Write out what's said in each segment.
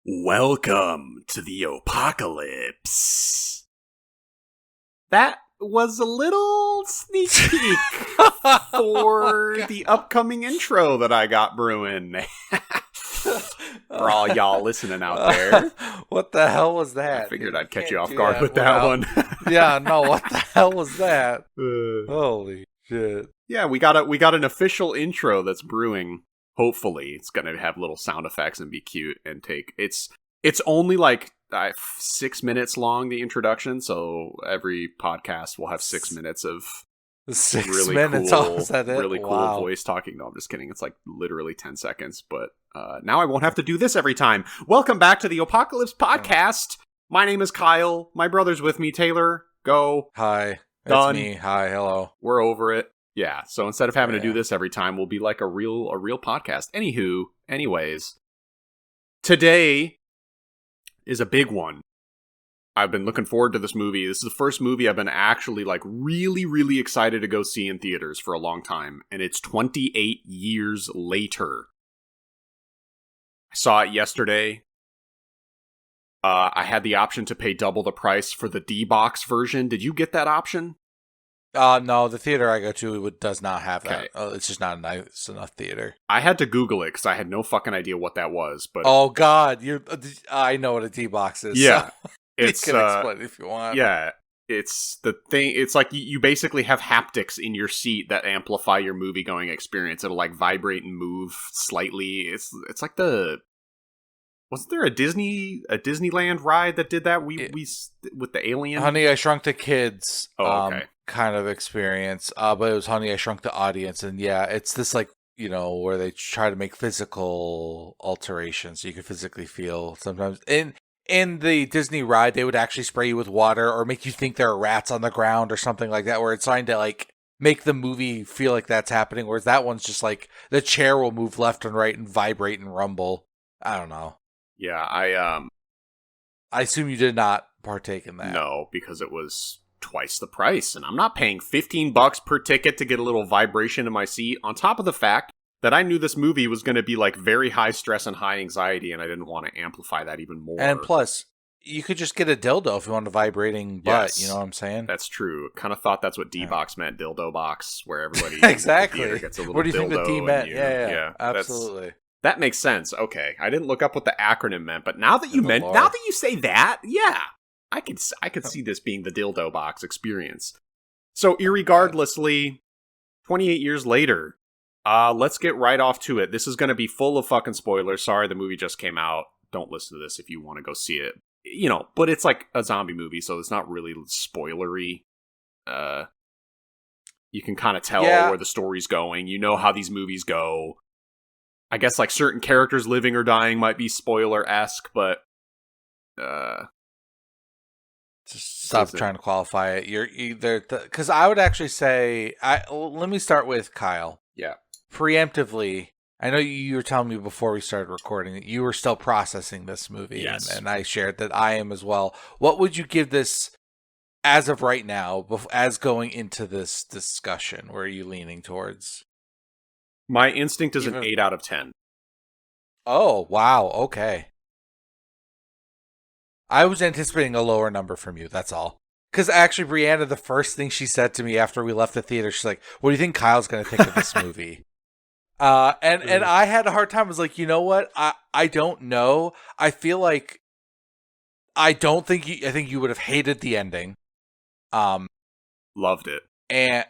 Welcome to the apocalypse. That was a little sneak peek for the upcoming intro that I got brewing. For all y'all listening out there. What the hell was that? I figured I'd catch you off guard with that one. Yeah, no, what the hell was that? Holy shit. Yeah, we got an official intro that's brewing. Hopefully, it's gonna have little sound effects and be cute and take. It's only like 6 minutes long, the introduction. So every podcast will have 6 minutes of 6 really minutes. cool, Is that it? really cool Wow. voice talking. No, I'm just kidding. It's like literally 10 seconds. But now I won't have to do this every time. Welcome back to the Apocalypse Podcast. My name is Kyle. My brother's with me. Taylor, go. Hi, Done. it's me. Hi, hello. We're over it. Yeah, so instead of having to do this every time, we'll be like a real podcast. Anyways, today is a big one. I've been looking forward to this movie. This is the first movie I've been actually like really, really excited to go see in theaters for a long time, and it's 28 years later. I saw it yesterday. I had the option to pay double the price for the D-Box version. Did you get that option? No, the theater I go to does not have that. Okay. It's just not a nice enough theater. I had to Google it because I had no fucking idea what that was. But Oh God, I know what a D-Box is. yeah, so it's you can explain it if you want. Yeah, it's the thing. It's like you basically have haptics in your seat that amplify your movie going experience. It'll like vibrate and move slightly. It's like wasn't there a Disneyland ride that did that? We with the alien. Honey, I Shrunk the Kids. Oh, okay. Kind of experience. But it was Honey, I Shrunk the Audience, and yeah, it's this like where they try to make physical alterations so you can physically feel sometimes. In the Disney ride, they would actually spray you with water or make you think there are rats on the ground or something like that, where it's trying to like make the movie feel like that's happening. Whereas that one's just like the chair will move left and right and vibrate and rumble. I don't know. Yeah, I assume you did not partake in that. No, because it was twice the price, and I'm not paying $15 per ticket to get a little vibration in my seat, on top of the fact that I knew this movie was going to be like very high stress and high anxiety, and I didn't want to amplify that even more. And plus, you could just get a dildo if you want a vibrating butt, Yes, you know what I'm saying? That's true. Kind of thought that's what D-Box meant, dildo box, where everybody exactly. in the theater gets a little what do you think the dildo D and meant? you- Yeah, absolutely. That makes sense. Okay, I didn't look up what the acronym meant, but now that you Good now lord. that you say that, yeah, I could see this being the dildo box experience. So, irregardlessly, 28 years later, let's get right off to it. This is going to be full of fucking spoilers. Sorry, the movie just came out. Don't listen to this if you want to go see it. But it's like a zombie movie, so it's not really spoilery. You can kind of tell where the story's going. You know how these movies go. I guess like certain characters living or dying might be spoiler-esque, but Just stop trying to qualify it. You're either because I would actually say let me start with Kyle. Yeah. Preemptively, I know you were telling me before we started recording that you were still processing this movie, Yes. and I shared that I am as well. What would you give this as of right now, as going into this discussion? Where are you leaning towards? My instinct is an 8 out of 10. Oh, wow. Okay. I was anticipating a lower number from you, that's all. Because actually, Brianna, the first thing she said to me after we left the theater, she's like, what do you think Kyle's going to think of this movie? And I had a hard time. I was like, you know what? I don't know. I feel like I think you would have hated the ending. Loved it. And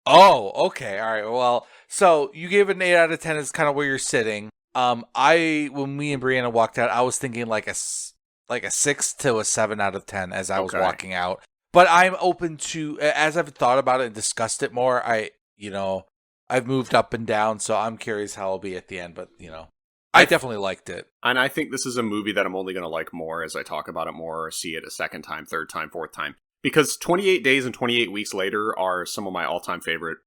oh, okay. All right. Well, so you gave it an 8 out of 10 is kind of where you're sitting. When me and Brianna walked out, I was thinking like a 6 to a 7 out of 10 as I was walking out. But I'm open to, as I've thought about it and discussed it more, I've moved up and down, so I'm curious how I'll be at the end. But, I definitely liked it. And I think this is a movie that I'm only going to like more as I talk about it more, or see it a second time, third time, fourth time. Because 28 Days and 28 Weeks Later are some of my all-time favorite,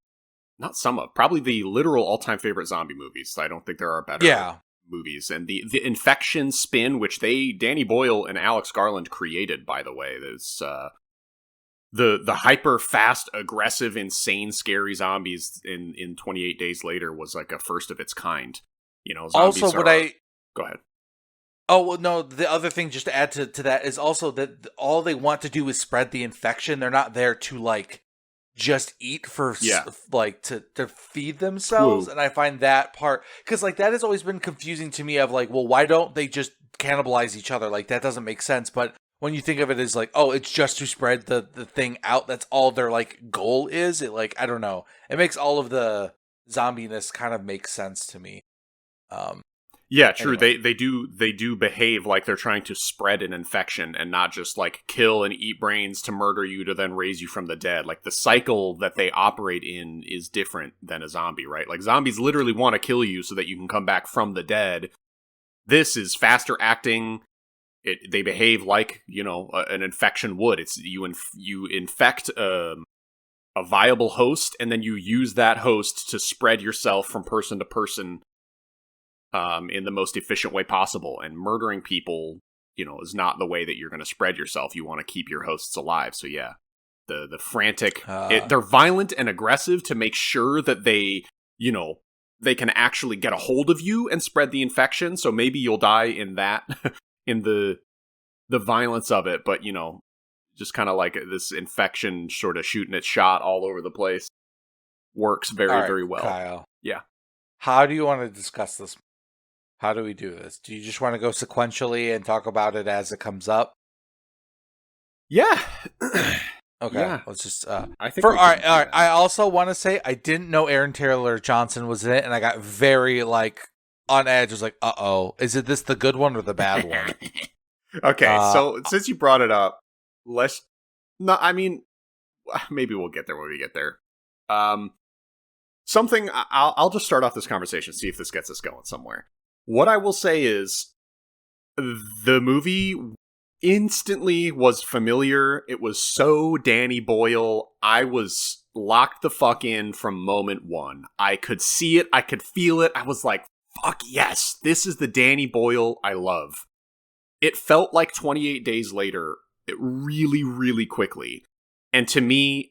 not some of, probably the literal all-time favorite zombie movies. I don't think there are better movies. And the Infection spin, which Danny Boyle and Alex Garland created, by the way. There's the hyper fast, aggressive, insane, scary zombies in 28 Days Later was like a first of its kind. Zombies Also, go ahead. Oh, well, no, the other thing just to add to that is also that all they want to do is spread the infection. They're not there to like just eat for Yeah. like to feed themselves. True. And I find that part, because like that has always been confusing to me of like, well, why don't they just cannibalize each other? Like that doesn't make sense. But when you think of it as like, oh, it's just to spread the thing out, that's all their like goal is. It like, I don't know, it makes all of the zombiness kind of make sense to me. um Yeah, true. anyway. They do behave like they're trying to spread an infection and not just like kill and eat brains to murder you to then raise you from the dead. Like the cycle that they operate in is different than a zombie, right? Like zombies literally want to kill you so that you can come back from the dead. This is faster acting. They behave like, an infection would. It's you infect a viable host, and then you use that host to spread yourself from person to person in the most efficient way possible. And murdering people, is not the way that you're going to spread yourself. You want to keep your hosts alive. So yeah, the frantic, they're violent and aggressive to make sure that they can actually get a hold of you and spread the infection. So maybe you'll die in that, in the violence of it. But just kind of like this infection sort of shooting its shot all over the place works very, All right, very well. Kyle. Yeah. How do you want to discuss this? How do we do this? Do you just want to go sequentially and talk about it as it comes up? Yeah. Okay, Yeah. let's just. I think All we right, can all do right. I also want to say I didn't know Aaron Taylor Johnson was in it, and I got very like on edge. I was like, is it this the good one or the bad one? Okay, so since you brought it up, let's. No, I mean, maybe we'll get there when we get there. Something I'll just start off this conversation, see if this gets us going somewhere. What I will say is, the movie instantly was familiar. It was so Danny Boyle. I was locked the fuck in from moment one. I could see it. I could feel it. I was like, fuck yes, this is the Danny Boyle I love. It felt like 28 Days Later, really, really quickly. And to me,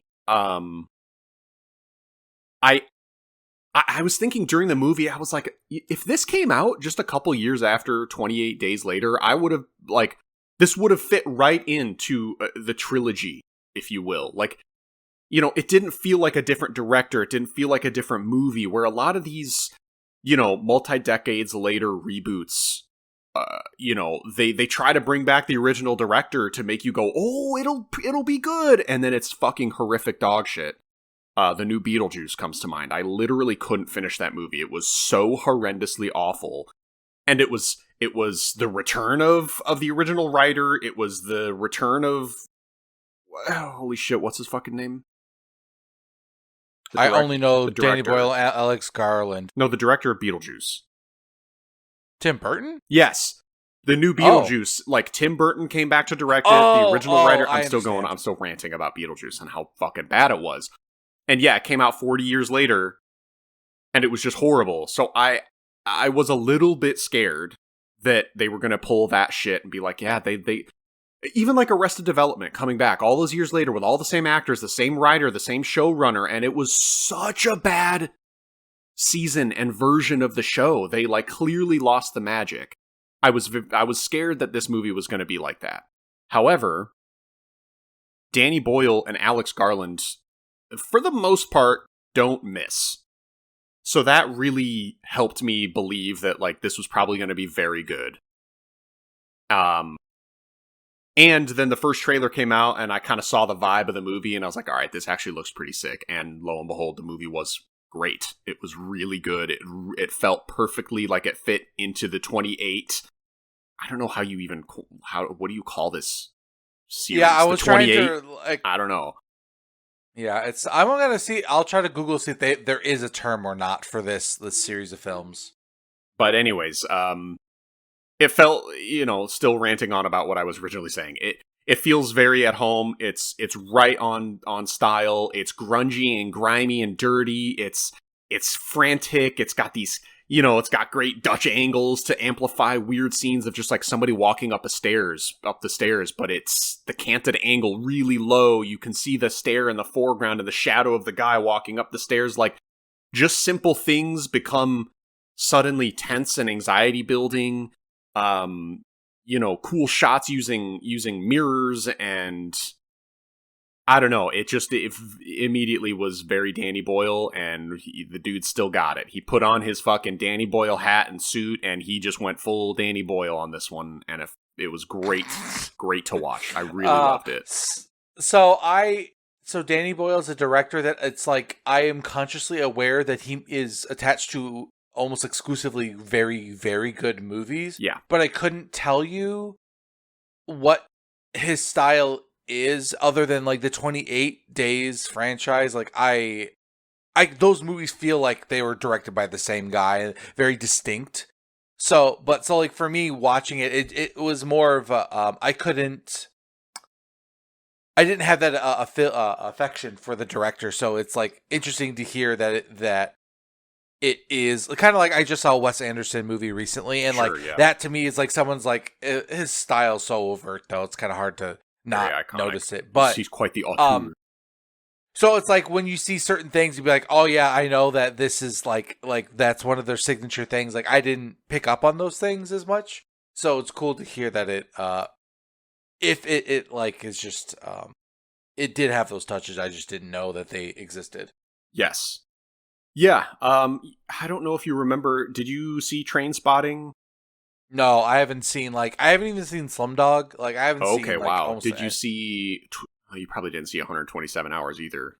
I was thinking during the movie, I was like, if this came out just a couple years after 28 Days Later, I would have, like, this would have fit right into the trilogy, if you will. Like, it didn't feel like a different director. It didn't feel like a different movie, where a lot of these, multi-decades later reboots, they try to bring back the original director to make you go, oh, it'll be good. And then it's fucking horrific dog shit. The new Beetlejuice comes to mind. I literally couldn't finish that movie. It was so horrendously awful. And it was the return of the original writer. It was the return of, holy shit, what's his fucking name? I only know Danny Boyle and Alex Garland. No, the director of Beetlejuice. Tim Burton? Yes. The new Beetlejuice, like Tim Burton came back to direct it. The original writer, I'm still ranting about Beetlejuice and how fucking bad it was. And yeah, it came out 40 years later, and it was just horrible. So I was a little bit scared that they were going to pull that shit and be like, yeah, they even like Arrested Development coming back all those years later with all the same actors, the same writer, the same showrunner, and it was such a bad season and version of the show. They like clearly lost the magic. I was scared that this movie was going to be like that. However, Danny Boyle and Alex Garland, for the most part, don't miss. So that really helped me believe that like this was probably going to be very good. And then the first trailer came out, and I kind of saw the vibe of the movie, and I was like, all right, this actually looks pretty sick. And lo and behold, the movie was great. It was really good. It felt perfectly like it fit into the 28. I don't know how you even what do you call this series? Yeah, I was trying to like, I don't know. Yeah, I'm gonna see. I'll try to Google see if there is a term or not for this series of films. But anyways, it felt, still ranting on about what I was originally saying. It feels very at home. It's right on style. It's grungy and grimy and dirty. It's frantic. It's got these, it's got great Dutch angles to amplify weird scenes of just like somebody walking up the stairs, but it's the canted angle really low. You can see the stair in the foreground and the shadow of the guy walking up the stairs. Like, just simple things become suddenly tense and anxiety building. cool shots using mirrors, and I don't know. It immediately was very Danny Boyle, and the dude still got it. He put on his fucking Danny Boyle hat and suit, and he just went full Danny Boyle on this one, and it was great, great to watch. I really loved it. So Danny Boyle is a director that it's like I am consciously aware that he is attached to almost exclusively very, very good movies. Yeah. But I couldn't tell you what his style is other than like the 28 Days franchise. Like I those movies feel like they were directed by the same guy, very distinct. So like for me watching it was more of a I didn't have that affection for the director, so it's like interesting to hear that it is kind of like I just saw a Wes Anderson movie recently, and that to me is like someone's like his style's so overt though it's kind of hard to not notice it. But he's quite the auteur. So it's like when you see certain things, you'd be like, oh yeah, I know that this is like that's one of their signature things. Like I didn't pick up on those things as much, so it's cool to hear that it if it like is just it did have those touches. I just didn't know that they existed. Yes. Yeah. I don't know if you remember. Did you see Train Spotting? No, I haven't even seen Slumdog. Like I haven't seen. Okay, wow. Did you see? You probably didn't see 127 Hours either.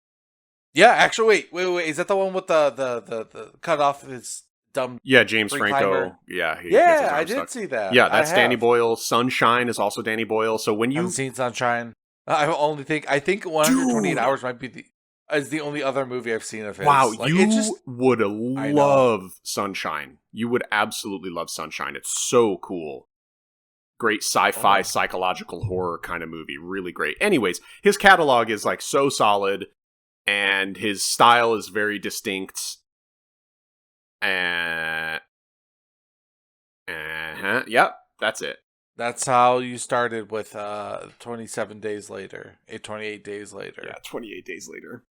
Yeah, actually, wait. Is that the one with the cut off of his dumb? Yeah, James Franco. Climber? Yeah, I did see that. Yeah, that's Danny Boyle. Sunshine is also Danny Boyle. So when you haven't seen Sunshine, I think 128 Hours might be the only other movie I've seen of his. Wow, like, you would love Sunshine. You would absolutely love Sunshine. It's so cool. Great sci-fi, psychological horror kind of movie. Really great. Anyways, his catalog is like so solid, and his style is very distinct. Yep, that's it. That's how you started with 28 Days Later. Yeah, 28 Days Later.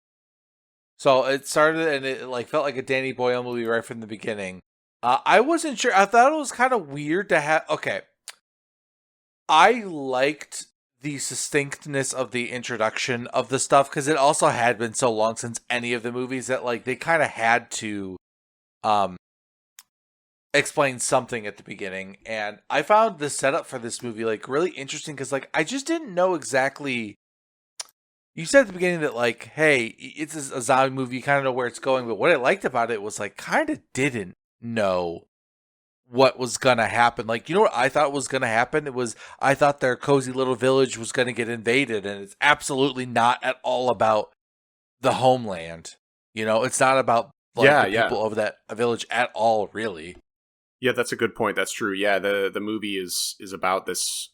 So it started, and it like felt like a Danny Boyle movie right from the beginning. I wasn't sure. I thought it was kind of weird to have. Okay, I liked the distinctness of the introduction of the stuff because it also had been so long since any of the movies that like they kind of had to explain something at the beginning. And I found the setup for this movie like really interesting because like I just didn't know exactly. You said at the beginning that like, hey, it's a zombie movie, you kind of know where it's going, but what I liked about it was like kind of didn't know what was gonna happen. Like, you know what I thought was gonna happen? I thought their cozy little village was gonna get invaded, and it's absolutely not at all about the homeland. You know, it's not about the people of that village at all, really. Yeah, that's a good point. That's true. Yeah, the movie is about this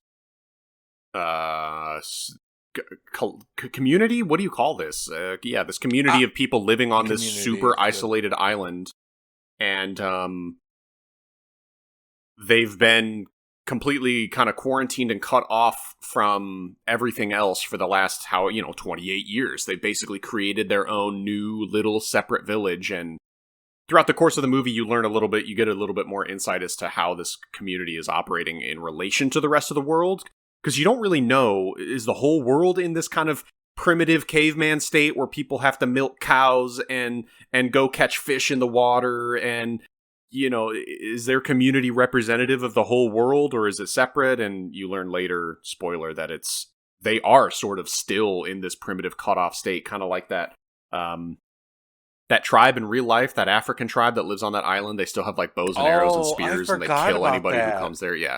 community. What do you call this? This community of people living on this super isolated island, and they've been completely kind of quarantined and cut off from everything else for the last 28 years. They basically created their own new little separate village, and throughout the course of the movie, you get a little bit more insight as to how this community is operating in relation to the rest of the world. Because you don't really know, is the whole world in this kind of primitive caveman state where people have to milk cows and go catch fish in the water? And, is their community representative of the whole world, or is it separate? And you learn later, spoiler, that they are sort of still in this primitive cut-off state, kind of like that tribe in real life, that African tribe that lives on that island. They still have like bows and arrows and spears, and they kill anybody who comes there. Yeah,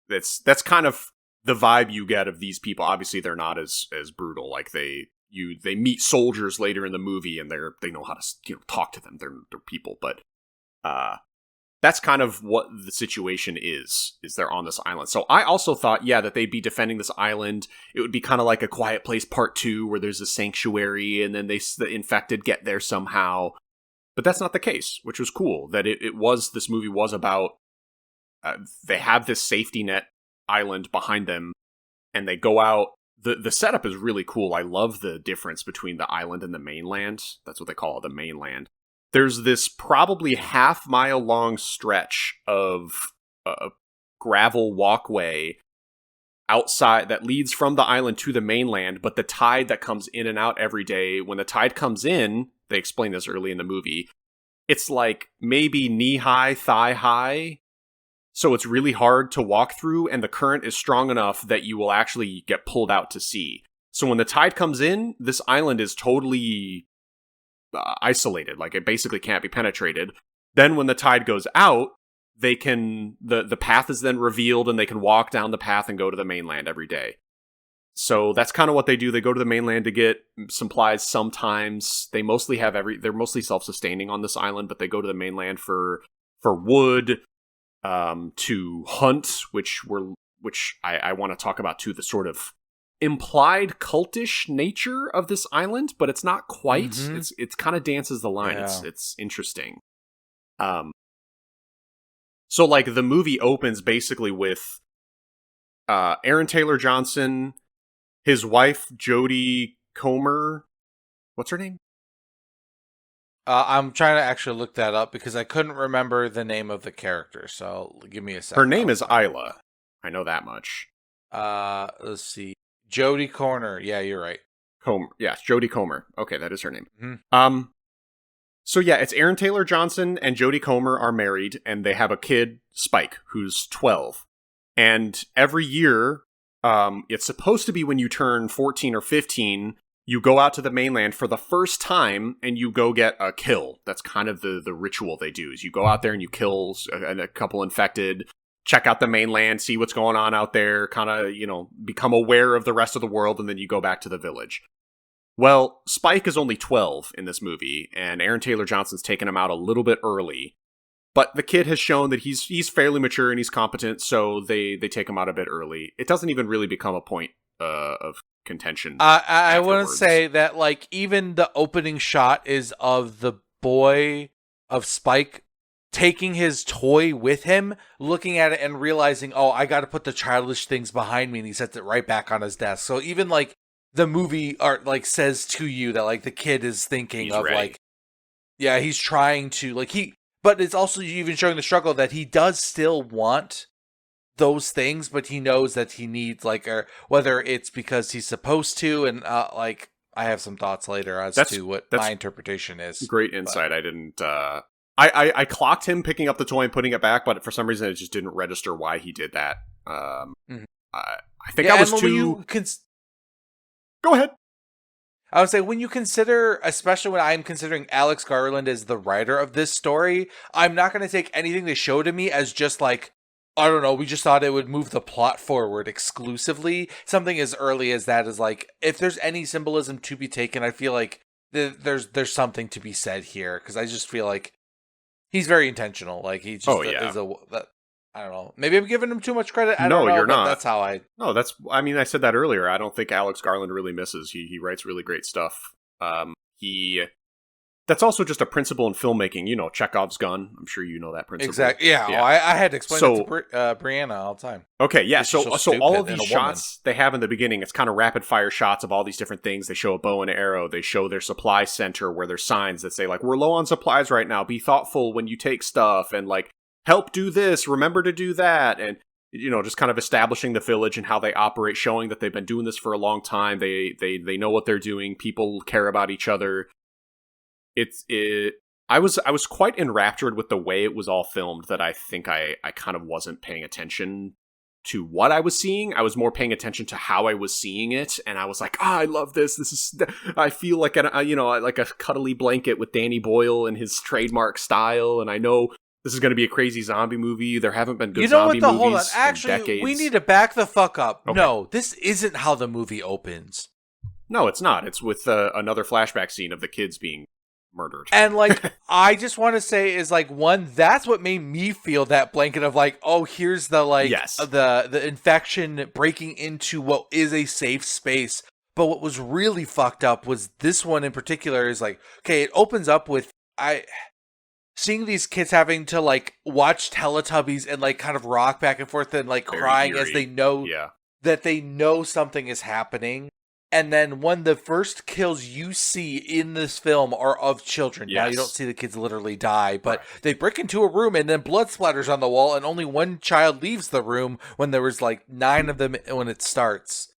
that's kind of the vibe you get of these people. Obviously, they're not as brutal. Like they meet soldiers later in the movie, and they know how to talk to them. They're people, but that's kind of what the situation is they're on this island. So I also thought, that they'd be defending this island. It would be kind of like A Quiet Place Part 2, where there's a sanctuary, and then the infected get there somehow. But that's not the case, which was cool. That this movie was about, they have this safety net island behind them, and they go out. The setup is really cool. I love the difference between the island and the mainland. That's what they call it, the mainland. There's this probably half-mile long stretch of gravel walkway outside that leads from the island to the mainland, but the tide that comes in and out every day, when the tide comes in, they explain this early in the movie, it's like maybe knee-high, thigh-high, so it's really hard to walk through, and the current is strong enough that you will actually get pulled out to sea. So when the tide comes in, this island is totally isolated, like it basically can't be penetrated. Then when the tide goes out, they can the path is then revealed, and they can walk down the path and go to the mainland every day. So that's kind of what they do. They go to the mainland to get supplies sometimes. They mostly have they're mostly self-sustaining on this island, but they go to the mainland for wood, to hunt, which I want to talk about too, the sort of implied cultish nature of this island, but it's not quite. Mm-hmm. It's kind of dances the line. Yeah. It's interesting. So like the movie opens basically with Aaron Taylor Johnson, his wife Jodie Comer. What's her name? I'm trying to actually look that up because I couldn't remember the name of the character. So give me a second. Her name is Isla. I know that much. Let's see. Jodie Comer. Yeah, you're right. Comer. Yeah, Jodie Comer. Okay, that is her name. Mm-hmm. So yeah, it's Aaron Taylor Johnson and Jodie Comer are married, and they have a kid, Spike, who's 12. And every year, it's supposed to be when you turn 14 or 15, you go out to the mainland for the first time and you go get a kill. That's kind of the ritual they do, is you go out there and you kill a couple infected, check out the mainland, see what's going on out there, kind of, become aware of the rest of the world, and then you go back to the village. Well, Spike is only 12 in this movie, and Aaron Taylor Johnson's taken him out a little bit early. But the kid has shown that he's fairly mature and he's competent, so they take him out a bit early. It doesn't even really become a point of contention. I want to say that, like, even the opening shot is of the boy of Spike taking his toy with him, looking at it and realizing, oh, I got to put the childish things behind me, and he sets it right back on his desk. So even, like, the movie art, like, says to you that, like, the kid is thinking he's of ready. Like, yeah, he's trying to, like, but it's also even showing the struggle that he does still want those things, but he knows that he needs, like, or whether it's because he's supposed to, and like, I have some thoughts later as to what my interpretation is. Great insight. But I didn't. I clocked him picking up the toy and putting it back, but for some reason it just didn't register why he did that. Mm-hmm. I think I was too. Go ahead. I would say when you consider, especially when I'm considering Alex Garland as the writer of this story, I'm not going to take anything they show to me as just like, I don't know, we just thought it would move the plot forward exclusively. Something as early as that is like, if there's any symbolism to be taken, I feel like there's something to be said here, because I just feel like he's very intentional. Like he just is I don't know. Maybe I'm giving him too much credit. I don't know, you're not. That's how I... No, I said that earlier. I don't think Alex Garland really misses. He writes really great stuff. That's also just a principle in filmmaking. Chekhov's gun. I'm sure you know that principle. Exactly. Yeah. Oh, I had to explain it to Brianna all the time. Okay, yeah. So all of these shots they have in the beginning, it's kind of rapid fire shots of all these different things. They show a bow and arrow. They show their supply center where there's signs that say, like, we're low on supplies right now. Be thoughtful when you take stuff, and, like, help do this, remember to do that, and just kind of establishing the village and how they operate, showing that they've been doing this for a long time. They know what they're doing. People care about each other. I was quite enraptured with the way it was all filmed, that I think I kind of wasn't paying attention to what I was seeing. I was more paying attention to how I was seeing it, and I was like, I love this. I feel like like a cuddly blanket with Danny Boyle and his trademark style, and I know this is going to be a crazy zombie movie. There haven't been good zombie movies hold on. in Actually, decades. We need to back the fuck up. Okay. No, this isn't how the movie opens. No, it's not. It's with another flashback scene of the kids being murdered. And, like, I just want to say is, like, one, that's what made me feel that blanket of, like, oh, here's the, like, the infection breaking into what is a safe space. But what was really fucked up was this one in particular is, like, okay, it opens up with, seeing these kids having to, like, watch Teletubbies and, like, kind of rock back and forth and, like, crying as they know that they know something is happening. And then when the first kills you see in this film are of children. Yes. Now you don't see the kids literally die, but Right. they break into a room and then blood splatters on the wall and only one child leaves the room when there was like 9 of them when it starts.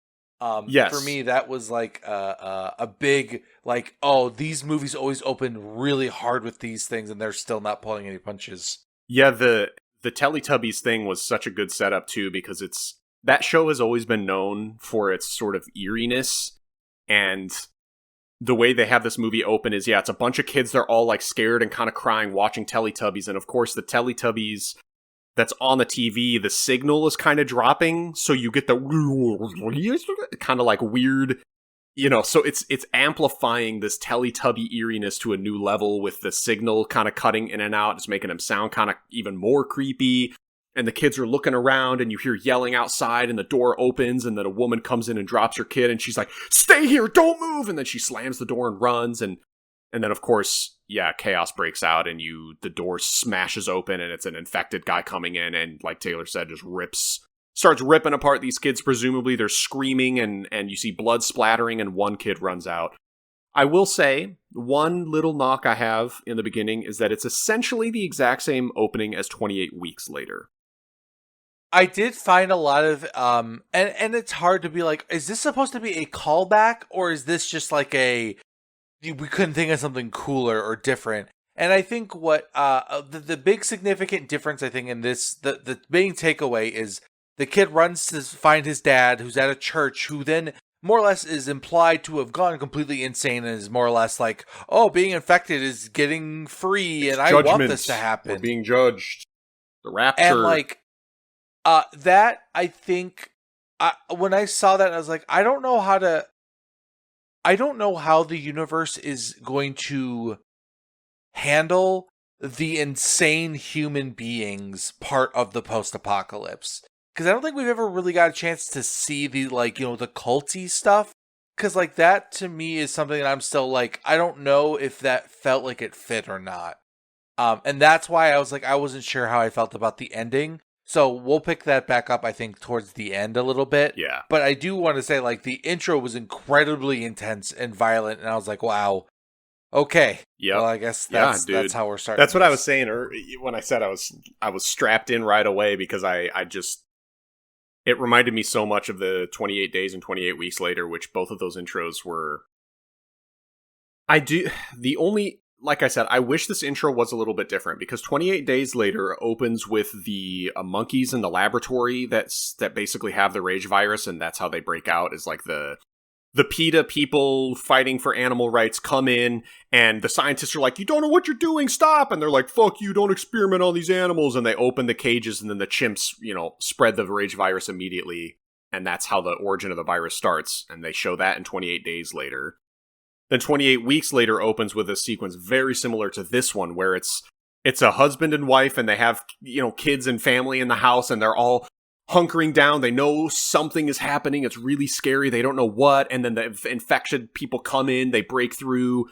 Yes. For me, that was like a big, like, oh, these movies always open really hard with these things and they're still not pulling any punches. Yeah, the Teletubbies thing was such a good setup too, because that show has always been known for its sort of eeriness, and the way they have this movie open is, it's a bunch of kids, they're all like scared and kind of crying watching Teletubbies, and of course the Teletubbies that's on the TV, the signal is kind of dropping, so you get the kind of like weird, so it's amplifying this Teletubby eeriness to a new level with the signal kind of cutting in and out. It's making them sound kind of even more creepy. And the kids are looking around and you hear yelling outside and the door opens and then a woman comes in and drops her kid and she's like, "Stay here, don't move!" And then she slams the door and runs, and then of course, chaos breaks out and the door smashes open and it's an infected guy coming in and, like Taylor said, just starts ripping apart these kids. Presumably they're screaming and you see blood splattering and one kid runs out. I will say, one little knock I have in the beginning is that it's essentially the exact same opening as 28 Weeks Later. I did find a lot of, and it's hard to be like, is this supposed to be a callback or is this just like we couldn't think of something cooler or different? And I think what, the big significant difference I think in this, the main takeaway is the kid runs to find his dad who's at a church, who then more or less is implied to have gone completely insane and is more or less like, oh, being infected is getting free and I want this to happen. We're being judged. The rapture. And like, that, I think, when I saw that, I was like, I don't know how the universe is going to handle the insane human beings part of the post-apocalypse. Because I don't think we've ever really got a chance to see the, like, the culty stuff. Because, like, that to me is something that I'm still like, I don't know if that felt like it fit or not. And that's why I was like, I wasn't sure how I felt about the ending. So we'll pick that back up, I think, towards the end a little bit. Yeah. But I do want to say, like, the intro was incredibly intense and violent, and I was like, wow, okay. Yeah. Well, I guess that's how we're starting. That's what I was saying when I said I was strapped in right away, because I just, it reminded me so much of the 28 Days and 28 Weeks Later, which both of those intros were. Like I said, I wish this intro was a little bit different, because 28 Days Later opens with the monkeys in the laboratory that basically have the rage virus, and that's how they break out, is like the PETA people fighting for animal rights come in, and the scientists are like, "You don't know what you're doing, stop!" And they're like, "Fuck you, don't experiment on these animals," and they open the cages, and then the chimps, spread the rage virus immediately, and that's how the origin of the virus starts, and they show that in 28 Days Later. Then 28 Weeks Later opens with a sequence very similar to this one, where it's a husband and wife, and they have, kids and family in the house, and they're all hunkering down. They know something is happening. It's really scary. They don't know what. And then the infected people come in, they break through,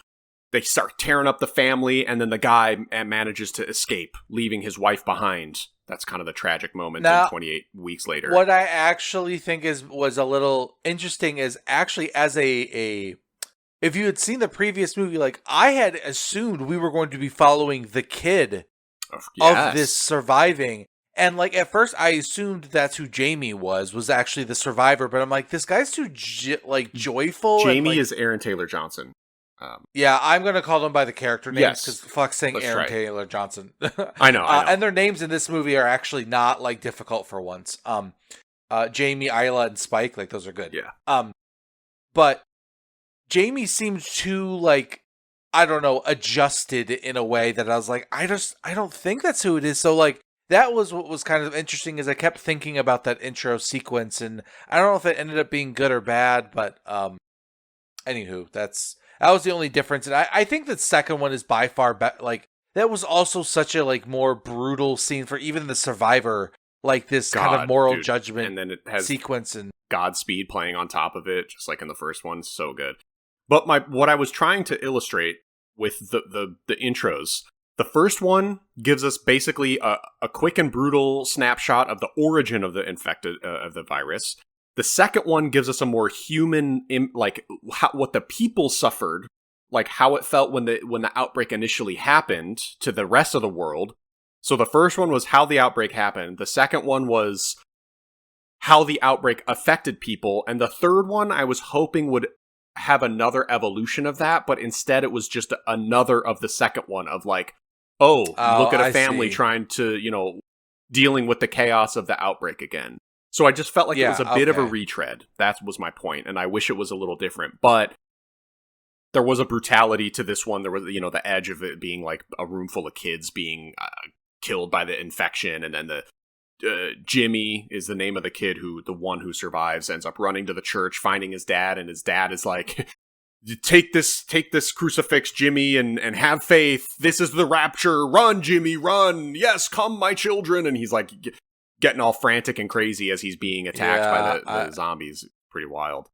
they start tearing up the family, and then the guy manages to escape, leaving his wife behind. That's kind of the tragic moment in 28 Weeks Later. What I actually think was a little interesting is actually, as a if you had seen the previous movie, like, I had assumed we were going to be following the kid of this surviving. And, like, at first I assumed that's who Jamie was actually the survivor. But I'm like, this guy's too, joyful. Jamie and, is Aaron Taylor Johnson. Yeah, I'm going to call them by the character names, because fuck saying Let's Aaron try. Taylor Johnson. I know. And their names in this movie are actually not, like, difficult for once. Jamie, Isla, and Spike, like, those are good. Yeah. But Jamie seemed too, like, I don't know, adjusted in a way that I was like, I don't think that's who it is. So, like, that was what was kind of interesting, is I kept thinking about that intro sequence, and I don't know if it ended up being good or bad, but anywho, that was the only difference. And I think the second one is by far better. Like, that was also such a, like, more brutal scene for even the survivor, like this kind of moral judgment, and then it has sequence and Godspeed playing on top of it, just like in the first one. So good. But what I was trying to illustrate with the intros, the first one gives us basically a quick and brutal snapshot of the origin of the infected of the virus. The second one gives us a more human, like what the people suffered, like how it felt when the outbreak initially happened to the rest of the world. So the first one was how the outbreak happened. The second one was how the outbreak affected people. And the third one I was hoping would have another evolution of that, but instead it was just another of the second one of like, look at a family trying to, dealing with the chaos of the outbreak again. So I just felt like it was a bit of a retread. That was my point, and I wish it was a little different. But there was a brutality to this one. There was, the edge of it being like a room full of kids being killed by the infection, and then the Jimmy is the name of the kid the one who survives, ends up running to the church, finding his dad, and his dad is like, take this crucifix, Jimmy, and have faith. This is the rapture. Run, Jimmy, run. Yes, come, my children. And he's like getting all frantic and crazy as he's being attacked by the zombies. Pretty wild.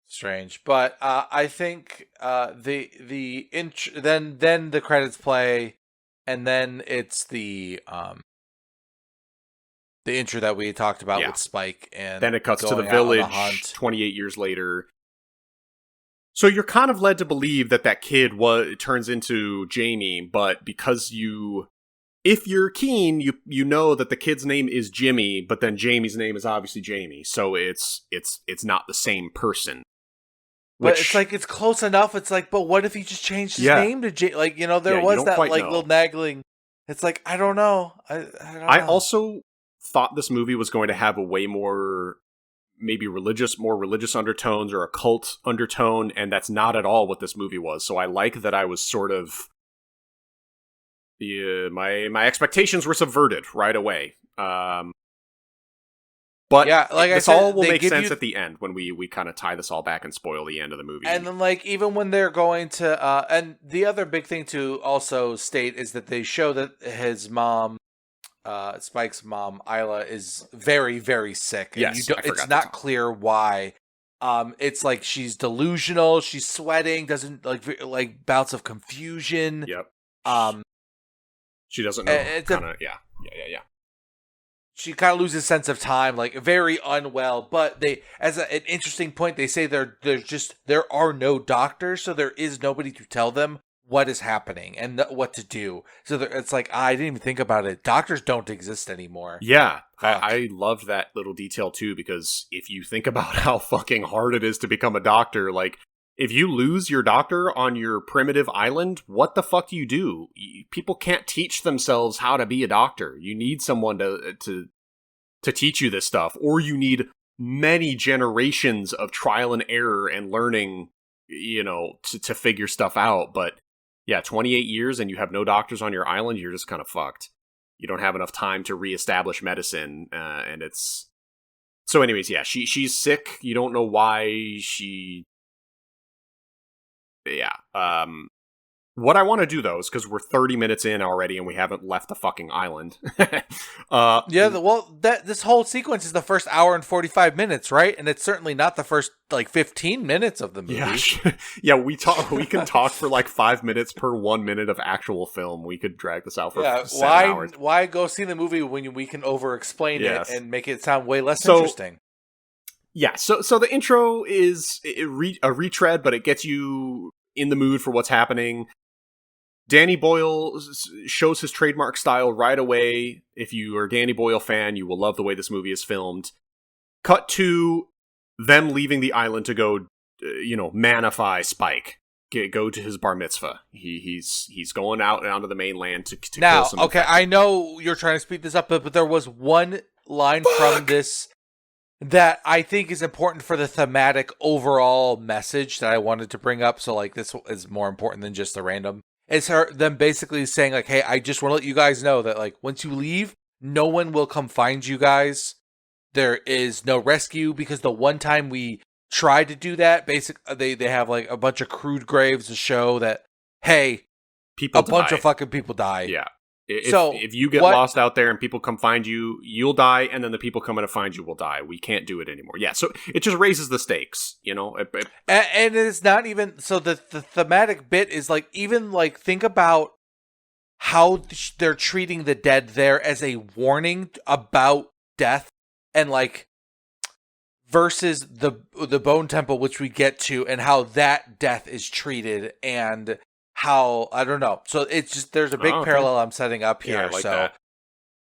Strange, but I think then the credits play, and then it's the intro that we talked about with Spike, and then it cuts to the village 28 years later. So you're kind of led to believe that kid turns into Jamie, but because if you're keen, you know that the kid's name is Jimmy, but then Jamie's name is obviously Jamie, so it's not the same person. But it's like, it's close enough. It's like, but what if he just changed his name to Jamie? Like, there was that like little nagging. It's like, I don't know. I don't know. I also thought this movie was going to have a way more maybe more religious undertones or a cult undertone, and that's not at all what this movie was. So I like that I was sort of my expectations were subverted right away. But this all will make sense at the end when we kind of tie this all back and spoil the end of the movie. And then, like, even when they're going to and the other big thing to also state is that they show that his mom, Spike's mom, Isla, is very, very sick. And yes, it's not clear why. It's like she's delusional, she's sweating, doesn't like bouts of confusion. Yep. She doesn't know. Yeah. She kind of loses sense of time, like very unwell. But they, as an interesting point, they say there are no doctors, so there is nobody to tell them what is happening and what to do. So it's like, I didn't even think about it. Doctors don't exist anymore. Yeah, I loved that little detail too, because if you think about how fucking hard it is to become a doctor, like, if you lose your doctor on your primitive island, what the fuck do you do? People can't teach themselves how to be a doctor. You need someone to teach you this stuff, or you need many generations of trial and error and learning, to figure stuff out. But yeah, 28 years and you have no doctors on your island, you're just kind of fucked. You don't have enough time to reestablish medicine, and it's... So anyways, yeah, she's sick. You don't know why she... Yeah. What I want to do, though, is because we're 30 minutes in already and we haven't left the fucking island. This whole sequence is the first hour and 45 minutes, right? And it's certainly not the first, 15 minutes of the movie. Yeah, we can talk for 5 minutes per 1 minute of actual film. We could drag this out for 7 hours. Why go see the movie when we can over-explain it and make it sound way less interesting? Yeah, so the intro is a retread, but it gets you in the mood for what's happening. Danny Boyle shows his trademark style right away. If you are a Danny Boyle fan, you will love the way this movie is filmed. Cut to them leaving the island to go, manify Spike. Go to his bar mitzvah. He's going out onto the mainland to kill some. Okay, I know you're trying to speed this up, but there was one line from this that I think is important for the thematic overall message that I wanted to bring up. So this is more important than just the random. It's them basically saying hey, I just want to let you guys know that once you leave, no one will come find you guys. There is no rescue, because the one time we tried to do that, basically they have a bunch of crude graves to show that, hey, bunch of fucking people die. Yeah. If you get lost out there and people come find you, you'll die, and then the people coming to find you will die. We can't do it anymore. Yeah, so it just raises the stakes, And it's not even... So the thematic bit is, think about how they're treating the dead there as a warning about death. and like versus the Bone Temple, which we get to, and how that death is treated, and how I don't know. So it's just there's a big parallel I'm setting up here. Yeah, I like so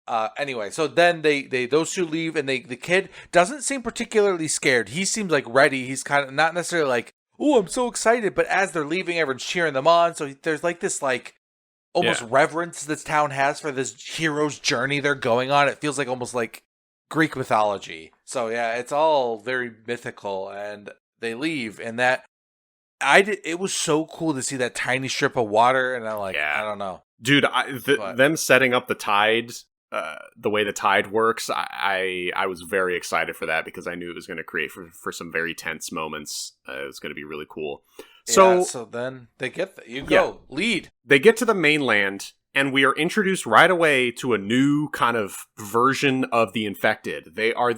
that. Anyway, so then they those two leave, and the kid doesn't seem particularly scared. He seems like ready. He's kind of not necessarily like, oh, I'm so excited, but as they're leaving, everyone's cheering them on. So there's like this like almost reverence this town has for this hero's journey they're going on. It feels like almost like Greek mythology. So yeah, it's all very mythical, and they leave, and that it was so cool to see that tiny strip of water, and I'm like, I don't know, dude. Them setting up the tide, the way the tide works, I was very excited for that because I knew it was going to create for some very tense moments. It was going to be really cool. So then they get lead. They get to the mainland, and we are introduced right away to a new kind of version of the infected. They are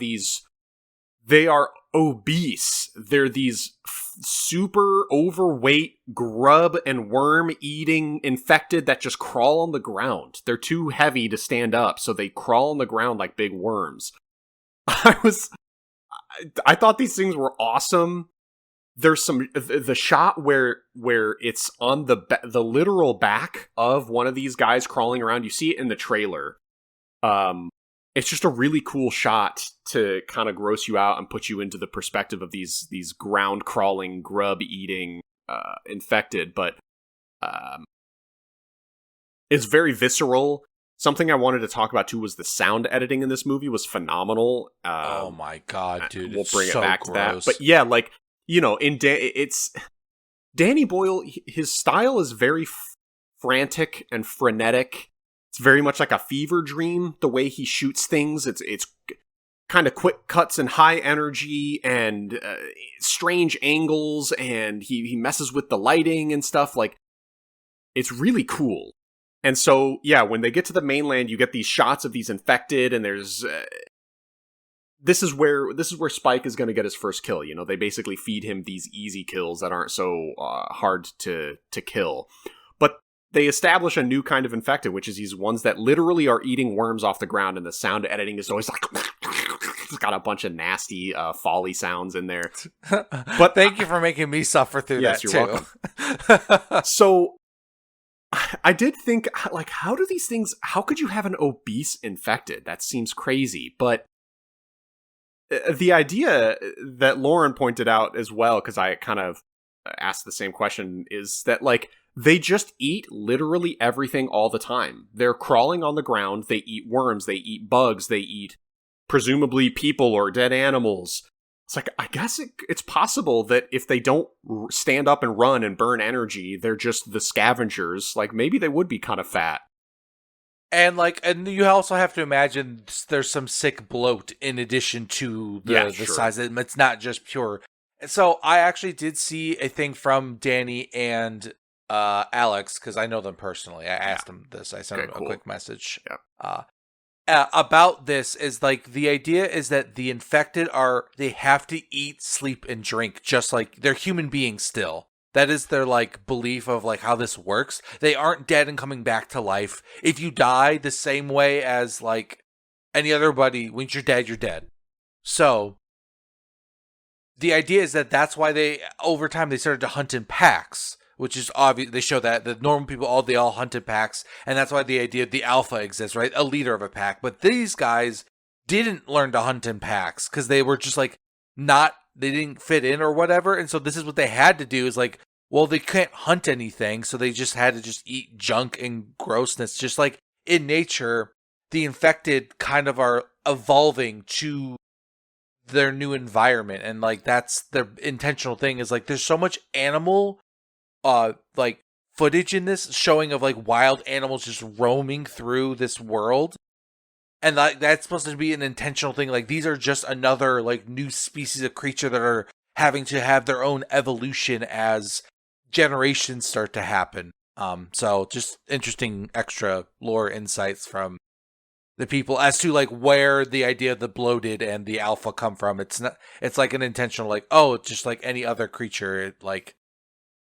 obese. They're these super overweight grub and worm eating infected that just crawl on the ground. They're too heavy to stand up, so they crawl on the ground like big worms. I thought these things were awesome. There's the shot where it's on the literal back of one of these guys crawling around. You see it in the trailer. It's just a really cool shot to kind of gross you out and put you into the perspective of these ground crawling, grub eating infected. But it's very visceral. Something I wanted to talk about too was the sound editing in this movie was phenomenal. Oh my god, dude! We'll bring it back to that. Gross. But yeah, like, you know, it's Danny Boyle. His style is very frantic and frenetic. It's very much like a fever dream. The way he shoots things, it's kind of quick cuts and high energy and strange angles, and he messes with the lighting and stuff. Like, it's really cool. And so, yeah, when they get to the mainland, you get these shots of these infected, and there's this is where Spike is going to get his first kill. You know, they basically feed him these easy kills that aren't so hard to kill. But they establish a new kind of infected, which is these ones that literally are eating worms off the ground, and the sound editing is always like it's got a bunch of nasty folly sounds in there. But thank you for making me suffer through that too. You're welcome. So I did think, like, how could you have an obese infected? That seems crazy. But the idea that Lauren pointed out as well, because I kind of asked the same question, is that, like, they just eat literally everything all the time. They're crawling on the ground, they eat worms, they eat bugs, they eat presumably people or dead animals. It's like, I guess it's possible that if they don't stand up and run and burn energy, they're just the scavengers. Like, maybe they would be kind of fat. And you also have to imagine there's some sick bloat in addition to the size. It's not just pure. And so I actually did see a thing from Danny and Alex, because I know them personally. I asked them this. I sent them a quick message. Yeah. About this is like the idea is that the infected they have to eat, sleep, and drink just like they're human beings still. That is their like belief of like how this works. They aren't dead and coming back to life. If you die the same way as like any other buddy, once you're dead, you're dead. So the idea is that that's why over time they started to hunt in packs. Which is obvious. They show that the normal people, they all hunt in packs, and that's why the idea of the alpha exists, right? A leader of a pack. But these guys didn't learn to hunt in packs because they were just like they didn't fit in or whatever. And so this is what they had to do is like, well, they can't hunt anything, so they just had to just eat junk and grossness. Just like in nature, the infected kind of are evolving to their new environment, and like that's their intentional thing. Is like there's so much animal like footage in this showing of like wild animals just roaming through this world, and like that's supposed to be an intentional thing. Like these are just another like new species of creature that are having to have their own evolution as generations start to happen. So just interesting extra lore insights from the people as to like where the idea of the bloated and the alpha come from. It's like an intentional like, oh, it's just like any other creature, like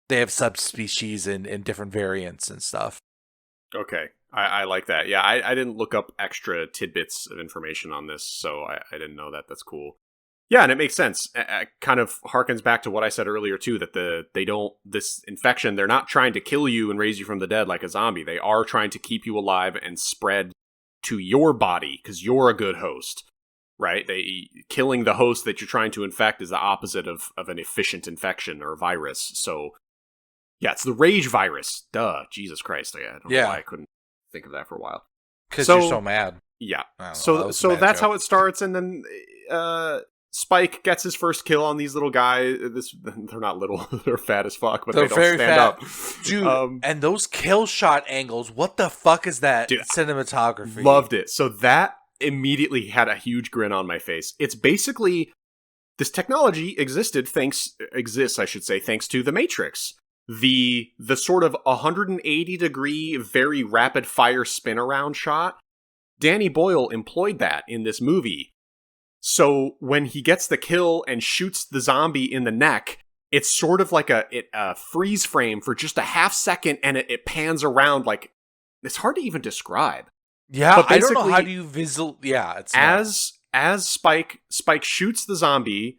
they have subspecies and different variants and stuff. Okay. I like that. Yeah, I didn't look up extra tidbits of information on this, so I didn't know that. That's cool. Yeah, and it makes sense. It kind of harkens back to what I said earlier too, that this infection, they're not trying to kill you and raise you from the dead like a zombie. They are trying to keep you alive and spread to your body because you're a good host, right? Killing the host that you're trying to infect is the opposite of an efficient infection or virus. So yeah, it's the rage virus. Duh, Jesus Christ! I don't know why I couldn't think of that for a while. Because you're so mad. Yeah. Know, So that's how it starts, and then Spike gets his first kill on these little guys. They're not little; they're fat as fuck, but they don't stand fat. up, dude. And those kill shot angles, what the fuck is that cinematography? Loved it. So that immediately had a huge grin on my face. It's basically this technology exists, I should say, thanks to the Matrix. The sort of 180 degree, very rapid fire spin around shot. Danny Boyle employed that in this movie. So when he gets the kill and shoots the zombie in the neck, it's sort of like a freeze frame for just a half second, and it pans around like it's hard to even describe. Yeah, but I don't know how do you visual. Yeah, it's as Spike shoots the zombie.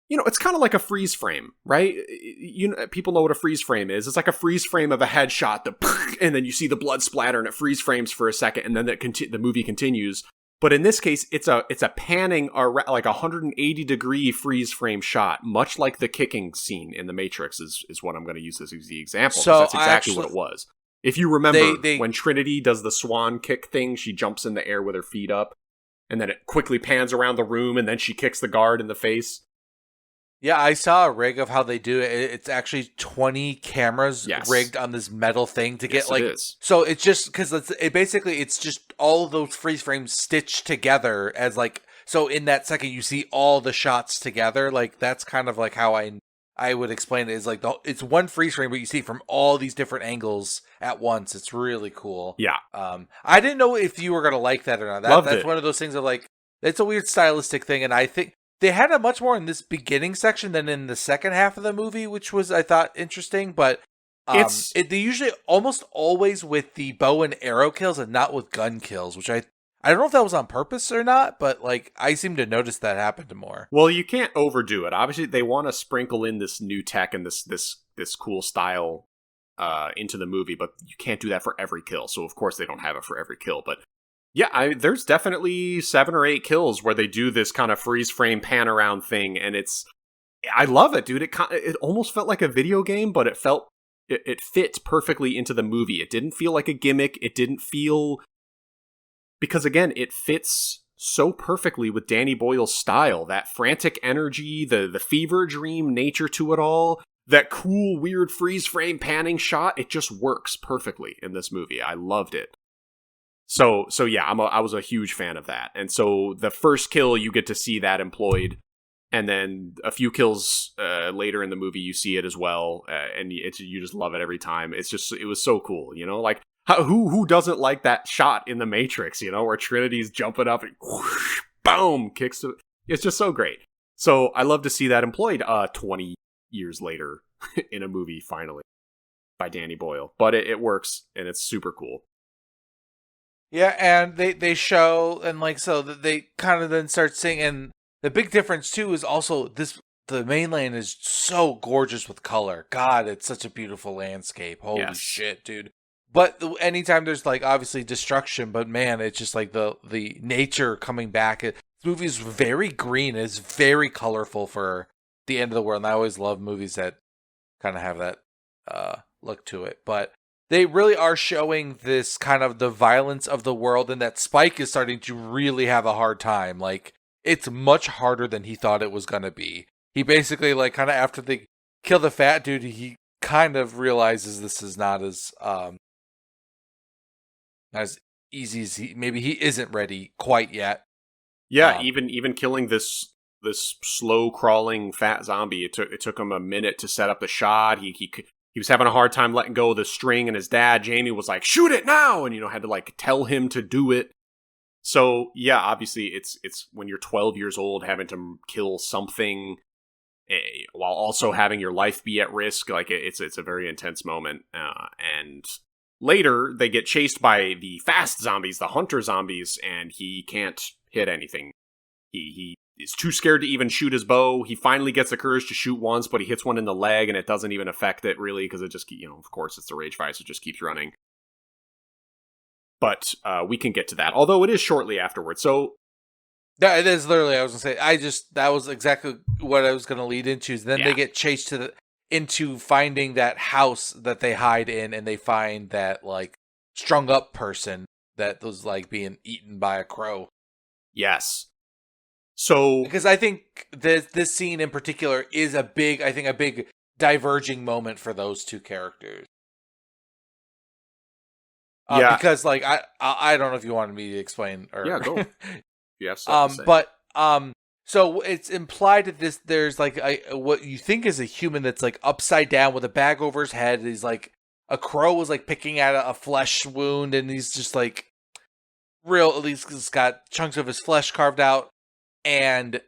You know, it's kind of like a freeze frame, right? You know, people know what a freeze frame is. It's like a freeze frame of a headshot, and then you see the blood splatter, and it freeze frames for a second, and then the movie continues. But in this case, it's a panning, like 180 degree freeze frame shot, much like the kicking scene in The Matrix is what I'm going to use as the example. So that's exactly what it was. If you remember, when Trinity does the swan kick thing, she jumps in the air with her feet up, and then it quickly pans around the room, and then she kicks the guard in the face. Yeah, I saw a rig of how they do it. It's actually 20 cameras rigged on this metal thing to get like. So it's just because it's just all of those freeze frames stitched together as like. So in that second, you see all the shots together. Like that's kind of like how I would explain it. Is like it's one freeze frame, but you see from all these different angles at once. It's really cool. Yeah. I didn't know if you were gonna like that or not. That's one of those things of like it's a weird stylistic thing, and I think. They had it much more in this beginning section than in the second half of the movie, which was, I thought, interesting. But they usually almost always with the bow and arrow kills and not with gun kills, which I don't know if that was on purpose or not, but like I seem to notice that happened more. Well, you can't overdo it. Obviously, they want to sprinkle in this new tech and this cool style into the movie, but you can't do that for every kill. So, of course, they don't have it for every kill, but. Yeah, there's definitely 7 or 8 kills where they do this kind of freeze frame pan around thing, and I love it, dude. It almost felt like a video game, but it fit perfectly into the movie. It didn't feel like a gimmick. It didn't feel because again, it fits so perfectly with Danny Boyle's style. That frantic energy, the fever dream nature to it all, that cool, weird freeze frame panning shot. It just works perfectly in this movie. I loved it. So yeah, I was a huge fan of that. And so the first kill, you get to see that employed. And then a few kills later in the movie, you see it as well. And you just love it every time. It was so cool, you know? Like, who doesn't like that shot in The Matrix, you know? Where Trinity's jumping up and whoosh, boom, kicks it. It's just so great. So I love to see that employed 20 years later in a movie, finally, by Danny Boyle. But it works, and it's super cool. Yeah, and they show, and like, so they kind of then start singing, and the big difference too is also the mainland is so gorgeous with color. God, it's such a beautiful landscape. Holy shit, dude. But anytime there's like obviously destruction, but man, it's just like the nature coming back. This movie is very green. It's very colorful for the end of the world, and I always love movies that kind of have that look to it. But they really are showing this kind of the violence of the world, and that Spike is starting to really have a hard time. Like, it's much harder than he thought it was going to be. He basically, like, kind of after they kill the fat dude, he kind of realizes this is not as easy as maybe he isn't ready quite yet. Yeah, even killing this slow crawling fat zombie, it took him a minute to set up the shot. He was having a hard time letting go of the string, and his dad, Jamie, was like, shoot it now! And, had to, like, tell him to do it. So, yeah, obviously, it's when you're 12 years old, having to kill something while also having your life be at risk. Like, it's a very intense moment. And later, they get chased by the fast zombies, the hunter zombies, and he can't hit anything. He is too scared to even shoot his bow. He finally gets the courage to shoot once, but he hits one in the leg, and it doesn't even affect it, really, because it just, of course, it's the rage fire, so it just keeps running. But we can get to that, although it is shortly afterwards. So it is literally, I was going to say, that was exactly what I was going to lead into. Is then they get chased into finding that house that they hide in, and they find that, like, strung up person that was, like, being eaten by a crow. Yes. So, because I think this scene in particular is a big diverging moment for those two characters. Because, like, I don't know if you wanted me to explain. Or... Yeah, go. Yes. But so it's implied that there's like what you think is a human that's like upside down with a bag over his head. He's like a crow was like picking at a flesh wound, and he's just like at least he's got chunks of his flesh carved out. And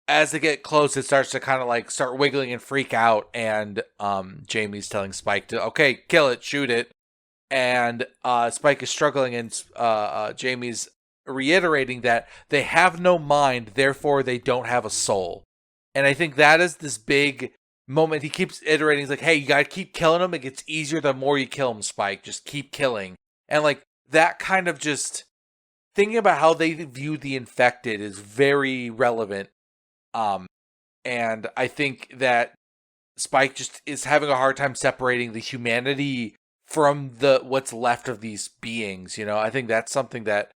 as they get close, it starts to kind of like start wiggling and freak out. And Jamie's telling Spike to kill it, shoot it. And Spike is struggling, and Jamie's reiterating that they have no mind, therefore they don't have a soul. And I think that is this big moment. He keeps iterating. He's like, hey, you gotta keep killing them. It gets easier the more you kill them, Spike. Just keep killing. And like that kind of just thinking about how they view the infected is very relevant. And I think that Spike just is having a hard time separating the humanity from what's left of these beings. I think that's something that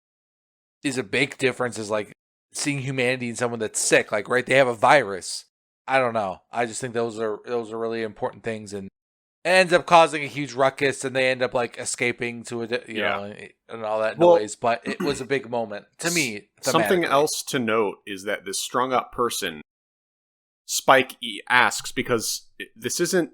is a big difference, is like seeing humanity in someone that's sick. Like, right, they have a virus. I don't know. I just think those are really important things, and it ends up causing a huge ruckus, and they end up like escaping to you know, and all that noise. But it was a big moment to me. Something else to note is that this strung up person, Spike asks, because this isn't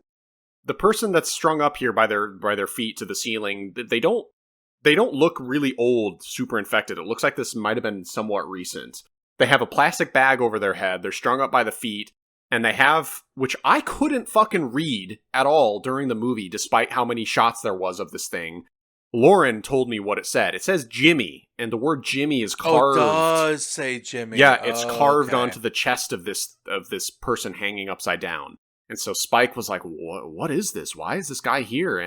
the person that's strung up here by their feet to the ceiling. They don't look really old, super infected. It looks like this might have been somewhat recent. They have a plastic bag over their head. They're strung up by the feet. And they have, which I couldn't fucking read at all during the movie, despite how many shots there was of this thing. Lauren told me what it said. It says Jimmy, and the word Jimmy is carved. Oh, it does say Jimmy. Yeah, it's carved onto the chest of this person hanging upside down. And so Spike was like, what is this? Why is this guy here?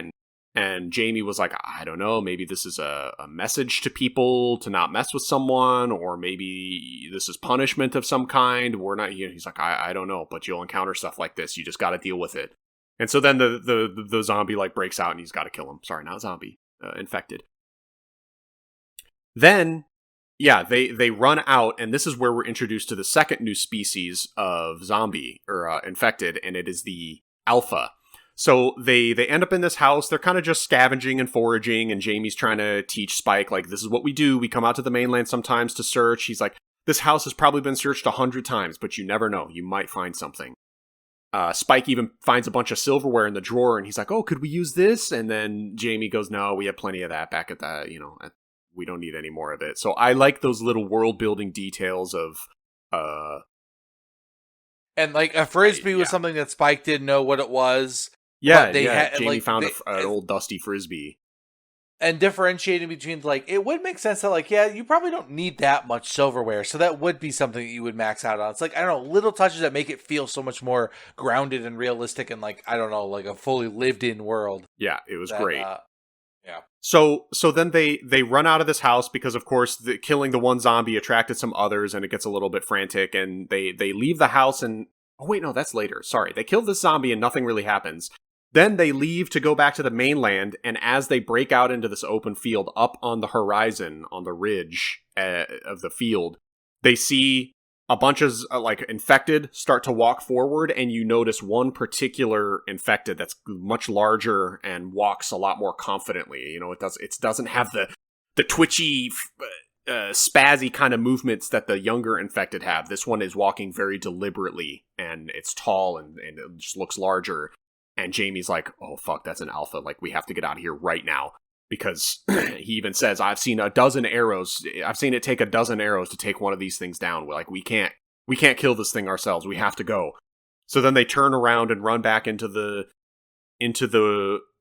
And Jamie was like, I don't know, maybe this is a message to people to not mess with someone, or maybe this is punishment of some kind. We're not, he's like, I don't know, but you'll encounter stuff like this. You just got to deal with it. And so then the zombie like breaks out, and he's got to kill him. Sorry, not zombie, infected. Then, they run out, and this is where we're introduced to the second new species of zombie, or infected, and it is the alpha. So they end up in this house. They're kind of just scavenging and foraging, and Jamie's trying to teach Spike, like, this is what we do. We come out to the mainland sometimes to search. He's like, this house has probably been searched 100 times, but you never know. You might find something. Spike even finds a bunch of silverware in the drawer, and he's like, oh, could we use this? And then Jamie goes, no, we have plenty of that back at the, we don't need any more of it. So I like those little world-building details of... And, like, a Frisbee was something that Spike didn't know what it was. Yeah, Jamie found an old dusty Frisbee. And differentiating between, like, it would make sense that, like, you probably don't need that much silverware, so that would be something that you would max out on. It's like, I don't know, little touches that make it feel so much more grounded and realistic, and, like, I don't know, like a fully lived-in world. Yeah, it was great. Yeah. So then they run out of this house because, of course, killing the one zombie attracted some others, and it gets a little bit frantic, and they leave the house and... Oh, wait, no, that's later. Sorry. They kill this zombie and nothing really happens. Then they leave to go back to the mainland, and as they break out into this open field up on the horizon, on the ridge of the field, they see a bunch of infected start to walk forward, and you notice one particular infected that's much larger and walks a lot more confidently. It doesn't have the twitchy, spazzy kind of movements that the younger infected have. This one is walking very deliberately, and it's tall and it just looks larger. And Jamie's like, oh, fuck, that's an alpha. Like, we have to get out of here right now. Because he even says, I've seen a dozen arrows. I've seen it take a dozen arrows to take one of these things down. We're like, we can't kill this thing ourselves. We have to go. So then they turn around and run back into the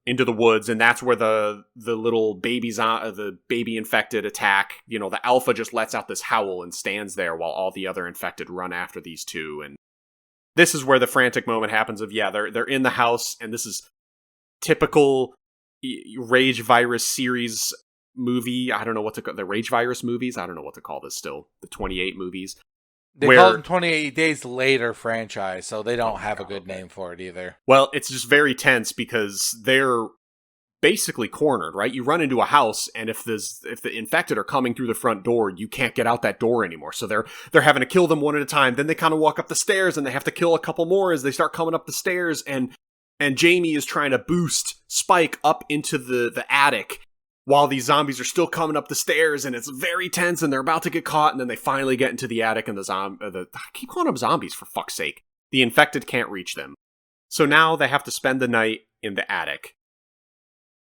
into the woods, and that's where the little babies the baby infected attack. You know, the alpha just lets out this howl and stands there while all the other infected run after these two. And this is where the frantic moment happens of, yeah, they're in the house, and this is typical Rage Virus series movie. I don't know what to call the Rage Virus movies. I don't know what to call this still. The 28 movies. They call them 28 Days Later franchise, so they don't have a good name for it either. Well, it's just very tense because they're basically cornered, right? You run into a house, and if the infected are coming through the front door, you can't get out that door anymore. So they're having to kill them one at a time. Then they kind of walk up the stairs, and they have to kill a couple more as they start coming up the stairs. And Jamie is trying to boost Spike up into the attic, while these zombies are still coming up the stairs, and it's very tense, and they're about to get caught, and then they finally get into the attic, and I keep calling them zombies, for fuck's sake. The infected can't reach them. So now they have to spend the night in the attic.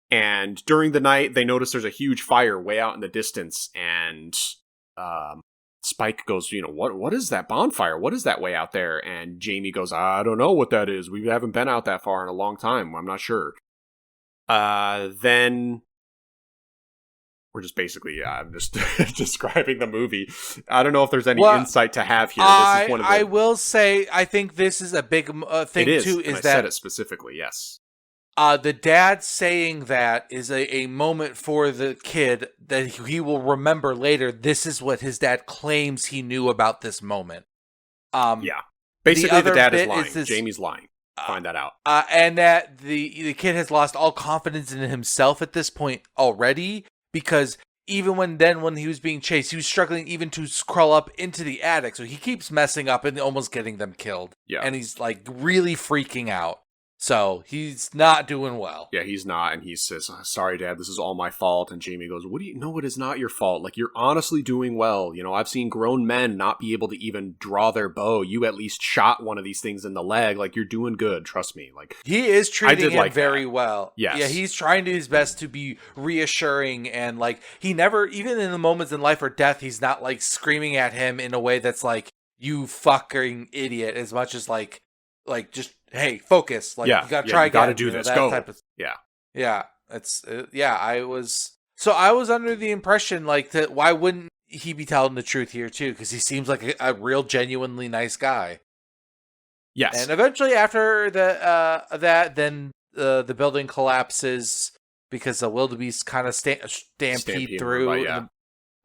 And during the night, they notice there's a huge fire way out in the distance, and Spike goes, what is that bonfire? What is that way out there? And Jamie goes, I don't know what that is. We haven't been out that far in a long time. I'm not sure. Then... We're just basically, I'm just describing the movie. I don't know if there's any insight to have here. This is one of the... I will say, I think this is a big thing, too. I said it specifically, yes. The dad saying that is a moment for the kid that he will remember later. This is what his dad claims he knew about this moment. Yeah. Basically, the dad is lying. Jamie's lying. Find that out. And that the kid has lost all confidence in himself at this point already. Because even when he was being chased, he was struggling even to crawl up into the attic. So he keeps messing up and almost getting them killed. Yeah. And he's like really freaking out. So he's not doing well. Yeah, he's not. And he says, sorry, Dad, this is all my fault. And Jamie goes, what do you know? It is not your fault. Like, you're honestly doing well. I've seen grown men not be able to even draw their bow. You at least shot one of these things in the leg. Like, you're doing good. Trust me. Like, he is treating him very well. Yes. Yeah, he's trying to his best to be reassuring. And like, he never, even in the moments in life or death, he's not like screaming at him in a way that's like, you fucking idiot, as much as like just, hey, focus. Like, you gotta try again. You gotta do this. Go. Yeah. It's, I was under the impression, like, that why wouldn't he be telling the truth here, too? Because he seems like a real, genuinely nice guy. Yes. And eventually, after then the building collapses because the wildebeest kind of stampede through.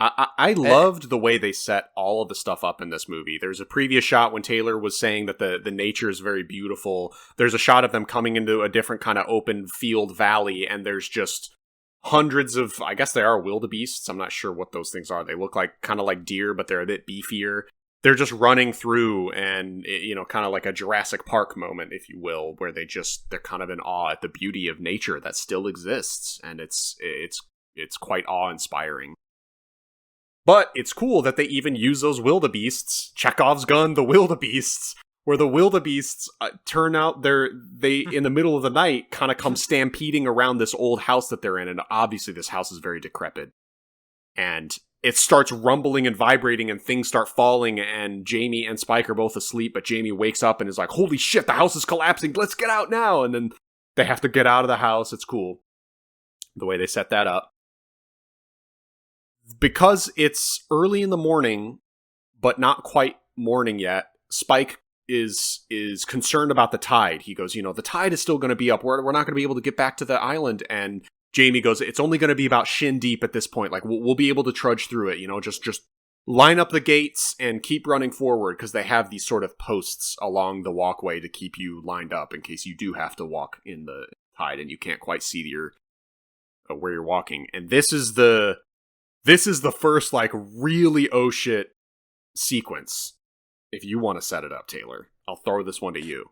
I loved the way they set all of the stuff up in this movie. There's a previous shot when Taylor was saying that the nature is very beautiful. There's a shot of them coming into a different kind of open field valley, and there's just hundreds of, I guess they are wildebeests. I'm not sure what those things are. They look like kind of like deer, but they're a bit beefier. They're just running through, and kind of like a Jurassic Park moment, if you will, where they're kind of in awe at the beauty of nature that still exists, and it's quite awe-inspiring. But it's cool that they even use those wildebeests, Chekhov's gun, the wildebeests, where the wildebeests turn out they in the middle of the night kind of come stampeding around this old house that they're in, and obviously this house is very decrepit. And it starts rumbling and vibrating, and things start falling, and Jamie and Spike are both asleep, but Jamie wakes up and is like, holy shit, the house is collapsing, let's get out now! And then they have to get out of the house. It's cool, the way they set that up. Because it's early in the morning, but not quite morning yet, Spike is concerned about the tide. He goes, the tide is still going to be up. We're not going to be able to get back to the island. And Jamie goes, it's only going to be about shin deep at this point. Like, we'll be able to trudge through it. Just line up the gates and keep running forward, because they have these sort of posts along the walkway to keep you lined up in case you do have to walk in the tide and you can't quite see where you're walking. And this is the first, like, really oh shit sequence. If you want to set it up, Taylor, I'll throw this one to you.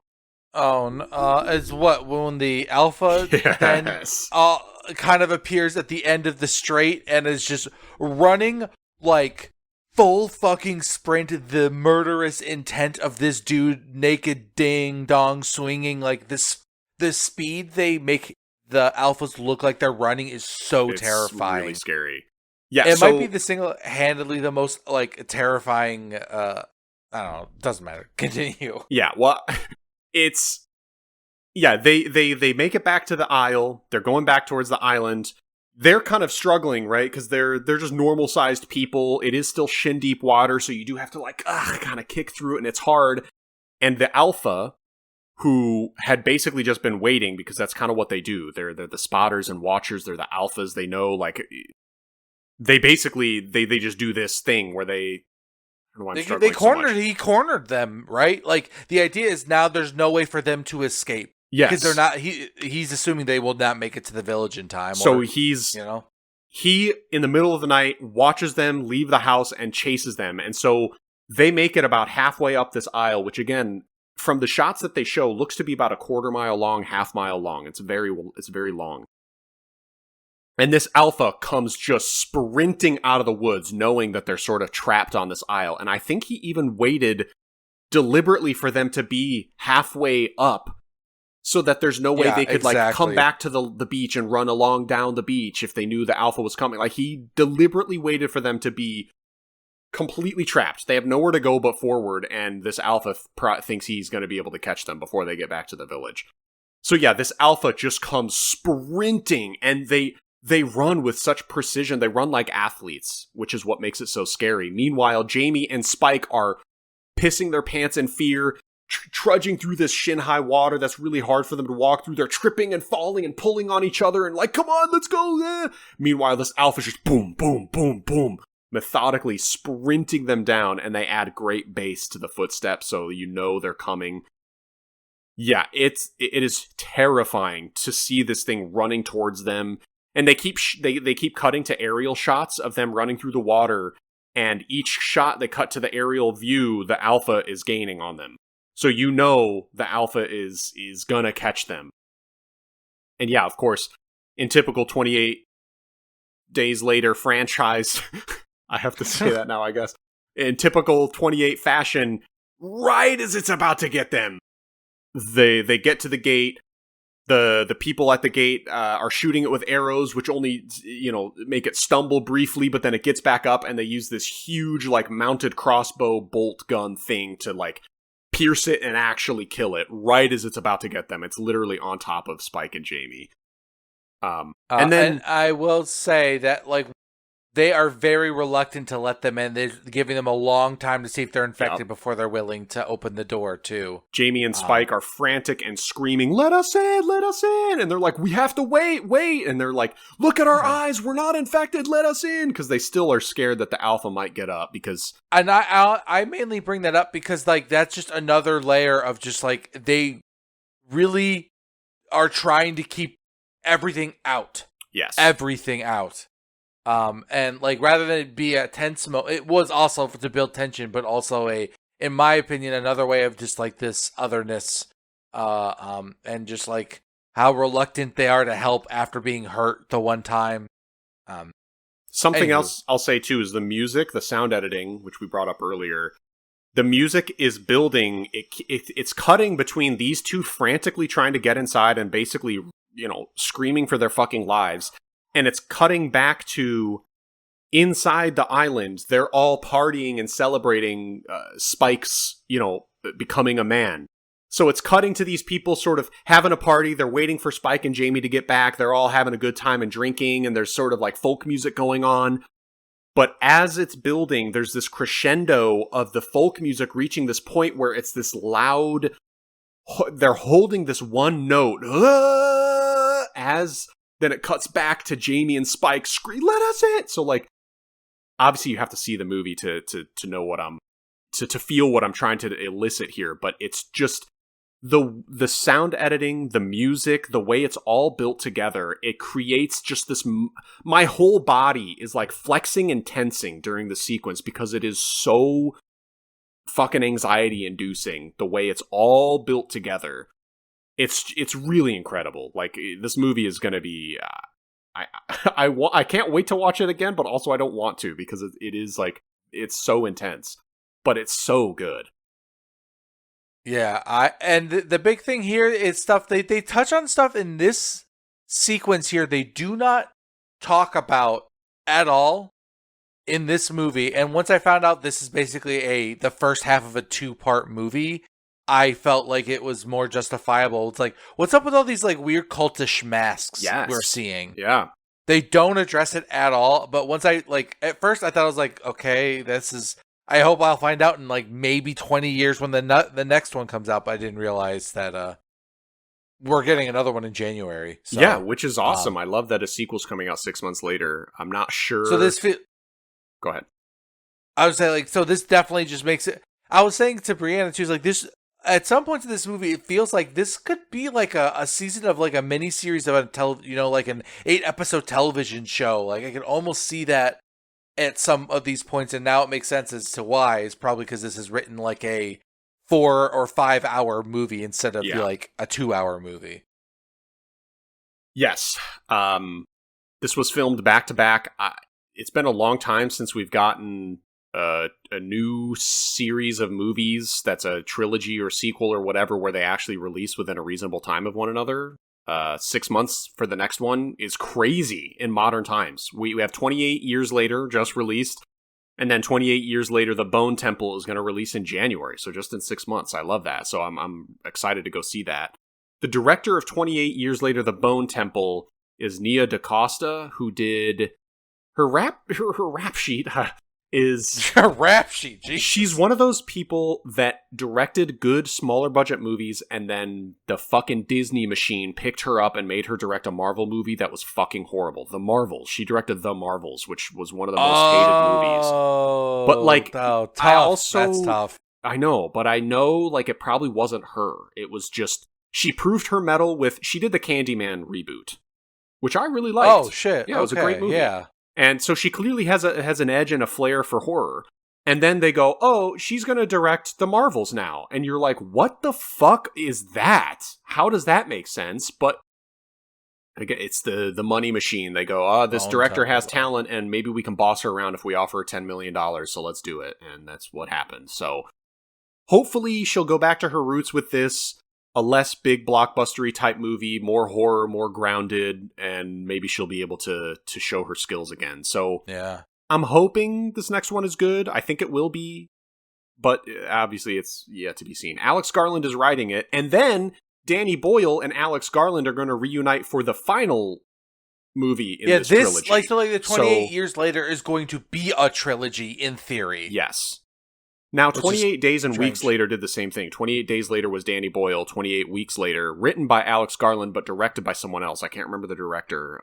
Oh, it's what, when the alpha then kind of appears at the end of the straight and is just running like full fucking sprint, the murderous intent of this dude naked ding dong swinging, like this speed they make the alphas look like they're running is so terrifying. It's really scary. Yeah, it might be the single-handedly the most, like, terrifying, I don't know, doesn't matter. Continue. Yeah, well, it's yeah, they make it back to the isle. They're going back towards the island. They're kind of struggling, right? Because they're just normal sized people. It is still shin deep water, so you do have to like kind of kick through it, and it's hard. And the alpha, who had basically just been waiting, because that's kind of what they do. They're the spotters and watchers. They're the alphas. They know, like, they basically they just do this thing where they. I don't know why I'm struggling so much. He cornered them, right? Like the idea is now there's no way for them to escape. Yes, because they're not. He's assuming they will not make it to the village in time. So or, he's you know. He, in the middle of the night, watches them leave the house and chases them. And so they make it about halfway up this aisle, which again, from the shots that they show, looks to be about a quarter mile long, half mile long. It's very long. And this alpha comes just sprinting out of the woods, knowing that they're sort of trapped on this aisle. And I think he even waited deliberately for them to be halfway up, so that there's no way they could like come back to the beach and run along down the beach if they knew the alpha was coming. Like, he deliberately waited for them to be completely trapped. They have nowhere to go but forward, and this alpha thinks he's going to be able to catch them before they get back to the village. So yeah, this alpha just comes sprinting, and they run with such precision. They run like athletes, which is what makes it so scary. Meanwhile, Jamie and Spike are pissing their pants in fear, trudging through this shin-high water that's really hard for them to walk through. They're tripping and falling and pulling on each other and like, come on, let's go! Yeah. Meanwhile, this alpha's just boom, boom, boom, boom, methodically sprinting them down, and they add great bass to the footsteps so you know they're coming. Yeah, it is terrifying to see this thing running towards them, and they keep cutting to aerial shots of them running through the water, and each shot they cut to the aerial view, the alpha is gaining on them. So you know the alpha is gonna catch them. And yeah, of course, in typical 28 Days Later franchise, I have to say that now, I guess. In typical 28 fashion, right as it's about to get them, they get to the gate. The people at the gate are shooting it with arrows, which only, make it stumble briefly, but then it gets back up, and they use this huge, like, mounted crossbow bolt gun thing to, like, pierce it and actually kill it right as it's about to get them. It's literally on top of Spike and Jamie. And I will say that, like, they are very reluctant to let them in. They're giving them a long time to see if they're infected before they're willing to open the door, too. Jamie and Spike are frantic and screaming, let us in, let us in! And they're like, we have to wait! And they're like, look at our eyes, we're not infected, let us in! Because they still are scared that the alpha might get up, because... And I mainly bring that up because, like, that's just another layer of just, like, they really are trying to keep everything out. Yes. Everything out. And like, rather than it be a tense it was also to build tension, but also in my opinion, another way of just like this otherness, and just like how reluctant they are to help after being hurt the one time. Something else I'll say too is the music, the sound editing, which we brought up earlier. The music is building. It's cutting between these two frantically trying to get inside and basically, screaming for their fucking lives. And it's cutting back to inside the island. They're all partying and celebrating Spike's, becoming a man. So it's cutting to these people sort of having a party. They're waiting for Spike and Jamie to get back. They're all having a good time and drinking, and there's sort of like folk music going on. But as it's building, there's this crescendo of the folk music reaching this point where it's this loud, they're holding this one note, as then it cuts back to Jamie and Spike scream, let us in! So, like, obviously you have to see the movie to know what to feel what I'm trying to elicit here, but it's just the sound editing, the music, the way it's all built together, it creates just this, my whole body is like flexing and tensing during the sequence because it is so fucking anxiety inducing the way it's all built together. It's really incredible. Like, this movie is going to be, I can't wait to watch it again, but also I don't want to because it is like, it's so intense, but it's so good. Yeah, and the big thing here is stuff they touch on stuff in this sequence here they do not talk about all in this movie. And once I found out this is basically the first half of a 2-part movie, I felt like it was more justifiable. It's like, what's up with all these like weird cultish masks we're seeing? Yeah. They don't address it at all. But once at first I thought I was like, okay, I hope I'll find out in like maybe 20 years when the next one comes out. But I didn't realize that we're getting another one in January. So, yeah, which is awesome. I love that a sequel's coming out 6 months later. I'm not sure. So Go ahead. I would say, like, so this definitely just makes it. I was saying to Brianna, she was like, this, at some points in this movie, it feels like this could be like a season of like a mini series of like an 8-episode television show. Like, I can almost see that at some of these points, and now it makes sense as to why. It's probably because this is written like a 4 or 5 hour movie instead of like a 2-hour movie. Yes. This was filmed back to back. It's been a long time since we've gotten a new series of movies that's a trilogy or sequel or whatever where they actually release within a reasonable time of one another. 6 months for the next one is crazy in modern times. We have 28 Years Later just released, and then 28 years later, The Bone Temple is going to release in January. So just in 6 months. I love that. So I'm excited to go see that. The director of 28 Years Later, The Bone Temple is Nia DaCosta, who did her rap sheet is a rap sheet. Jesus. She's one of those people that directed good smaller budget movies, and then the fucking Disney machine picked her up and made her direct a Marvel movie that was fucking horrible. The Marvels. She directed The Marvels, which was one of the most hated movies. But like, tough. That's tough. I know, but I know like it probably wasn't her. It was just she proved her mettle with. She did the Candyman reboot, which I really liked. Oh shit! Yeah, it was a great movie. Yeah. And so she clearly has an edge and a flair for horror. And then they go, oh, she's going to direct the Marvels now. And you're like, what the fuck is that? How does that make sense? But again, it's the money machine. They go, oh, this director has talent and maybe we can boss her around if we offer her $10 million. So let's do it. And that's what happened. So hopefully she'll go back to her roots with this. A less big blockbustery type movie, more horror, more grounded, and maybe she'll be able to show her skills again. So yeah, I'm hoping this next one is good. I think it will be, but obviously it's yet to be seen. Alex Garland is writing it, and then Danny Boyle and Alex Garland are going to reunite for the final movie in this trilogy. Like the 28 years later is going to be a trilogy in theory. Yes. Now, 28 Days and Weeks Later did the same thing. 28 Days Later was Danny Boyle. 28 Weeks Later, written by Alex Garland, but directed by someone else. I can't remember the director,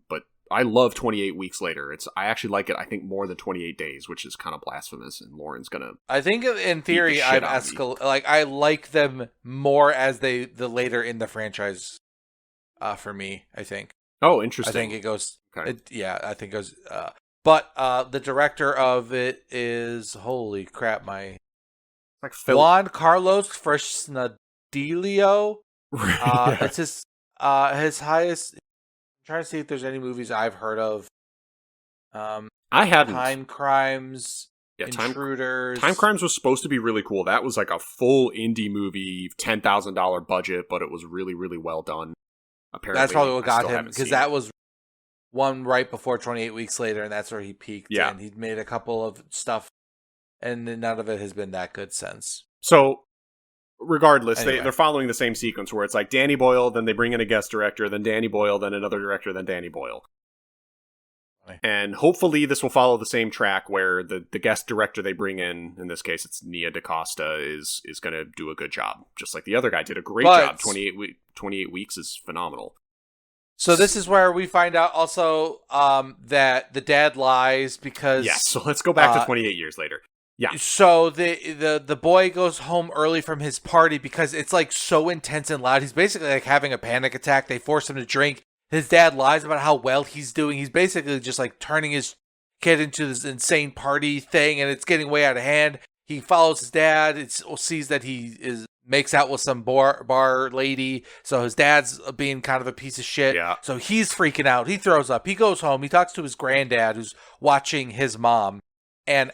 but I love 28 Weeks Later. I actually like it, I think, more than 28 Days, which is kind of blasphemous, and Lauren's going to... I think, in theory, I like them more as the later in the franchise, for me, I think. Oh, interesting. I think it goes... Okay. I think it goes... But the director of it is, holy crap, like Juan Carlos Fresnadillo. It's his highest. I'm trying to see if there's any movies I've heard of. I hadn't. Time Crimes, Intruders. Time Crimes was supposed to be really cool. That was like a full indie movie, $10,000 budget, but it was really, really well done. Apparently, that's probably what got him, because that was one right before 28 Weeks Later, and that's where he peaked. Yeah. And he'd made a couple of stuff, and none of it has been that good since. So, regardless, anyway. they're following the same sequence where it's like Danny Boyle, then they bring in a guest director, then Danny Boyle, then another director, then Danny Boyle. Right. And hopefully this will follow the same track where the guest director they bring in this case it's Nia DaCosta, is going to do a good job. Just like the other guy did a great job. 28 Weeks is phenomenal. So this is where we find out also that the dad lies because... Yes, so let's go back to 28 years later. Yeah. So the boy goes home early from his party because it's like so intense and loud. He's basically like having a panic attack. They force him to drink. His dad lies about how well he's doing. He's basically just like turning his kid into this insane party thing, and it's getting way out of hand. He follows his dad. Sees that he makes out with some bar lady. So his dad's being kind of a piece of shit. Yeah. So he's freaking out. He throws up. He goes home. He talks to his granddad, who's watching his mom, and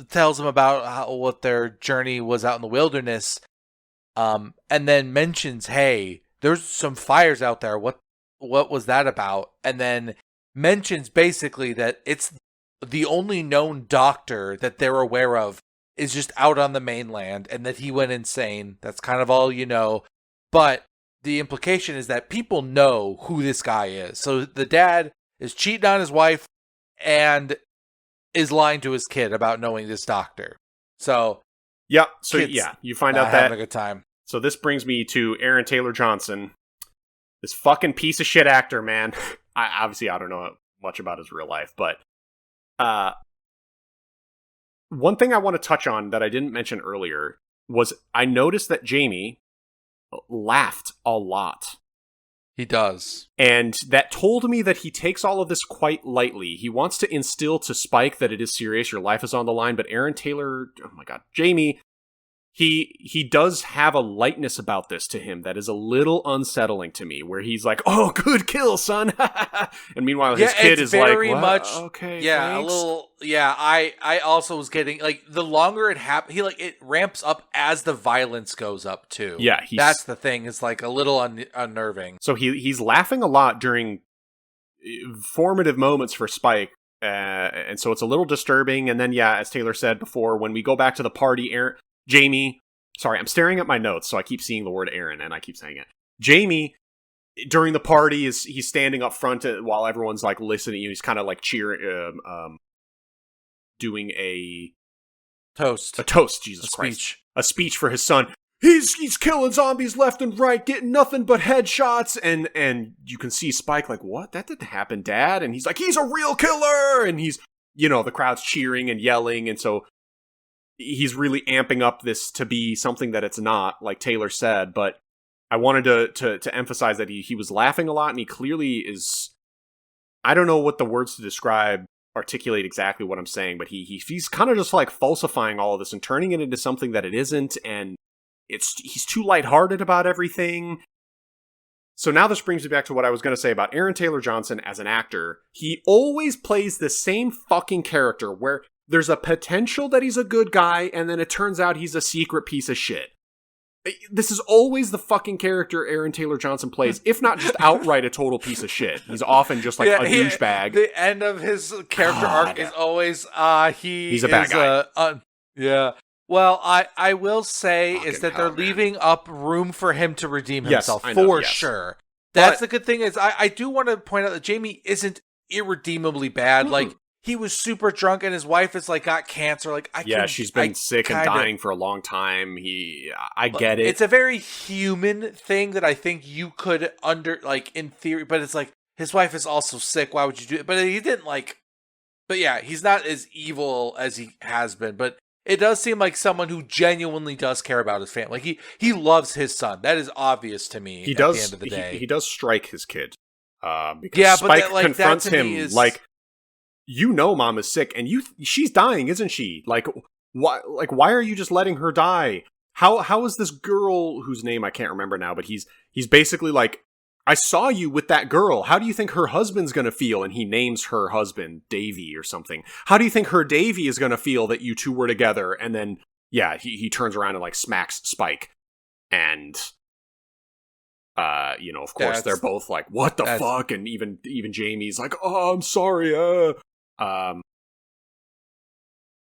tells him about what their journey was out in the wilderness. And then mentions, hey, there's some fires out there. What was that about? And then mentions basically that it's the only known doctor that they're aware of is just out on the mainland and that he went insane. That's kind of all you know. But the implication is that people know who this guy is. So the dad is cheating on his wife and is lying to his kid about knowing this doctor. So yeah, you find out that having a good time. So this brings me to Aaron Taylor Johnson, this fucking piece of shit actor, man. I don't know much about his real life, but one thing I want to touch on that I didn't mention earlier was I noticed that Jamie laughed a lot. He does. And that told me that he takes all of this quite lightly. He wants to instill to Spike that it is serious, your life is on the line, but Aaron Taylor, oh my god, Jamie, he does have a lightness about this to him that is a little unsettling to me, where he's like, "Oh, good kill, son," and meanwhile his kid is like, "What? Much, okay, yeah, thanks. A little, yeah." I also was getting like the longer it happens, it ramps up as the violence goes up too. Yeah, that's the thing. It's like a little unnerving. So he's laughing a lot during formative moments for Spike. And so it's a little disturbing. And then, yeah, as Taylor said before, when we go back to the party, Jamie, sorry, I'm staring at my notes, so I keep seeing the word Aaron, and I keep saying it. Jamie, during the party, he's standing up front while everyone's like listening. He's kind of like cheering, doing a toast. Jesus Christ, a speech for his son. He's killing zombies left and right, getting nothing but headshots, and you can see Spike like, what? That didn't happen, Dad. And he's like, he's a real killer, and he's, the crowd's cheering and yelling, and so he's really amping up this to be something that it's not, like Taylor said. But I wanted to emphasize that he was laughing a lot, and he clearly is. I don't know what the words to articulate exactly what I'm saying, but he's kind of just like falsifying all of this and turning it into something that it isn't, and he's too lighthearted about everything. So now this brings me back to what I was going to say about Aaron Taylor Johnson as an actor. He always plays the same fucking character where there's a potential that he's a good guy, and then it turns out he's a secret piece of shit. This is always the fucking character Aaron Taylor Johnson plays, if not just outright a total piece of shit. He's often just like a douchebag. The end of his character arc is always he's a bad guy. Yeah. Well, I will say is that they're leaving up room for him to redeem himself for sure. That's the good thing is I do want to point out that Jamie isn't irredeemably bad. Mm-hmm. Like, he was super drunk and his wife is like got cancer. Like, she's been sick and dying for a long time. I get it. It's a very human thing that I think you could in theory, but it's like his wife is also sick. Why would you do it? But he didn't but yeah, he's not as evil as he has been, but it does seem like someone who genuinely does care about his family. Like he loves his son. That is obvious to me. At the end of the day, he does strike his kid. Because Spike confronts him like, Mom is sick and she's dying, isn't she? Like, why are you just letting her die? How is this girl whose name I can't remember now, but he's basically like, I saw you with that girl. How do you think her husband's going to feel? And he names her husband Davy or something. How do you think her Davy is going to feel that you two were together? And then, he turns around and like smacks Spike. And, of course they're both like, what the fuck? And even Jamie's like, oh, I'm sorry.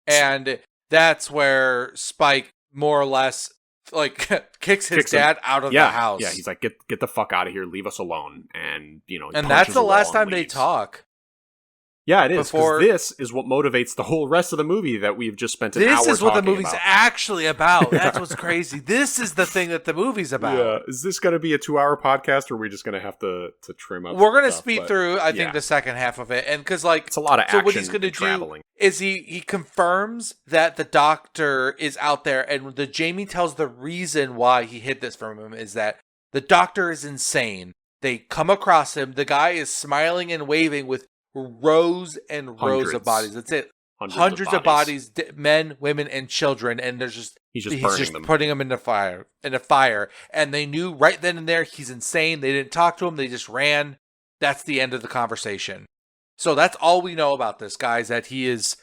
And that's where Spike more or less kicks his dad out of the house. Yeah, he's like, get the fuck out of here, leave us alone. And and that's the last time they talk. Yeah, it is, because this is what motivates the whole rest of the movie that we've just spent an hour talking about. This is what the movie's actually about. That's what's crazy. This is the thing that the movie's about. Yeah. Is this going to be a 2-hour podcast, or are we just going to have to trim up? We're going to speed through, I think, the second half of it. And because, it's a lot of action. So what he's going to do is he confirms that the doctor is out there, and Jamie tells the reason why he hid this from him is that the doctor is insane. They come across him. The guy is smiling and waving with rows and rows of bodies. That's it. Hundreds of bodies, men, women, and children, and he's just putting them in a fire. And they knew right then and there he's insane. They didn't talk to him. They just ran. That's the end of the conversation. So that's all we know about this guy, is that he is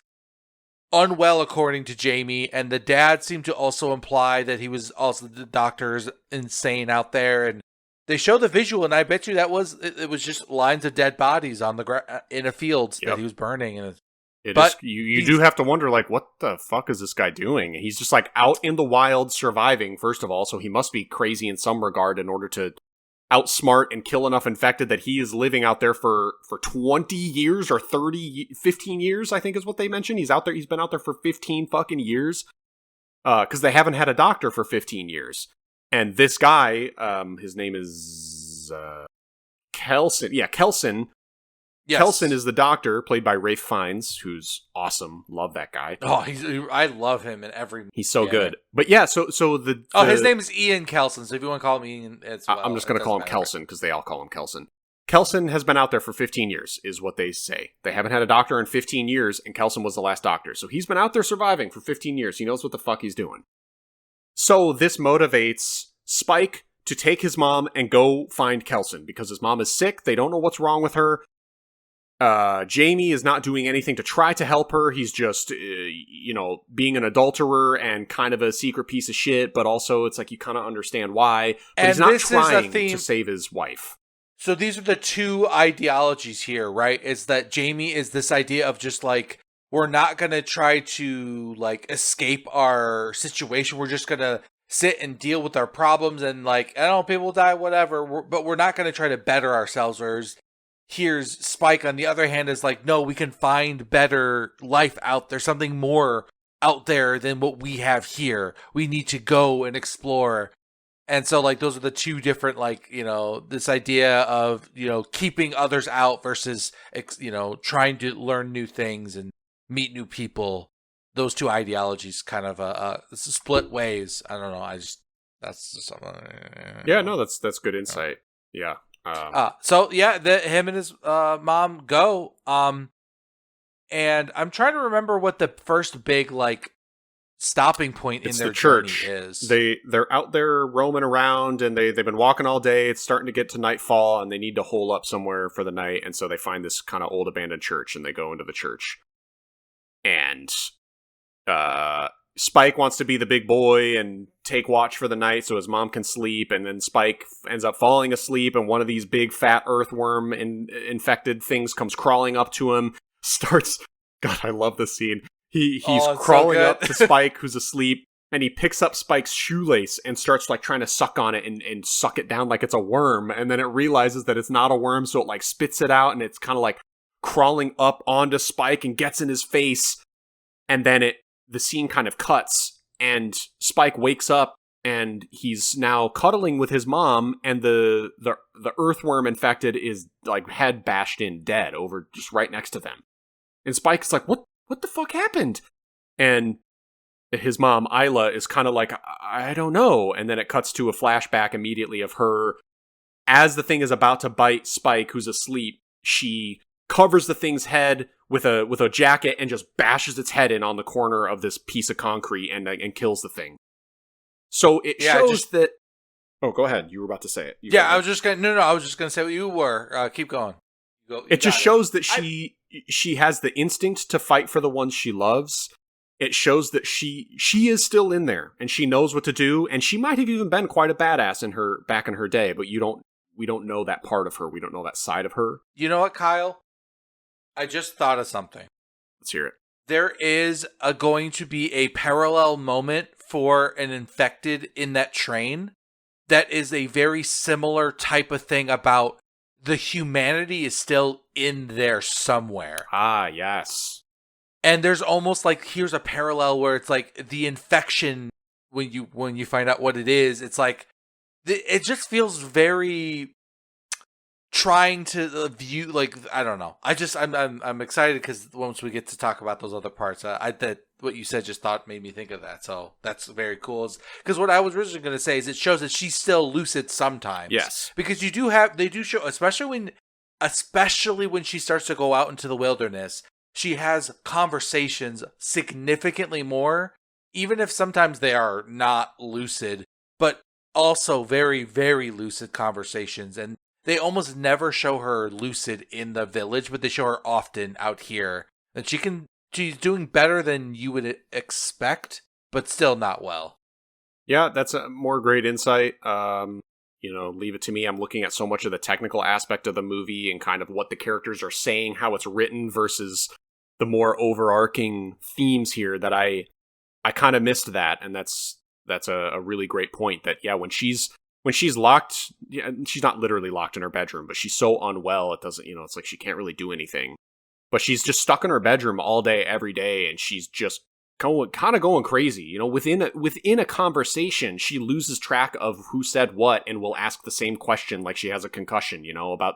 unwell according to Jamie, and the dad seemed to also imply that he was also the doctor's insane out there. And they show the visual, and I bet you it was just lines of dead bodies on the in a field that he was burning. And It is, But you do have to wonder, like, what the fuck is this guy doing? He's just, like, out in the wild surviving, first of all, so he must be crazy in some regard in order to outsmart and kill enough infected that he is living out there for 20 years or 15 years, I think is what they mentioned. He's been out there for 15 fucking years. Because they haven't had a doctor for 15 years. And this guy, his name is, Kelson. Yeah, Kelson. yes. Kelson is the doctor, played by Rafe Fiennes, who's awesome. Love that guy. Oh, I love him in every. He's so good. But yeah, so the his name is Ian Kelson. So if you want to call him Ian, as well, I'm just going to call him Kelson because they all call him Kelson. Kelson has been out there for 15 years, is what they say. They haven't had a doctor in 15 years, and Kelson was the last doctor. So he's been out there surviving for 15 years. He knows what the fuck he's doing. So this motivates Spike to take his mom and go find Kelson because his mom is sick. They don't know what's wrong with her. Jamie is not doing anything to try to help her. He's just, being an adulterer and kind of a secret piece of shit, but also it's like you kind of understand why. But he's not trying to save his wife. So these are the two ideologies here, right? Is that Jamie is this idea of just like, we're not going to try to like escape our situation. We're just going to sit and deal with our problems and like, I don't know, people die, whatever, but we're not going to try to better ourselves. Whereas here's Spike on the other hand is like, no, we can find better life out there, something more out there than what we have here. We need to go and explore. And so, like, those are the two different, like, this idea of, keeping others out versus, trying to learn new things and meet new people. Those two ideologies kind of split ways. I don't know. That's just something. Yeah, no, that's good insight. Yeah. Him and his mom go. And I'm trying to remember what the first big, like, stopping point in their church journey is. They're out there roaming around and they've been walking all day. It's starting to get to nightfall and they need to hole up somewhere for the night, and so they find this kind of old abandoned church and they go into the church. And Spike wants to be the big boy and take watch for the night so his mom can sleep, and then Spike ends up falling asleep and one of these big fat earthworm infected things comes crawling up to him, God, I love this scene. He's crawling up to Spike, who's asleep, and he picks up Spike's shoelace and starts like trying to suck on it and suck it down like it's a worm. And then it realizes that it's not a worm, so it like spits it out, and it's kind of like crawling up onto Spike and gets in his face. And then the scene kind of cuts, and Spike wakes up, and he's now cuddling with his mom, and the earthworm infected is like head bashed in dead over just right next to them. And Spike's like, what the fuck happened? And his mom, Isla, is kind of like, I don't know. And then it cuts to a flashback immediately of her, as the thing is about to bite Spike, who's asleep, she covers the thing's head with a jacket and just bashes its head in on the corner of this piece of concrete and kills the thing. So it shows that... Oh, go ahead. You were about to say it. I was just going to... No, I was just going to say what you were. Keep going. It just shows that she has the instinct to fight for the ones she loves. It shows that she is still in there and she knows what to do, and she might have even been quite a badass back in her day, but we don't know that part of her. We don't know that side of her. You know what, Kyle? I just thought of something. Let's hear it. There is going to be a parallel moment for an infected in that train that is a very similar type of thing about the humanity is still in there somewhere. Ah, yes. And there's almost like, here's a parallel where it's like the infection, when you find out what it is, it's like, it just feels very trying to view, like, I don't know. I'm excited because once we get to talk about those other parts, that what you said just made me think of that. So that's very cool. Because what I was originally going to say is it shows that she's still lucid sometimes. Yes. Because they do show, especially when she starts to go out into the wilderness, she has conversations significantly more, even if sometimes they are not lucid, but also very, very lucid conversations. And they almost never show her lucid in the village, but they show her often out here. And she's doing better than you would expect, but still not well. Yeah, that's a more great insight. Leave it to me. I'm looking at so much of the technical aspect of the movie and kind of what the characters are saying, how it's written versus the more overarching themes here that I kind of missed that, and that's a really great point. That yeah, when she's locked, yeah, she's not literally locked in her bedroom, but she's so unwell it doesn't, it's like she can't really do anything. But she's just stuck in her bedroom all day, every day, and she's just going crazy. Within a conversation, she loses track of who said what and will ask the same question like she has a concussion. About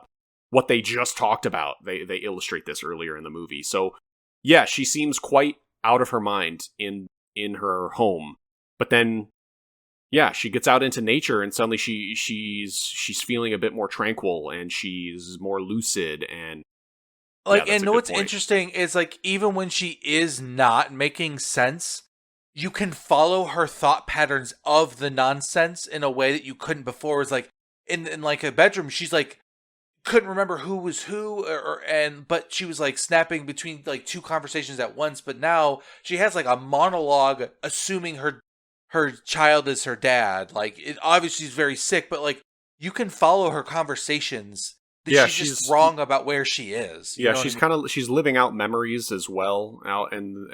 what they just talked about. They illustrate this earlier in the movie. So yeah, she seems quite out of her mind in her home. But then, yeah, she gets out into nature and suddenly she's feeling a bit more tranquil and she's more lucid and like, yeah, and what's interesting is like even when she is not making sense, you can follow her thought patterns of the nonsense in a way that you couldn't before. It's like in like a bedroom, she's like couldn't remember who was who but she was like snapping between like two conversations at once. But now she has like a monologue assuming her child is her dad. Like it obviously she's very sick, but like you can follow her conversations. Yeah, she's just wrong about where she is. Yeah, she's she's living out memories as well out in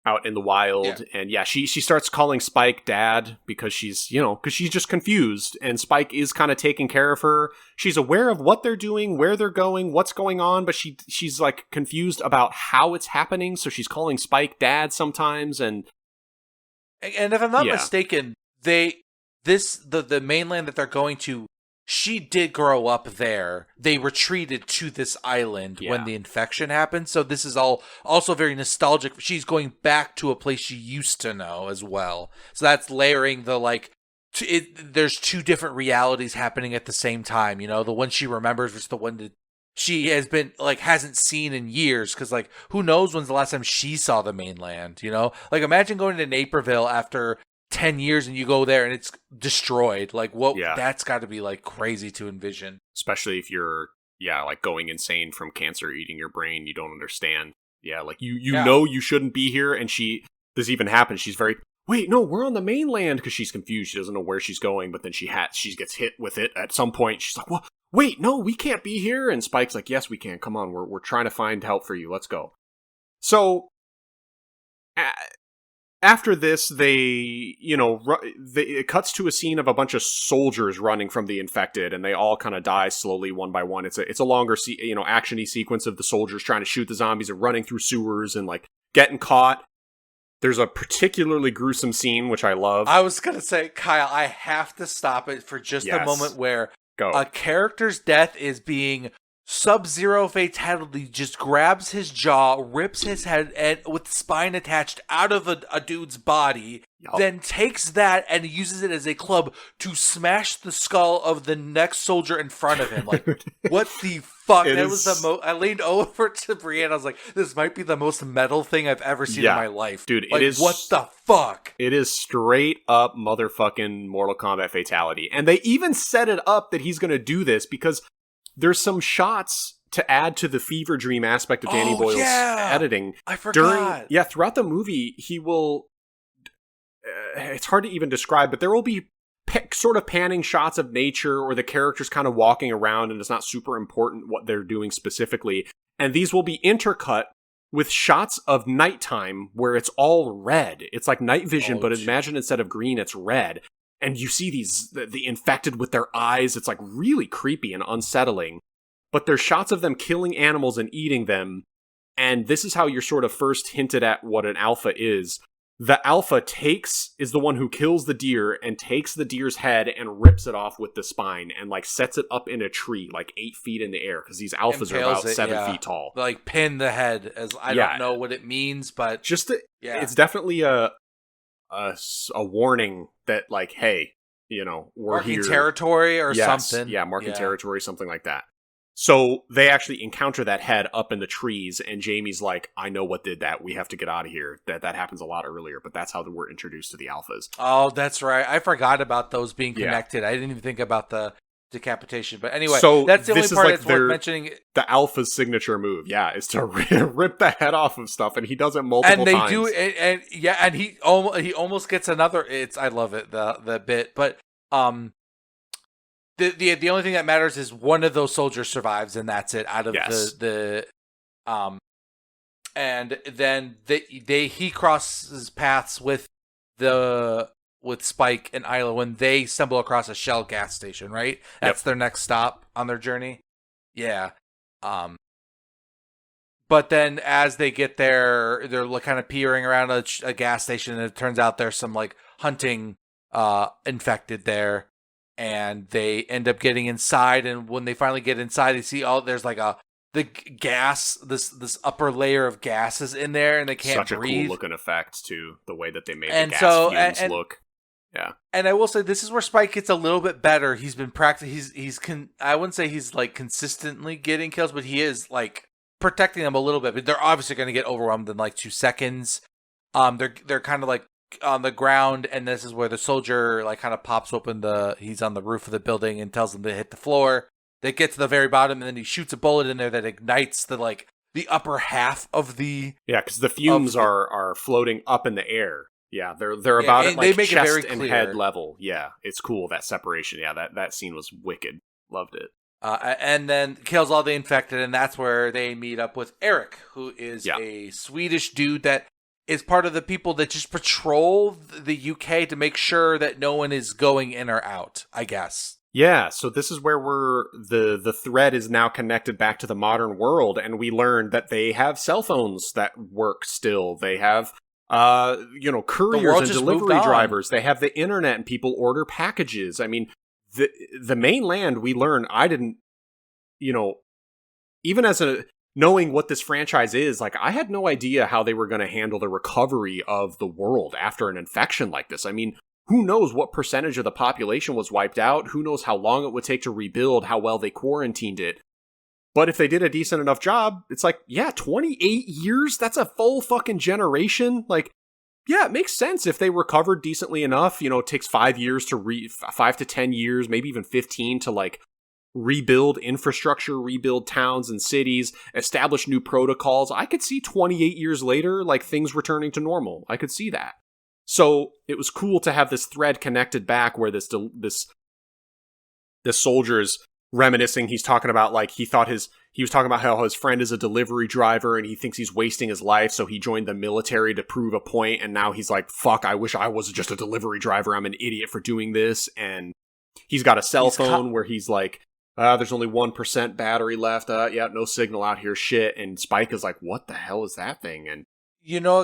the wild. Yeah. And yeah, she starts calling Spike dad because she's just confused, and Spike is kind of taking care of her. She's aware of what they're doing, where they're going, what's going on, but she's like confused about how it's happening, so she's calling Spike dad sometimes. And if I'm not mistaken, the mainland that they're going to, she did grow up there. They retreated to this island when the infection happened. So this is all also very nostalgic. She's going back to a place she used to know as well. So that's layering the like. There's two different realities happening at the same time. The one she remembers is the one that she has been like hasn't seen in years. Because like who knows when's the last time she saw the mainland? Like imagine going to Naperville after 10 years and you go there and it's destroyed. Like what? Yeah. That's got to be like crazy to envision, especially if you're like going insane from cancer eating your brain. You don't understand. Yeah, like you know you shouldn't be here. And this even happens. She's very wait, no, we're on the mainland, because she's confused. She doesn't know where she's going. But then she gets hit with it at some point. She's like, what? Wait, no, we can't be here. And Spike's like, yes, we can. Come on, we're trying to find help for you. Let's go. So after this, it cuts to a scene of a bunch of soldiers running from the infected, and they all kind of die slowly one by one. It's a longer, action-y sequence of the soldiers trying to shoot the zombies and running through sewers and like getting caught. There's a particularly gruesome scene, which I love. I was going to say, Kyle, I have to stop it for just a moment where a character's death is being Sub-Zero fatality just grabs his jaw, rips his head and with spine attached out of a dude's body, then takes that and uses it as a club to smash the skull of the next soldier in front of him. Like, what the fuck? That was the most. I leaned over to Brienne. I was like, this might be the most metal thing I've ever seen in my life. Dude, like, it is. What the fuck? It is straight up motherfucking Mortal Kombat fatality. And they even set it up that he's going to do this because there's some shots to add to the fever dream aspect of Danny Boyle's editing. I forgot. Throughout the movie, he will... it's hard to even describe, but there will be sort of panning shots of nature or the characters kind of walking around, and it's not super important what they're doing specifically. And these will be intercut with shots of nighttime where it's all red. It's like night vision, but imagine instead of green, it's red. And you see the infected with their eyes. It's like really creepy and unsettling. But there's shots of them killing animals and eating them. And this is how you're sort of first hinted at what an alpha is. The alpha is the one who kills the deer and takes the deer's head and rips it off with the spine and like sets it up in a tree like 8 feet in the air, because these alphas are about 7 feet tall. Like pin the head as I don't know what it means, but it's definitely a warning that like, hey, we're marking here. territory or something. Yeah, marking territory, something like that. So they actually encounter that head up in the trees, and Jamie's like, I know what did that. We have to get out of here. That happens a lot earlier, but that's how we're introduced to the alphas. Oh, that's right. I forgot about those being connected. I didn't even think about the decapitation. But anyway, that's the only part that's worth mentioning. The alpha's signature move, is to rip the head off of stuff, and he does it multiple times. And they do, and he almost gets another. I love it, the bit, but The only thing that matters is one of those soldiers survives, and that's it. Out of the Um, and then he crosses paths with Spike and Isla when they stumble across a Shell gas station, right? That's Yep. their next stop on their journey. Yeah. Um, but then as they get there, they're kind of peering around a gas station, and it turns out there's some like hunting infected there, and they end up getting inside. And when they finally get inside, they see there's like the gas, this upper layer of gases in there, and they can't Such a breathe. cool looking effect too, the way that they made And the gas so, fumes look. Yeah. And I will say this is where Spike gets a little bit better. He's been practicing. I wouldn't say he's like consistently getting kills, but he is like protecting them a little bit. But they're obviously going to get overwhelmed in like 2 seconds. They're kind of like on the ground, and this is where the soldier like kind of pops open he's on the roof of the building and tells them to hit the floor. They get to the very bottom, and then he shoots a bullet in there that ignites the upper half of the because the fumes are floating up in the air. Yeah, they're about at like chest and head level. Yeah, it's cool, that separation. Yeah, that scene was wicked. Loved it. And then kills all the infected, and that's where they meet up with Eric, who is a Swedish dude that is part of the people that just patrol the UK to make sure that no one is going in or out, I guess. Yeah, so this is where the thread is now connected back to the modern world, and we learned that they have cell phones that work still. They have couriers and delivery drivers. They have the internet, and people order packages. I mean, the mainland, we learn, I didn't, even as knowing what this franchise is, like, I had no idea how they were going to handle the recovery of the world after an infection like this. I mean, who knows what percentage of the population was wiped out? Who knows how long it would take to rebuild, how well they quarantined it? But if they did a decent enough job, it's like, 28 years? That's a full fucking generation? Like, yeah, it makes sense if they recovered decently enough. It takes 5 years 5 to 10 years, maybe even 15 to like rebuild infrastructure, rebuild towns and cities, establish new protocols. I could see 28 years later, like things returning to normal. I could see that. So it was cool to have this thread connected back where this soldier's reminiscing. He's talking about like he was talking about how his friend is a delivery driver and he thinks he's wasting his life, so he joined the military to prove a point, and now he's like, fuck, I wish I was just a delivery driver. I'm an idiot for doing this. And he's got a cell phone where he's like, there's only 1% battery left. No signal out here, shit. And Spike is like, what the hell is that thing? And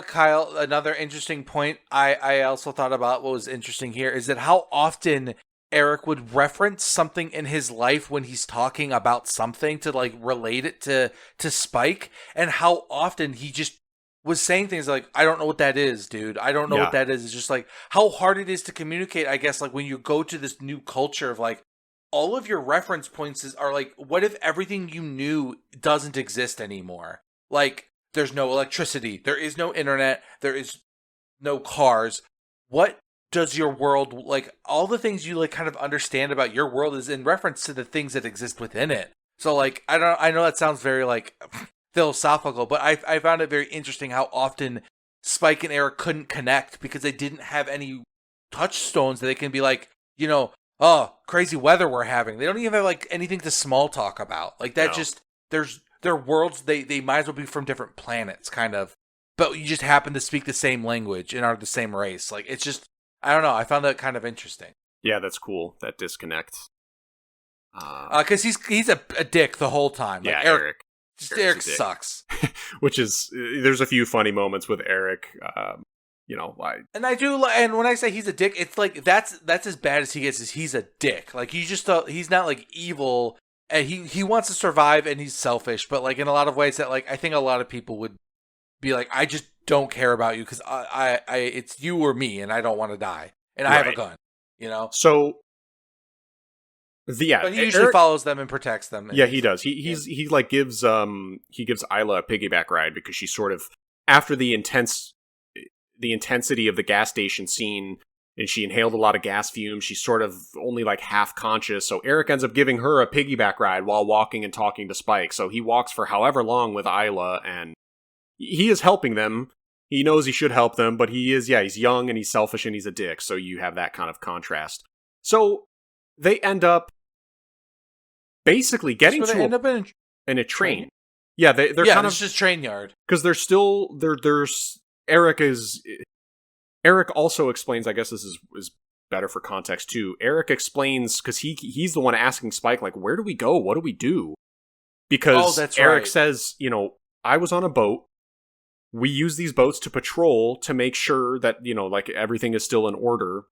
Kyle, another interesting point I also thought about, what was interesting here is that how often Eric would reference something in his life when he's talking about something to like relate it to Spike, and how often he just was saying things like, I don't know what that is, dude. I don't know what that is. It's just like how hard it is to communicate, I guess, like when you go to this new culture of like all of your reference points are like, what if everything you knew doesn't exist anymore? Like, there's no electricity, there is no internet, there is no cars. What does your world, like, all the things you like kind of understand about your world is in reference to the things that exist within it. So like, I know that sounds very like philosophical, but I found it very interesting how often Spike and Eric couldn't connect because they didn't have any touchstones that they can be like, oh, crazy weather we're having. They don't even have like anything to small talk about. Like that their worlds, they might as well be from different planets, kind of. But you just happen to speak the same language and are the same race. Like, it's just, I don't know. I found that kind of interesting. Yeah, that's cool. That disconnect. Because he's a dick the whole time. Like, Eric. Eric sucks. Which is, there's a few funny moments with Eric. And I do, and when I say he's a dick, it's like that's as bad as he gets. Is he's a dick. Like, you just he's not like evil, and he wants to survive, and he's selfish. But like in a lot of ways that like I think a lot of people would be like, I just don't care about you because I it's you or me, and I don't want to die, and I have a gun. So. But he usually follows them and protects them. Yeah, he does. He gives Isla a piggyback ride because she's sort of, after the intensity of the gas station scene, and she inhaled a lot of gas fumes, she's sort of only like half conscious. So Eric ends up giving her a piggyback ride while walking and talking to Spike. So he walks for however long with Isla, and he is helping them. He knows he should help them, but he's young and he's selfish and he's a dick. So you have that kind of contrast. So they end up basically getting in a train. Yeah, they're kind it's of just train yard. because they're still there's Eric also explains. I guess this is better for context too. Eric explains because he's the one asking Spike like, where do we go? What do we do? Because that's Eric right. says, I was on a boat. We use these boats to patrol to make sure that, like everything is still in order.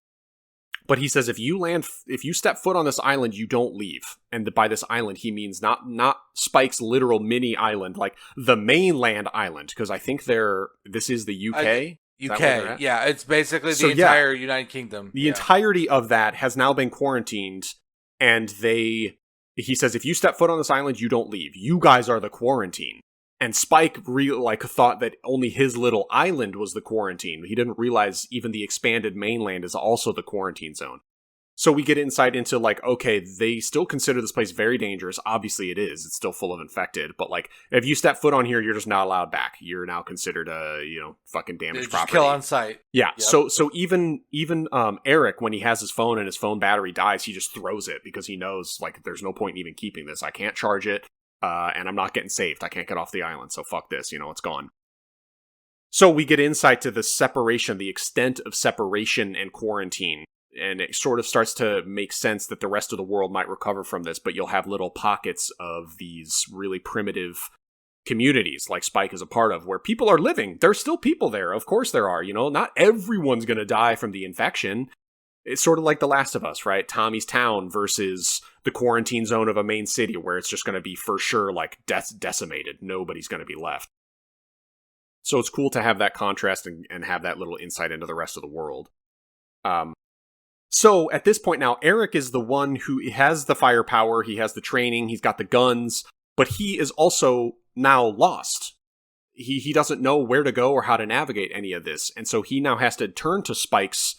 But he says if you step foot on this island, you don't leave. And by this island, he means not Spike's literal mini island, like the mainland island, because I think this is the UK. UK, yeah, it's basically the entire United Kingdom. The entirety of that has now been quarantined, and he says if you step foot on this island, you don't leave. You guys are the quarantine. And Spike thought that only his little island was the quarantine. He didn't realize even the expanded mainland is also the quarantine zone. So we get insight into okay, they still consider this place very dangerous. Obviously it is. It's still full of infected. But if you step foot on here, you're just not allowed back. You're now considered a, fucking damaged property. Kill on sight. Yeah. Yep. So even Eric, when he has his phone and his phone battery dies, he just throws it because he knows there's no point in even keeping this. I can't charge it. And I'm not getting saved. I can't get off the island. So fuck this. It's gone. So we get insight to the separation, the extent of separation and quarantine. And it sort of starts to make sense that the rest of the world might recover from this, but you'll have little pockets of these really primitive communities like Spike is a part of, where people are living. There's still people there. Of course there are. Not everyone's going to die from the infection. It's sort of like The Last of Us, right? Tommy's town versus the quarantine zone of a main city where it's just going to be for sure decimated. Nobody's going to be left. So it's cool to have that contrast and have that little insight into the rest of the world. So at this point now, Eric is the one who has the firepower, he has the training, he's got the guns, but he is also now lost. He doesn't know where to go or how to navigate any of this, and so he now has to turn to Spike's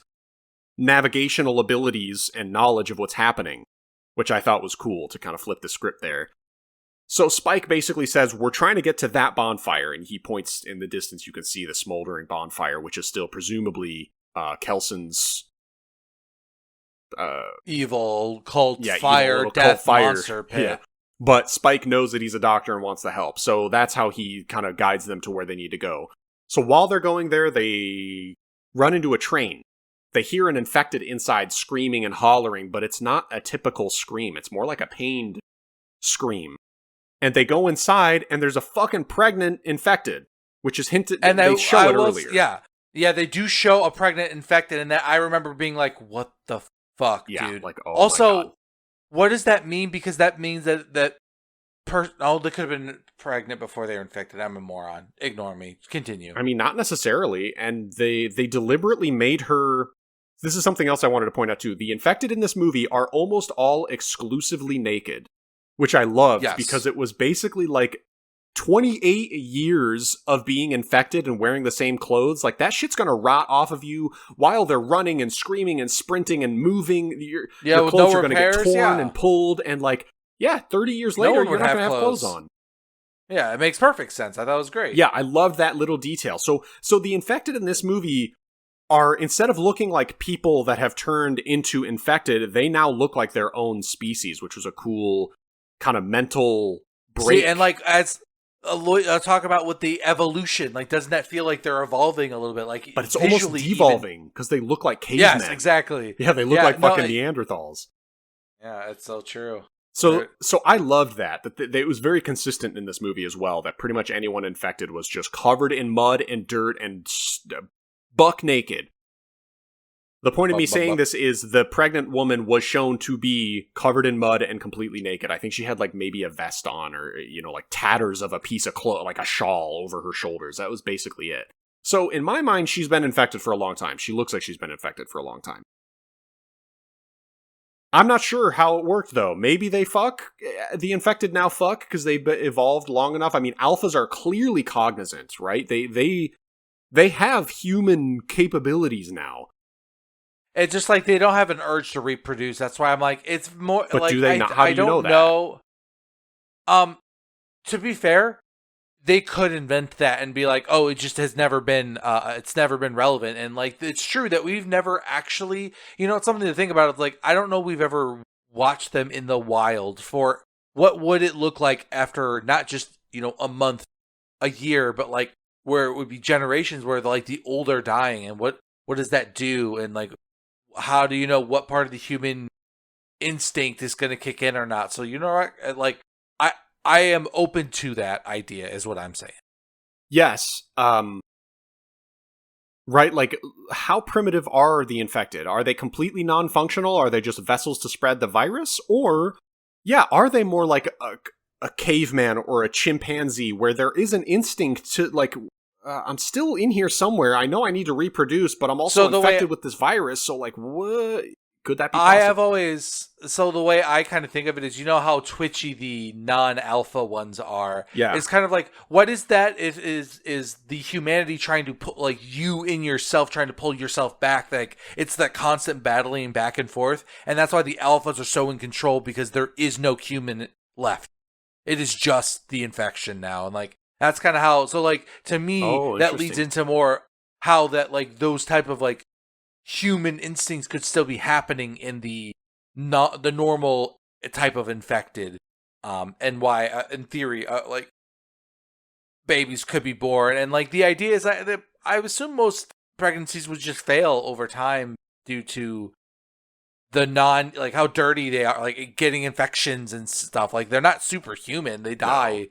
navigational abilities and knowledge of what's happening, which I thought was cool to kind of flip the script there. So Spike basically says, we're trying to get to that bonfire, and he points in the distance, you can see the smoldering bonfire, which is still presumably Kelson's evil cult fire death monster pit. Yeah. But Spike knows that he's a doctor and wants to help, so that's how he kind of guides them to where they need to go. So while they're going there, they run into a train. They hear an infected inside screaming and hollering, but it's not a typical scream. It's more like a pained scream. And they go inside, and there's a fucking pregnant infected, which is hinted, and they show it earlier. Yeah, they do show a pregnant infected, and that I remember being like, what the fuck, dude? Oh also, my God. What does that mean? Because that means that they could have been pregnant before they were infected. I'm a moron. Ignore me. Continue. I mean, not necessarily. And they deliberately made her... This is something else I wanted to point out too. The infected in this movie are almost all exclusively naked, which I loved because it was basically 28 years of being infected and wearing the same clothes. That shit's gonna rot off of you while they're running and screaming and sprinting and moving. Your clothes are gonna get torn and pulled, and 30 years later, you're not gonna have clothes on. Yeah, it makes perfect sense. I thought it was great. Yeah, I love that little detail. So the infected in this movie are, instead of looking like people that have turned into infected, they now look like their own species, which was a cool kind of mental break. See, and as talk about with the evolution, doesn't that feel like they're evolving a little bit? But it's almost devolving because they look like cavemen. Yes, exactly. Yeah, they look like fucking Neanderthals. Yeah, it's so true. So I loved that it was very consistent in this movie as well, that pretty much anyone infected was just covered in mud and dirt and buck naked. The point of me saying this is the pregnant woman was shown to be covered in mud and completely naked. I think she had maybe a vest on or, tatters of a piece of cloth, like a shawl over her shoulders. That was basically it. So in my mind, she's been infected for a long time. She looks like she's been infected for a long time. I'm not sure how it worked, though. Maybe they fuck. The infected now fuck because they've evolved long enough. I mean, alphas are clearly cognizant, right? They have human capabilities now. It's just they don't have an urge to reproduce. That's why I'm it's more. But do they not? How do you know that? To be fair, they could invent that and be oh, it just has never been. It's never been relevant. And it's true that we've never actually. It's something to think about. It's I don't know we've ever watched them in the wild for what would it look like after not just a month, a year, but like where it would be generations where like the old are dying, and what does that do, and like how do you know what part of the human instinct is going to kick in or not? So like I I am open to that idea, is what I'm saying. Yes. Right, like, how primitive are the infected? Are they completely non-functional? Are they just vessels to spread the virus? Or, yeah, are they more like a caveman or a chimpanzee where there is an instinct to, like, I'm still in here somewhere. I know I need to reproduce, but I'm also infected with this virus, so, like, what? Could that be possible? So the way I kind of think of it is, how twitchy the non-alpha ones are. Yeah. It's kind of like, what is that? Is the humanity trying to put, like, you in yourself, trying to pull yourself back? Like, it's that constant battling back and forth, and that's why the alphas are so in control, because there is no human left. It is just the infection now, and like that's kind of how. So like to me, that leads into more how that like those type of like human instincts could still be happening in the not the normal type of infected, and why in theory like babies could be born, and like the idea is that I assume most pregnancies would just fail over time due to the like how dirty they are, like getting infections and stuff. Like they're not superhuman, they die.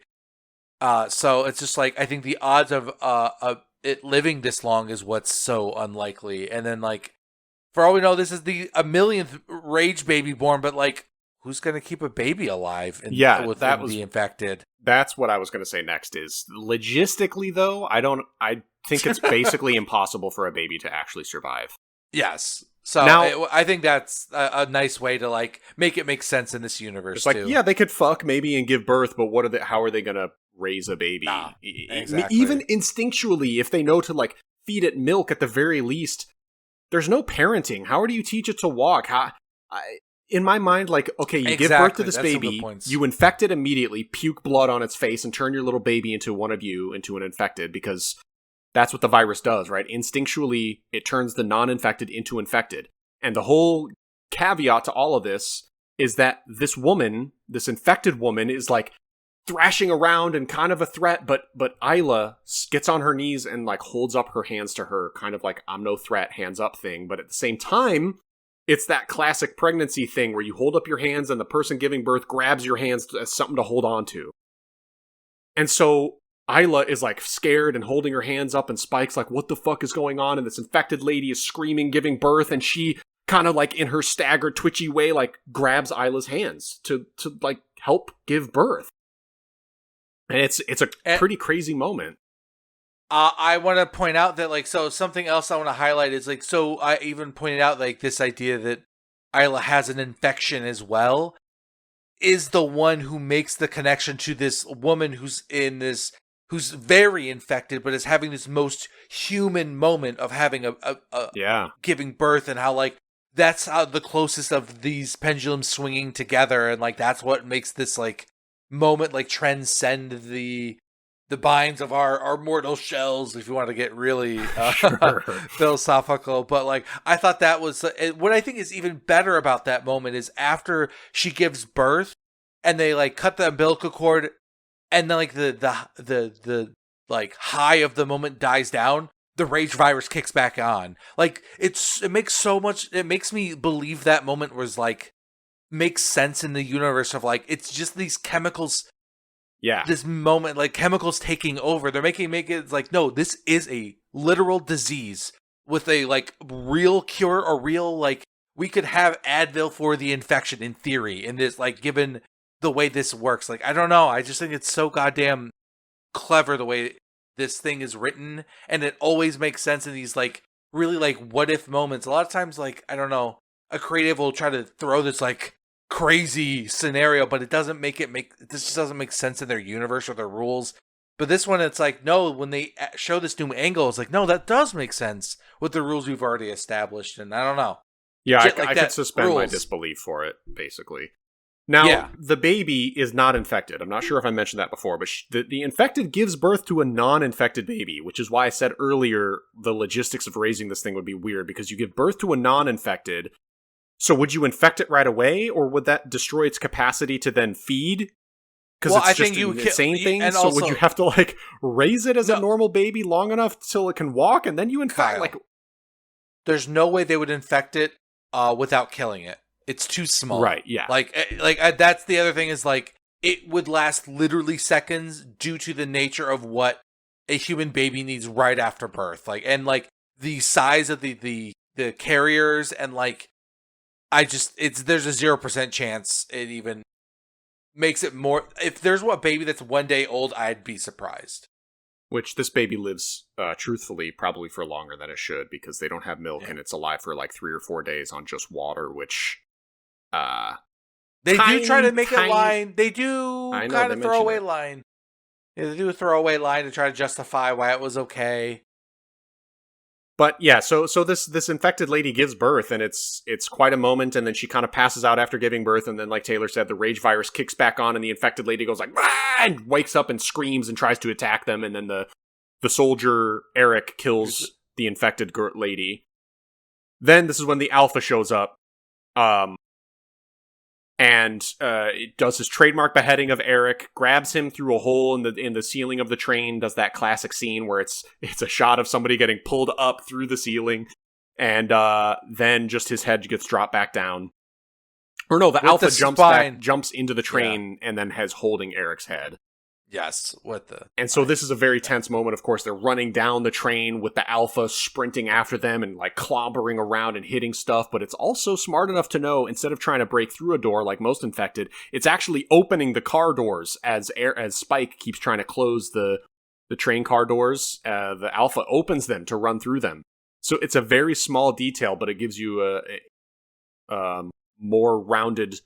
So it's just like I think the odds of it living this long is what's so unlikely. And then like for all we know, this is the a millionth rage baby born, but like who's gonna keep a baby alive with the infected? That's what I was gonna say next. Is logistically though, I think it's basically impossible for a baby to actually survive. Yes. So now, I think that's a nice way to like make it make sense in this universe. It's like, yeah, they could fuck maybe and give birth, but how are they gonna raise a baby? Exactly. Even instinctually, if they know to like feed it milk at the very least, there's no parenting. How do you teach it to walk? In my mind, like, okay, you give birth to this baby, you infect it immediately, puke blood on its face, and turn your little baby into an infected, because that's what the virus does, right? Instinctually, it turns the non-infected into infected. And the whole caveat to all of this is that this infected woman, is like thrashing around and kind of a threat, but Isla gets on her knees and like holds up her hands to her, kind of like, I'm no threat, hands up thing. But at the same time, it's that classic pregnancy thing where you hold up your hands and the person giving birth grabs your hands as something to hold on to. And so Isla is like scared and holding her hands up, and Spike's like, what the fuck is going on? And this infected lady is screaming, giving birth, and she kind of like in her staggered, twitchy way, like grabs Isla's hands to like help give birth. And it's a pretty crazy moment. I want to point out that like, so something else I want to highlight is like, so I even pointed out like this idea that Isla has an infection as well is the one who makes the connection to this woman who's very infected, but is having this most human moment of having a giving birth, and how like that's how the closest of these pendulums swinging together, and like that's what makes this like moment like transcend the binds of our mortal shells, if you want to get really philosophical. But like I thought that was what I think is even better about that moment is after she gives birth and they like cut the umbilical cord, and then like the like high of the moment dies down, the rage virus kicks back on. Like it makes me believe that moment was like makes sense in the universe of like it's just these chemicals. Yeah. This moment, like chemicals taking over, they're making it like, no, this is a literal disease with a like real cure, or real like we could have Advil for the infection in theory. And this like given the way this works, like I don't know, I just think it's so goddamn clever the way this thing is written, and it always makes sense in these like really like what if moments. A lot of times, like I don't know, a creative will try to throw this like crazy scenario, but it doesn't this just doesn't make sense in their universe or their rules. But this one, it's like, no, when they show this new angle, it's like, no, that does make sense with the rules we've already established. And I don't know. Yeah, I could suspend my disbelief for it, basically. Now, the baby is not infected. I'm not sure if I mentioned that before, but the infected gives birth to a non-infected baby, which is why I said earlier the logistics of raising this thing would be weird, because you give birth to a non-infected. So would you infect it right away, or would that destroy its capacity to then feed? Because Well, it's I just think you an would insane thing. and So would you also have to like raise it as a no, normal baby long enough till it can walk, and then you infect? Kyle. Like, There's no way they would infect it without killing it. It's too small. right? Yeah. That's the other thing is like it would last literally seconds due to the nature of what a human baby needs right after birth. Like and like the size of the carriers and like there's a 0% chance it even makes it more. If there's a baby that's 1 day old, I'd be surprised. Which this baby lives, truthfully, probably for longer than it should because they don't have milk Yeah. and it's alive for like 3 or 4 days on just water, which, They tiny, do try to make a tiny- line. They do I know, kind they of mention throwaway it. line. Yeah, they do a throwaway line to try to justify why it was okay. But yeah, so this infected lady gives birth, and it's quite a moment, and then she kind of passes out after giving birth, and then like Taylor said, the rage virus kicks back on, and the infected lady goes like, "Ah!" and wakes up and screams and tries to attack them, and then the soldier Eric kills the infected lady. Then this is when the Alpha shows up, and it does his trademark beheading of Eric, grabs him through a hole in the ceiling of the train, does that classic scene where it's a shot of somebody getting pulled up through the ceiling, and then just his head gets dropped back down. Or no, the With Alpha the jumps into the train, and then has holding Eric's head. Yes, with the And so this is a very tense moment. Of course, they're running down the train with the Alpha sprinting after them and like clobbering around and hitting stuff. But it's also smart enough to know instead of trying to break through a door like most infected, it's actually opening the car doors as Spike keeps trying to close the train car doors. The Alpha opens them to run through them. So it's a very small detail, but it gives you a more rounded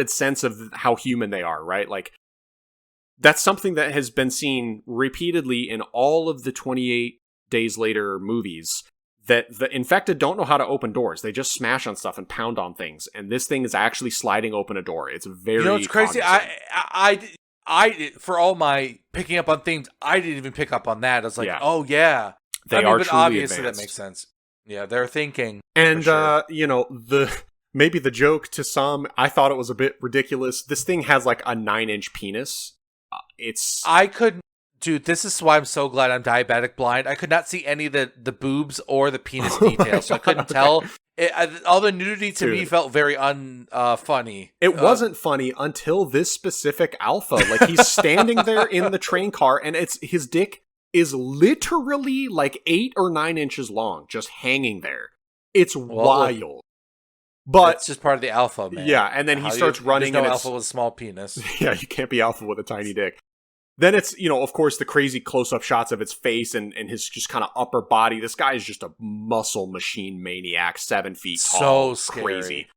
sense of how human they are, right? Like, that's something that has been seen repeatedly in all of the 28 Days Later movies, that the infected don't know how to open doors. They just smash on stuff and pound on things. And this thing is actually sliding open a door. It's very, you know what's crazy? I for all my picking up on things, I didn't even pick up on that. I was like, oh yeah. They are but truly obviously advanced. that makes sense. Yeah, they're thinking. And, sure. maybe the joke to some, I thought it was a bit ridiculous. This thing has like a 9-inch penis. I couldn't, dude. This is why I'm so glad I'm diabetic blind. I could not see any of the boobs or the penis details, so I couldn't tell. All the nudity to me felt very funny. It wasn't funny until this specific Alpha. Like, he's standing there in the train car, and his dick is literally like 8 or 9 inches long, just hanging there. It's wild. But it's just part of the Alpha, man. Yeah, and then he starts running. There's no Alpha with a small penis. Yeah, you can't be Alpha with a tiny dick. Then it's, of course, the crazy close-up shots of its face and his just kind of upper body. This guy is just a muscle machine maniac, 7 feet tall. So scary. Crazy.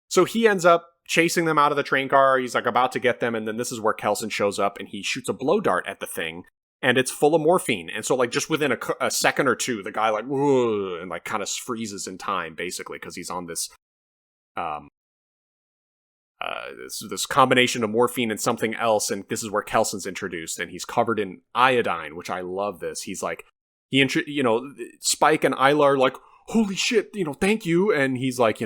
So he ends up chasing them out of the train car. He's like about to get them, and then this is where Kelson shows up, and he shoots a blow dart at the thing, and it's full of morphine. And so, like, just within a second or two, the guy, like, whoa, and, like, kind of freezes in time, basically, because he's on this this combination of morphine and something else, and this is where Kelson's introduced, and he's covered in iodine, which I love this. He's like, Spike and Isla are like, holy shit, thank you, and he's like,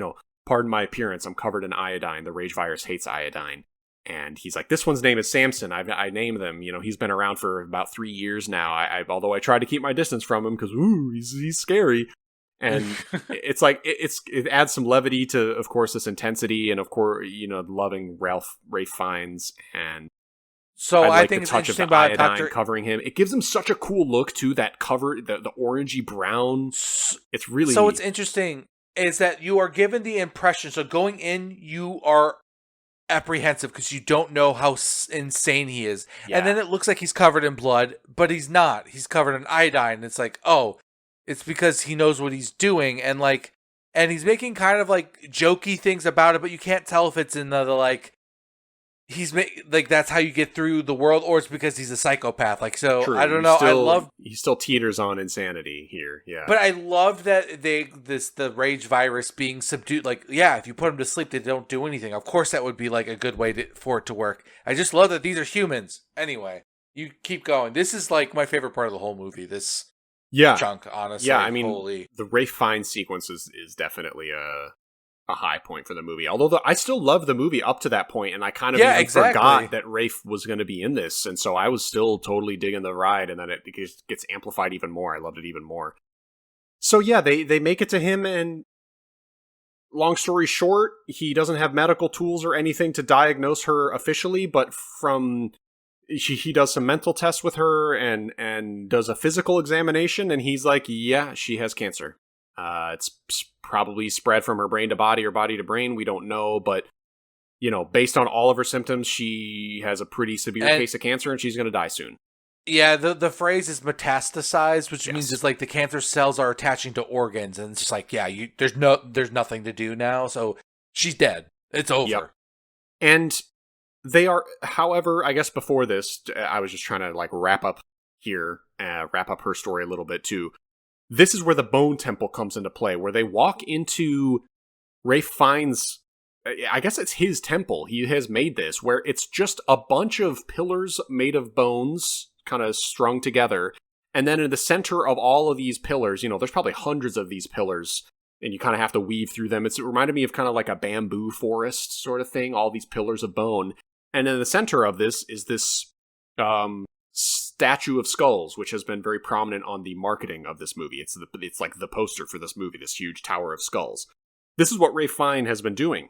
pardon my appearance, I'm covered in iodine, the rage virus hates iodine, and he's like, this one's name is Samson, I named them, he's been around for about 3 years now, although I try to keep my distance from him, because, he's scary. And it's like it adds some levity to, of course, this intensity, and of course, loving Rafe Fiennes, and so I think the it's touch of the about iodine covering him. It gives him such a cool look too. That cover, the orangey brown. It's really so. What's interesting is that you are given the impression. So going in, you are apprehensive because you don't know how insane he is, and then it looks like he's covered in blood, but he's not. He's covered in iodine. It's like, oh. It's because he knows what he's doing, and he's making kind of like jokey things about it, but you can't tell if it's in that's how you get through the world, or it's because he's a psychopath. True. I don't know. He still teeters on insanity here, yeah. But I love that the rage virus being subdued. If you put him to sleep, they don't do anything. Of course, that would be like a good way for it to work. I just love that these are humans. Anyway, you keep going. This is like my favorite part of the whole movie. This. Chunk, honestly. Yeah, I mean, the Rafe Fiennes sequence is definitely a high point for the movie. Although I still love the movie up to that point, and I kind of Yeah, even exactly. forgot that Rafe was going to be in this, and so I was still totally digging the ride, and then it gets amplified even more. I loved it even more. So yeah, they make it to him, and long story short, he doesn't have medical tools or anything to diagnose her officially, but he does some mental tests with her and does a physical examination, and he's like, yeah, she has cancer. It's probably spread from her brain to body or body to brain. We don't know, but based on all of her symptoms, she has a pretty severe case of cancer, and she's going to die soon. Yeah, the phrase is metastasized, which means it's like the cancer cells are attaching to organs, and it's just like, yeah, there's nothing to do now, so she's dead. It's over. Yep. And they are, however, I guess before this, I was just trying to like wrap up her story a little bit too. This is where the Bone Temple comes into play, where they walk into Rafe finds, I guess it's his temple. He has made this, where it's just a bunch of pillars made of bones, kind of strung together. And then in the center of all of these pillars, there's probably hundreds of these pillars, and you kind of have to weave through them. It reminded me of kind of like a bamboo forest sort of thing, all these pillars of bone. And in the center of this is this statue of skulls, which has been very prominent on the marketing of this movie. It's like the poster for this movie, this huge tower of skulls. This is what Ralph Fiennes has been doing.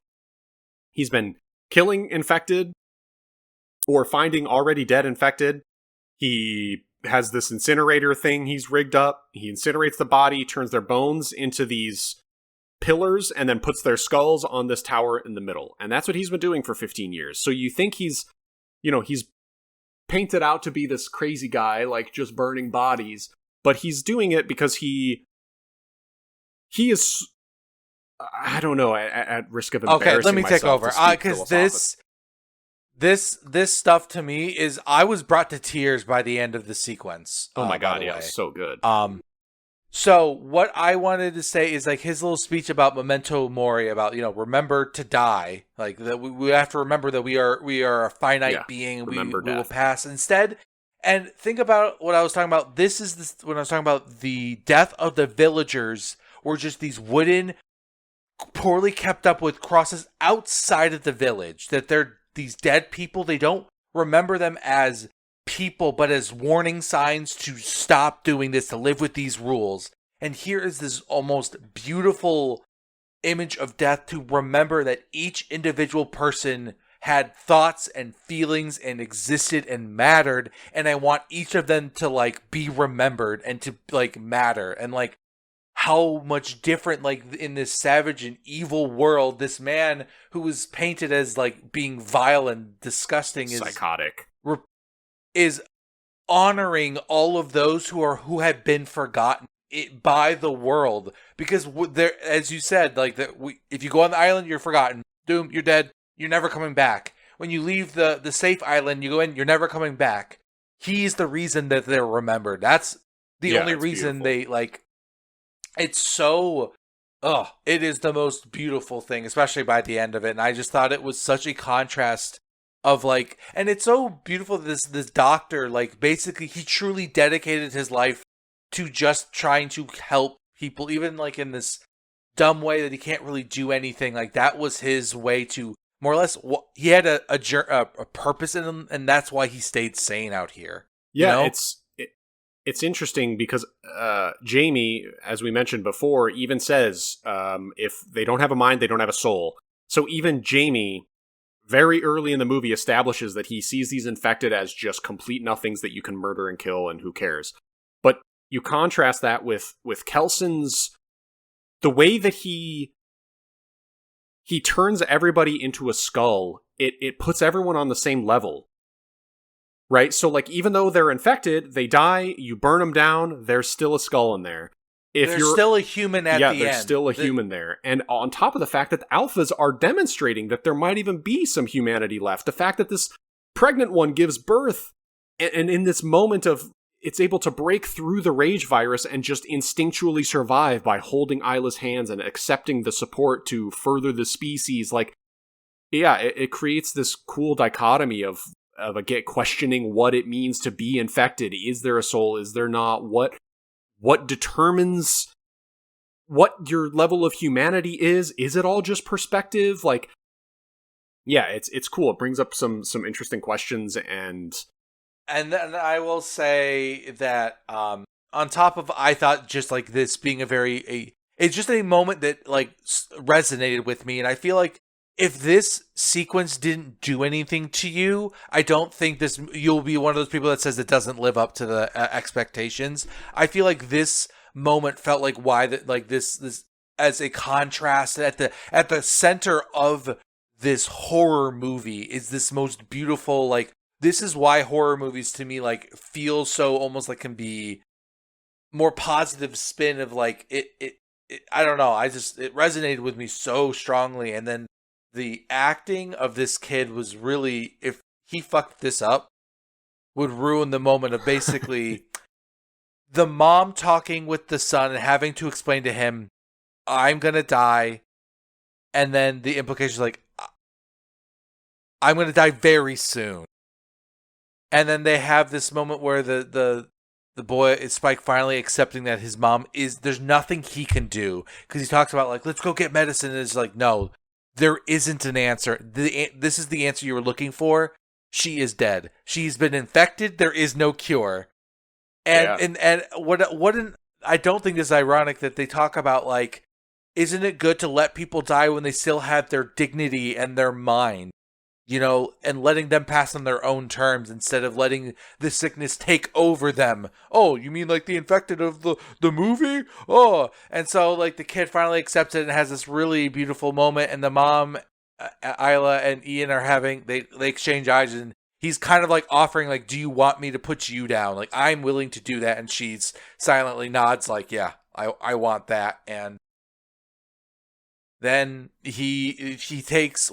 He's been killing infected or finding already dead infected. He has this incinerator thing he's rigged up. He incinerates the body, turns their bones into these pillars, and then puts their skulls on this tower in the middle. And that's what he's been doing for 15 years. So you think he's painted out to be this crazy guy, like just burning bodies, but he's doing it because he is, I don't know, at risk of embarrassing myself. Okay, let me take over, because this stuff to me is, I was brought to tears by the end of the sequence. Oh my god, yeah, so good. So what I wanted to say is, like, his little speech about memento mori, about, remember to die, like that we have to remember that we are a finite being, we will pass instead. And think about what I was talking about. When I was talking about the death of the villagers, were just these wooden, poorly kept up with crosses outside of the village, that they're these dead people. They don't remember them as people, but as warning signs to stop doing this, to live with these rules. And here is this almost beautiful image of death, to remember that each individual person had thoughts and feelings and existed and mattered, and I want each of them to like be remembered and to like matter. And like how much different, like in this savage and evil world, this man who was painted as like being vile and disgusting, psychotic, is honoring all of those who have been forgotten by the world. Because there, as you said, like if you go on the island, you're forgotten, doomed, you're dead, you're never coming back. When you leave the safe island, you go in, you're never coming back. He's the reason that they're remembered. That's the only reason they like. It's so, it is the most beautiful thing, especially by the end of it. And I just thought it was such a contrast of like, and it's so beautiful that this doctor, like, basically he truly dedicated his life to just trying to help people, even like in this dumb way that he can't really do anything. Like, that was his way to more or less, he had a purpose in him, and that's why he stayed sane out here. Yeah, it's interesting because Jamie, as we mentioned before, even says if they don't have a mind, they don't have a soul. So even Jamie, very early in the movie, establishes that he sees these infected as just complete nothings that you can murder and kill, and who cares. But you contrast that with Kelson's, the way that he turns everybody into a skull. It puts everyone on the same level. Right? So, like, even though they're infected, they die, you burn them down, there's still a skull in there. There's still a human at the end. Yeah, there's still a human there. And on top of the fact that the alphas are demonstrating that there might even be some humanity left. The fact that this pregnant one gives birth, and in this moment of, it's able to break through the rage virus and just instinctually survive by holding Isla's hands and accepting the support to further the species. Like, yeah, it creates this cool dichotomy of questioning what it means to be infected. Is there a soul? Is there not? What determines what your level of humanity is. Is it all just perspective? Like, yeah, it's cool. It brings up some interesting questions, and then I will say that on top of, I thought just like this being it's just a moment that like resonated with me, and I feel like if this sequence didn't do anything to you, I don't think you'll be one of those people that says it doesn't live up to the expectations. I feel like this moment felt like why that like this as a contrast at the center of this horror movie is this most beautiful, like, this is why horror movies to me like feel so almost like can be more positive spin of like it I don't know, it resonated with me so strongly. And then the acting of this kid was really, if he fucked this up, would ruin the moment of basically the mom talking with the son and having to explain to him, I'm gonna die, and then the implications like, I'm gonna die very soon. And then they have this moment where the boy is Spike finally accepting that his mom is, there's nothing he can do, because he talks about like, let's go get medicine, and it's like, no, there isn't an answer. This is the answer you were looking for. She is dead. She's been infected. There is no cure. And I don't think it's ironic that they talk about like, isn't it good to let people die when they still have their dignity and their mind? You know, and letting them pass on their own terms instead of letting the sickness take over them. Oh, you mean like the infected of the movie? Oh, and so like the kid finally accepts it and has this really beautiful moment, and the mom, Isla and Ian are having, they exchange eyes, and he's kind of like offering like, do you want me to put you down? Like, I'm willing to do that, and she's silently nods like, yeah, I want that. And then he takes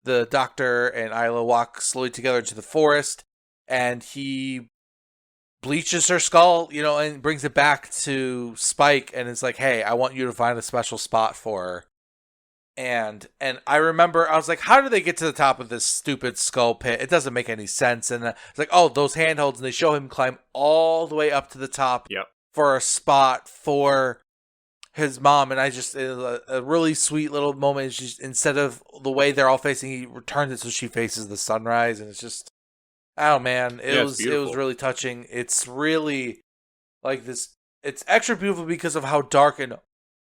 the doctor and Isla walk slowly together into the forest, and he bleaches her skull, you know, and brings it back to Spike, and it's like, hey, I want you to find a special spot for her. And I remember I was like, how do they get to the top of this stupid skull pit? It doesn't make any sense. And it's like, oh, those handholds, and they show him climb all the way up to the top for a spot for his mom. And I just, a really sweet little moment. Just, instead of the way they're all facing, he returns it so she faces the sunrise, and it's just, oh man, it was really touching. It's really like this. It's extra beautiful because of how dark and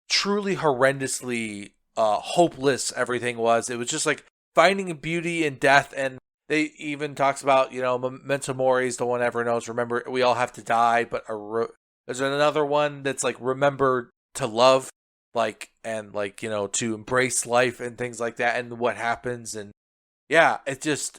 truly horrendously hopeless everything was. It was just like finding beauty in death. And they even talks about, you know, memento mori is the one everyone knows. Remember, we all have to die, but there's another one that's like, remember to love, like, and like, you know, to embrace life and things like that, and what happens. And yeah, it just,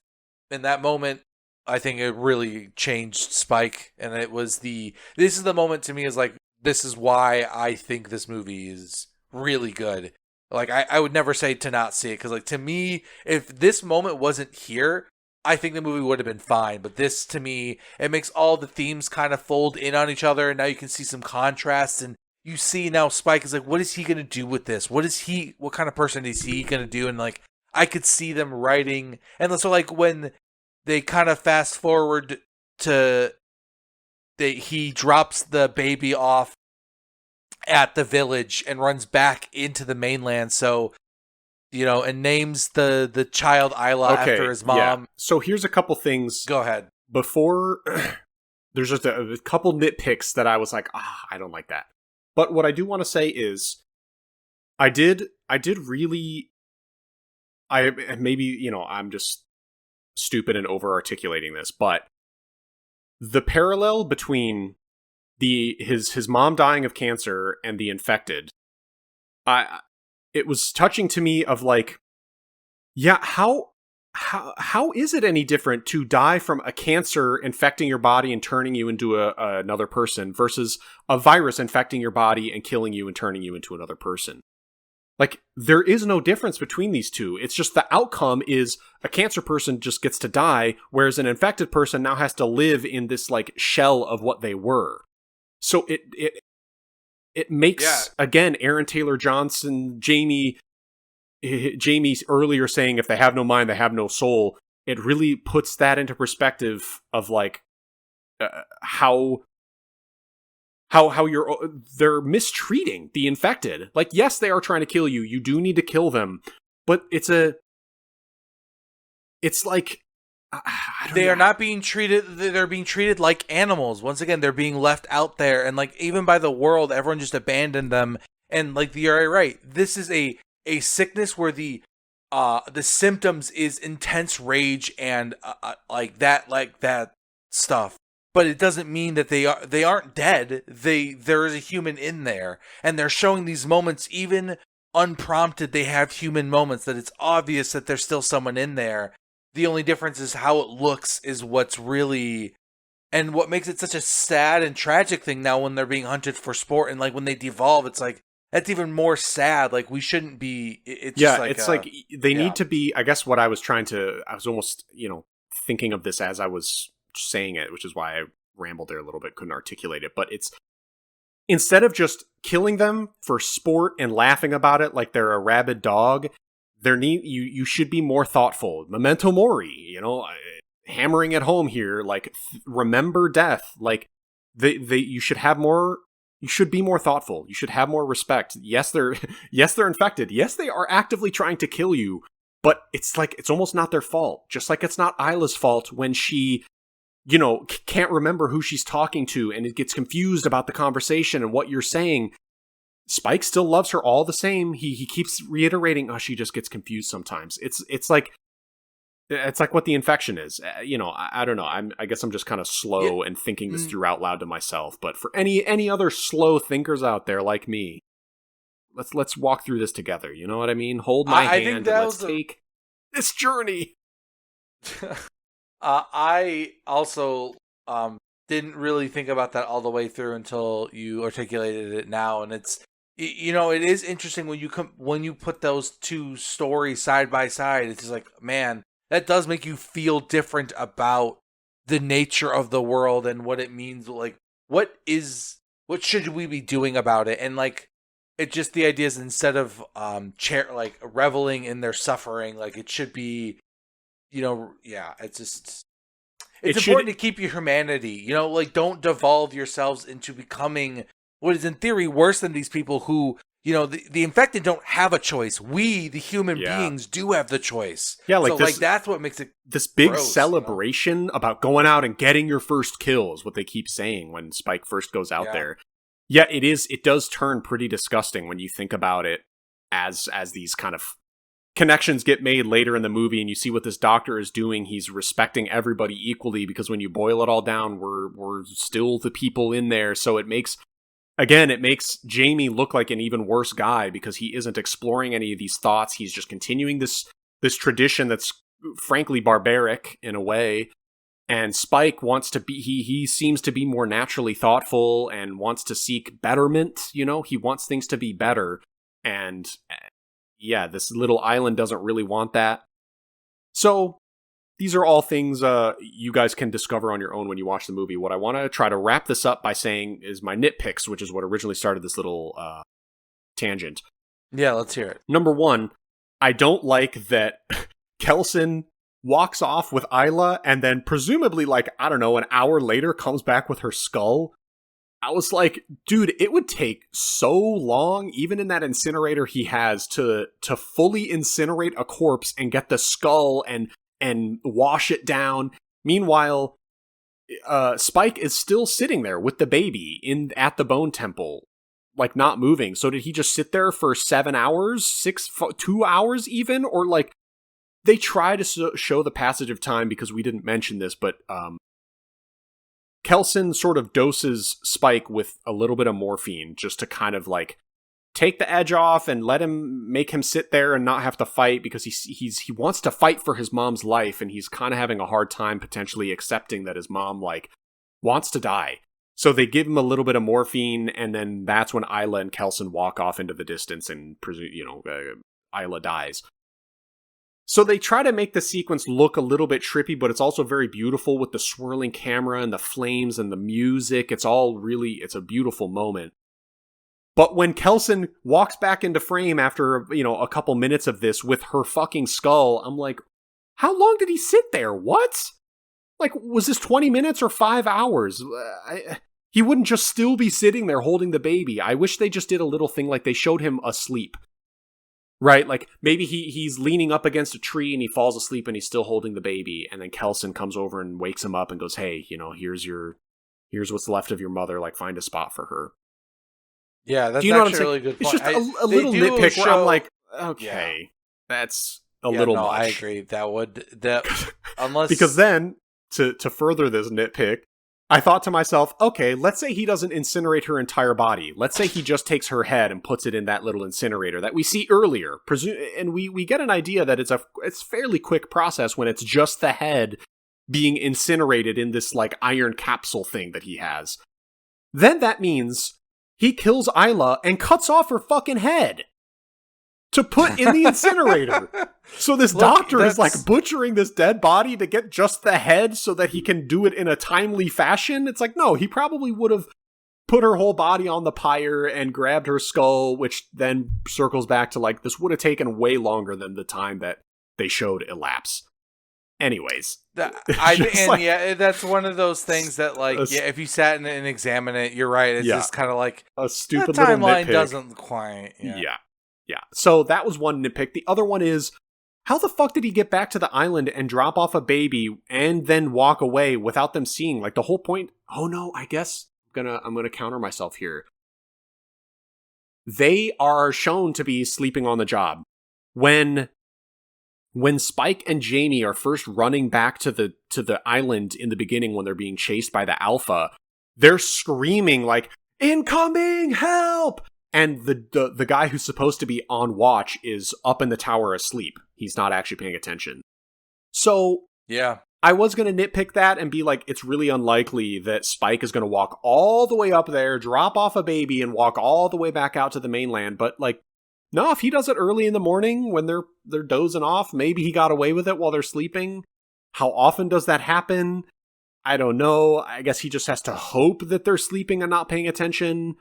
in that moment, I think it really changed Spike. And this is the moment to me is like, this is why I think this movie is really good. Like, I would never say to not see it, because like, to me, if this moment wasn't here, I think the movie would have been fine. But this, to me, it makes all the themes kind of fold in on each other, and now you can see some contrasts. And you see now Spike is like, what is he going to do with this? What kind of person is he going to do? And like, I could see them writing. And so like when they kind of fast forward to, he drops the baby off at the village and runs back into the mainland. So, you know, and names the child Isla after his mom. Yeah. So here's a couple things. Go ahead. Before, there's just a couple nitpicks that I was like, I don't like that. But what I do want to say is, I did really, maybe, you know, I'm just stupid and over articulating this, but the parallel between his mom dying of cancer and the infected, it was touching to me of like, yeah, how is it any different to die from a cancer infecting your body and turning you into another person versus a virus infecting your body and killing you and turning you into another person? Like, there is no difference between these two. It's just the outcome is a cancer person just gets to die, whereas an infected person now has to live in this like shell of what they were. So it makes, again, Aaron Taylor Johnson, Jamie's earlier saying, if they have no mind, they have no soul. It really puts that into perspective of like how how they're mistreating the infected. Like, yes, they are trying to kill you. You do need to kill them, but it's like I don't They know. are not being treated. They're being treated like animals. Once again, they're being left out there, and like even by the world, everyone just abandoned them. And like you're right, this is a sickness where the symptoms is intense rage and like that stuff. But it doesn't mean that they aren't dead. There is a human in there, and they're showing these moments even unprompted. They have human moments that it's obvious that there's still someone in there. The only difference is how it looks is what's really, and what makes it such a sad and tragic thing now when they're being hunted for sport, and like when they devolve, it's like that's even more sad. Like we shouldn't be. It's Yeah, just like it's like they need to be. I guess what I was almost thinking of this as I was saying it, which is why I rambled there a little bit, couldn't articulate it. But it's instead of just killing them for sport and laughing about it like they're a rabid dog. You should be more thoughtful. Memento mori, hammering it home here. Like, remember death. Like, you should have more. You should be more thoughtful. You should have more respect. Yes, they're infected. Yes, they are actively trying to kill you. But it's like it's almost not their fault. Just like it's not Isla's fault when she, can't remember who she's talking to and it gets confused about the conversation and what you're saying. Spike still loves her all the same. He keeps reiterating, "Oh, she just gets confused sometimes." It's like what the infection is. I don't know. I guess I'm just kind of slow and thinking this through out loud to myself. But for any other slow thinkers out there like me, let's walk through this together. You know what I mean? Hold my hand and let's take this journey. I also didn't really think about that all the way through until you articulated it now, and it's. It is interesting when you put those two stories side by side. It's just like, man, that does make you feel different about the nature of the world and what it means. Like, what should we be doing about it? And like, it just the idea is instead of reveling in their suffering, like it should be, it's just. It's important to keep your humanity. Like don't devolve yourselves into becoming. What is in theory worse than these people who, the infected don't have a choice. We, the human beings, do have the choice. Yeah, like so, that's what makes it this big celebration about going out and getting your first kill is what they keep saying when Spike first goes out there. Yeah, it is. It does turn pretty disgusting when you think about it as these kind of connections get made later in the movie and you see what this doctor is doing. He's respecting everybody equally because when you boil it all down, we're still the people in there. So it makes Jamie look like an even worse guy because he isn't exploring any of these thoughts. He's just continuing this tradition that's frankly barbaric in a way. And Spike wants to be, he seems to be more naturally thoughtful and wants to seek betterment. He wants things to be better. And yeah, this little island doesn't really want that. So these are all things you guys can discover on your own when you watch the movie. What I want to try to wrap this up by saying is my nitpicks, which is what originally started this little tangent. Yeah, let's hear it. Number one, I don't like that Kelson walks off with Isla and then presumably, an hour later comes back with her skull. I was like, dude, it would take so long, even in that incinerator he has, to fully incinerate a corpse and get the skull and wash it down. Meanwhile, Spike is still sitting there with the baby at the Bone Temple, like not moving. So did he just sit there for 7 hours, 2 hours even? Or like they try to show the passage of time because we didn't mention this, but Kelson sort of doses Spike with a little bit of morphine just to kind of like take the edge off and make him sit there and not have to fight because he wants to fight for his mom's life and he's kind of having a hard time potentially accepting that his mom wants to die. So they give him a little bit of morphine and then that's when Isla and Kelson walk off into the distance and Isla dies. So they try to make the sequence look a little bit trippy, but it's also very beautiful with the swirling camera and the flames and the music. It's a beautiful moment. But when Kelson walks back into frame after, a couple minutes of this with her fucking skull, I'm like, how long did he sit there? What? Like, was this 20 minutes or 5 hours? He wouldn't just still be sitting there holding the baby. I wish they just did a little thing like they showed him asleep. Right? Like, maybe he's leaning up against a tree and he falls asleep and he's still holding the baby. And then Kelson comes over and wakes him up and goes, hey, here's what's left of your mother. Like, find a spot for her. Yeah, that's you know actually a really good point. It's just a little nitpick where I'm like, okay, that's a little much. I agree. Unless because then to further this nitpick, I thought to myself, okay, let's say he doesn't incinerate her entire body. Let's say he just takes her head and puts it in that little incinerator that we see earlier. And we get an idea that it's fairly quick process when it's just the head being incinerated in this like iron capsule thing that he has. Then that means he kills Isla and cuts off her fucking head to put in the incinerator. So this doctor is like butchering this dead body to get just the head so that he can do it in a timely fashion. It's like, no, he probably would have put her whole body on the pyre and grabbed her skull, which then circles back to like, this would have taken way longer than the time that they showed elapse. Anyways. That's one of those things that like, if you sat and examine it, you're right. It's just kind of like a stupid little timeline doesn't quite. Yeah. So that was one nitpick. The other one is, how the fuck did he get back to the island and drop off a baby and then walk away without them seeing? Like the whole point. Oh no, I guess I'm gonna counter myself here. They are shown to be sleeping on the job. When Spike and Jamie are first running back to the island in the beginning when they're being chased by the Alpha, they're screaming like, incoming, help! And the guy who's supposed to be on watch is up in the tower asleep. He's not actually paying attention. So, yeah, I was going to nitpick that and be like, it's really unlikely that Spike is going to walk all the way up there, drop off a baby, and walk all the way back out to the mainland. But, like, no, if he does it early in the morning when they're dozing off, maybe he got away with it while they're sleeping. How often does that happen? I don't know. I guess he just has to hope that they're sleeping and not paying attention.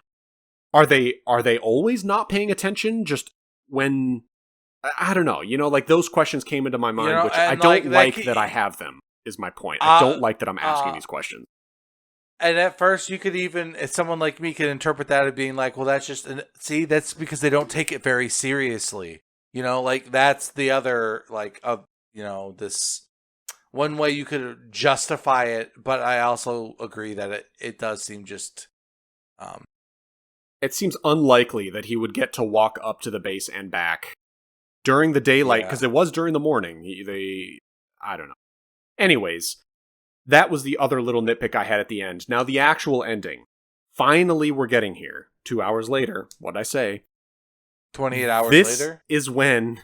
Are they always not paying attention just when... I don't know. Like, those questions came into my mind, which I don't like that I have them, is my point. I don't like that I'm asking these questions. And at first, you could even, if someone like me could interpret that as being like, well, that's just... See, that's because they don't take it very seriously. Like, that's the other, like, this... One way you could justify it, but I also agree that it does seem just... It seems unlikely that he would get to walk up to the base and back during the daylight, because it was during the morning. I don't know. Anyways, that was the other little nitpick I had at the end. Now, the actual ending. Finally, we're getting here. 2 hours later. What'd I say? 28 hours later? This is when...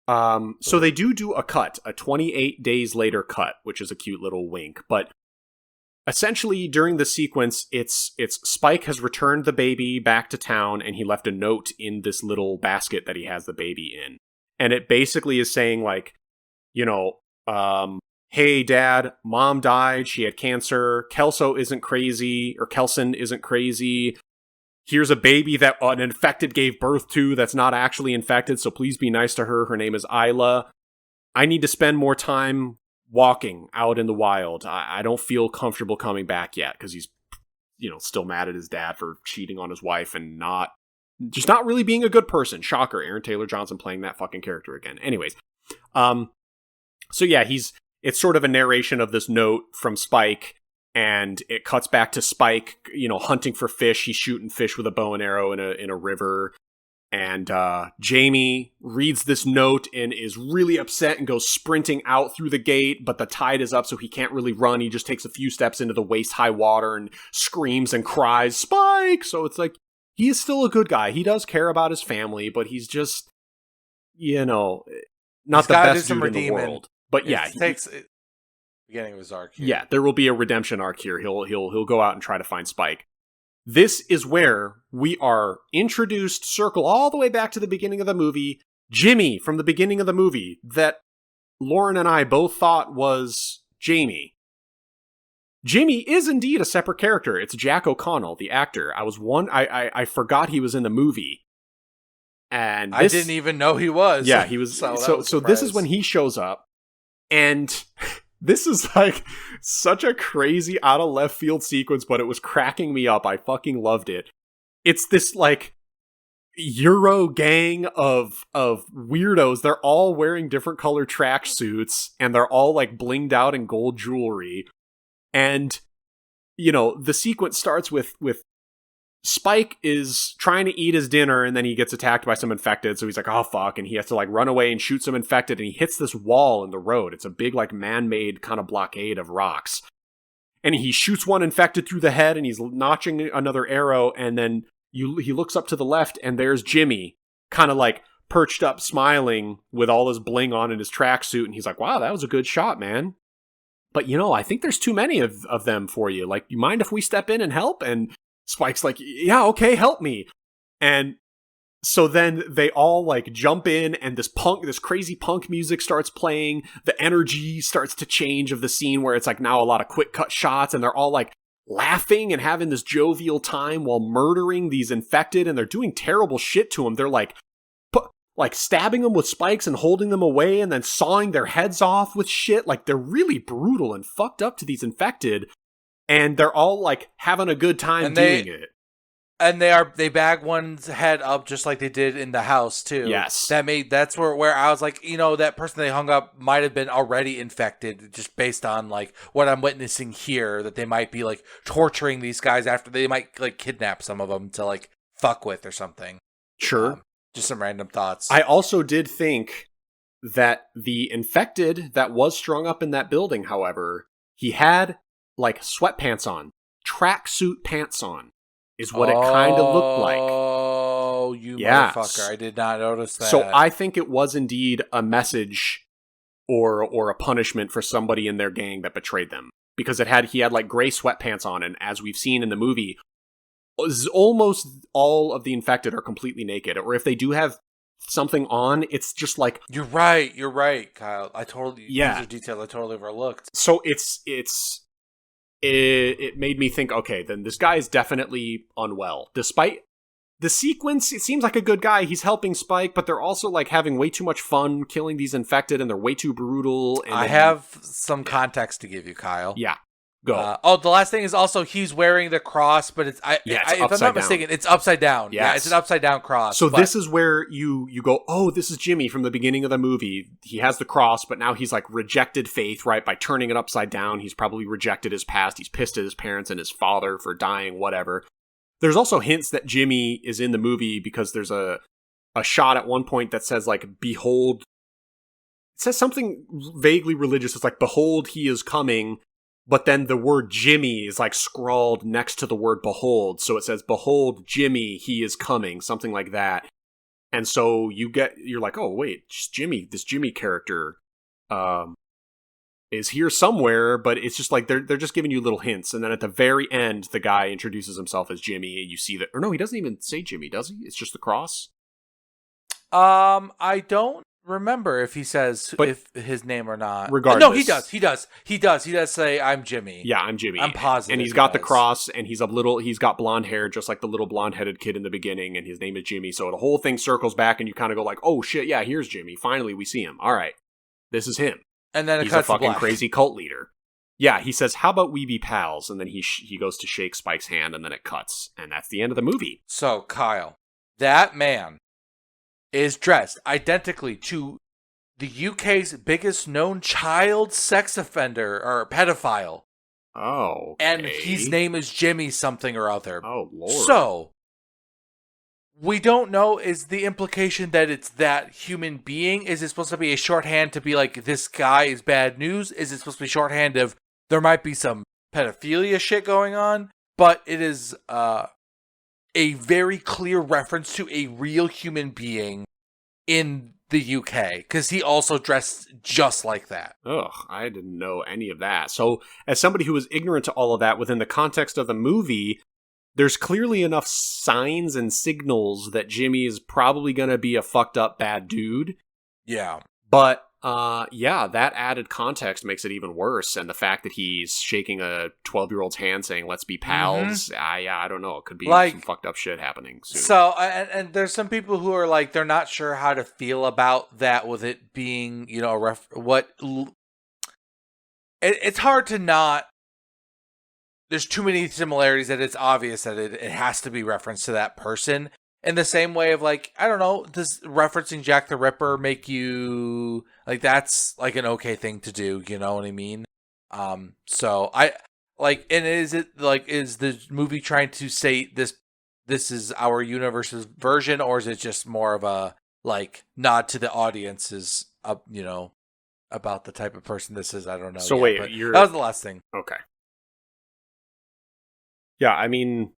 so they do a cut. A 28 days later cut, which is a cute little wink. But essentially, during the sequence, it's Spike has returned the baby back to town, and he left a note in this little basket that he has the baby in. And it basically is saying, like, hey, Dad, Mom died, she had cancer, Kelson isn't crazy, here's a baby that an infected gave birth to that's not actually infected, so please be nice to her, her name is Isla. I need to spend more time walking out in the wild. I don't feel comfortable coming back yet, because he's, still mad at his dad for cheating on his wife and not really being a good person. Shocker, Aaron Taylor Johnson playing that fucking character again. Anyways, so yeah, it's sort of a narration of this note from Spike, and it cuts back to Spike, hunting for fish. He's shooting fish with a bow and arrow in a river. And Jamie reads this note and is really upset and goes sprinting out through the gate, but the tide is up, so he can't really run. He just takes a few steps into the waist-high water and screams and cries, Spike! So it's like, he is still a good guy. He does care about his family, but he's just, not the best dude in the world. But yeah, beginning of his arc here. Yeah, there will be a redemption arc here. He'll go out and try to find Spike. This is where we are introduced, circle all the way back to the beginning of the movie, Jimmy from the beginning of the movie that Lauren and I both thought was Jamie. Jimmy is indeed a separate character. It's Jack O'Connell, the actor. I forgot he was in the movie. And I didn't even know he was. Yeah, he was. So this is when he shows up, and This is like such a crazy out of left field sequence, but it was cracking me up. I fucking loved it. It's this like Euro gang of weirdos. They're all wearing different color track suits and they're all like blinged out in gold jewelry. And you know, the sequence starts with Spike is trying to eat his dinner and then he gets attacked by some infected. So he's like, oh fuck. And he has to like run away and shoot some infected. And he hits this wall in the road. It's a big like man-made kind of blockade of rocks. And he shoots one infected through the head and he's notching another arrow. And then he looks up to the left and there's Jimmy kind of like perched up smiling with all his bling on in his tracksuit. And he's like, wow, that was a good shot, man. But you know, I think there's too many of them for you. Like, you mind if we step in and help? And Spike's like, yeah, okay, help me. And so then they all like jump in and this crazy punk music starts playing. The energy starts to change of the scene where it's like now a lot of quick cut shots and they're all like laughing and having this jovial time while murdering these infected, and they're doing terrible shit to them. They're like stabbing them with spikes and holding them away and then sawing their heads off with shit. Like, they're really brutal and fucked up to these infected. And they're all like having a good time doing it. And they bag one's head up just like they did in the house too. Yes. That's where I was like, you know, that person they hung up might have been already infected just based on like what I'm witnessing here, that they might be like torturing these guys after they might like kidnap some of them to like fuck with or something. Sure. Just some random thoughts. I also did think that the infected that was strung up in that building, however, he had like sweatpants on, tracksuit pants on, is what it kind of looked like. Oh, you motherfucker. I did not notice that. So I think it was indeed a message or a punishment for somebody in their gang that betrayed them. Because he had like gray sweatpants on, and as we've seen in the movie, almost all of the infected are completely naked. Or if they do have something on, it's just like... You're right, Kyle. Yeah. Detail I totally overlooked. So it made me think, okay, then this guy is definitely unwell. Despite the sequence, it seems like a good guy. He's helping Spike, but they're also like having way too much fun killing these infected, and they're way too brutal. And I have some context to give you, Kyle. Yeah. Go. The last thing is also he's wearing the cross, but if I'm not mistaken, it's upside down. Yes. Yeah, it's an upside down cross. So this is where you go, oh, this is Jimmy from the beginning of the movie. He has the cross, but now he's like rejected faith, right? By turning it upside down, he's probably rejected his past. He's pissed at his parents and his father for dying, whatever. There's also hints that Jimmy is in the movie because there's a shot at one point that says like, behold. It says something vaguely religious. It's like, behold, he is coming. But then the word Jimmy is like scrawled next to the word behold. So it says, behold, Jimmy, he is coming. Something like that. And so you're like, oh, wait, just Jimmy, this Jimmy character is here somewhere. But it's just like, they're just giving you little hints. And then at the very end, the guy introduces himself as Jimmy. And you see that, or no, he doesn't even say Jimmy, does he? It's just the cross. I don't remember if he says if his name or not. Regardless. No, he does. He does say, I'm Jimmy. Yeah, I'm Jimmy. I'm positive. And he's got the cross, and he's got blonde hair, just like the little blonde-headed kid in the beginning, and his name is Jimmy. So the whole thing circles back, and you kind of go like, oh shit, yeah, here's Jimmy. Finally, we see him. All right, this is him. And then he's a fucking crazy cult leader. Yeah, he says, how about we be pals? And then he goes to shake Spike's hand, and then it cuts. And that's the end of the movie. So, Kyle, that man is dressed identically to the UK's biggest known child sex offender or pedophile. Oh. Okay. And his name is Jimmy something or other. Oh, Lord. So, we don't know, is the implication that it's that human being? Is it supposed to be a shorthand to be like, this guy is bad news? Is it supposed to be shorthand of, there might be some pedophilia shit going on? But it is a very clear reference to a real human being in the UK, because he also dressed just like that. Ugh, I didn't know any of that. So, as somebody who was ignorant to all of that within the context of the movie, there's clearly enough signs and signals that Jimmy is probably going to be a fucked up bad dude. Yeah. But, that added context makes it even worse. And the fact that he's shaking a 12-year-old's hand saying, let's be pals. I don't know. It could be like, some fucked up shit happening soon. So, and there's some people who are like, they're not sure how to feel about that with it being, you know, it's hard to not. There's too many similarities that it's obvious that it has to be referenced to that person. In the same way of like, I don't know, does referencing Jack the Ripper make you like that's like an okay thing to do? You know what I mean? So I like, and is it like is the movie trying to say this is our universe's version, or is it just more of a like nod to the audience's about the type of person this is? I don't know. So yet, wait, but you're that was the last thing. okay. Yeah, I mean,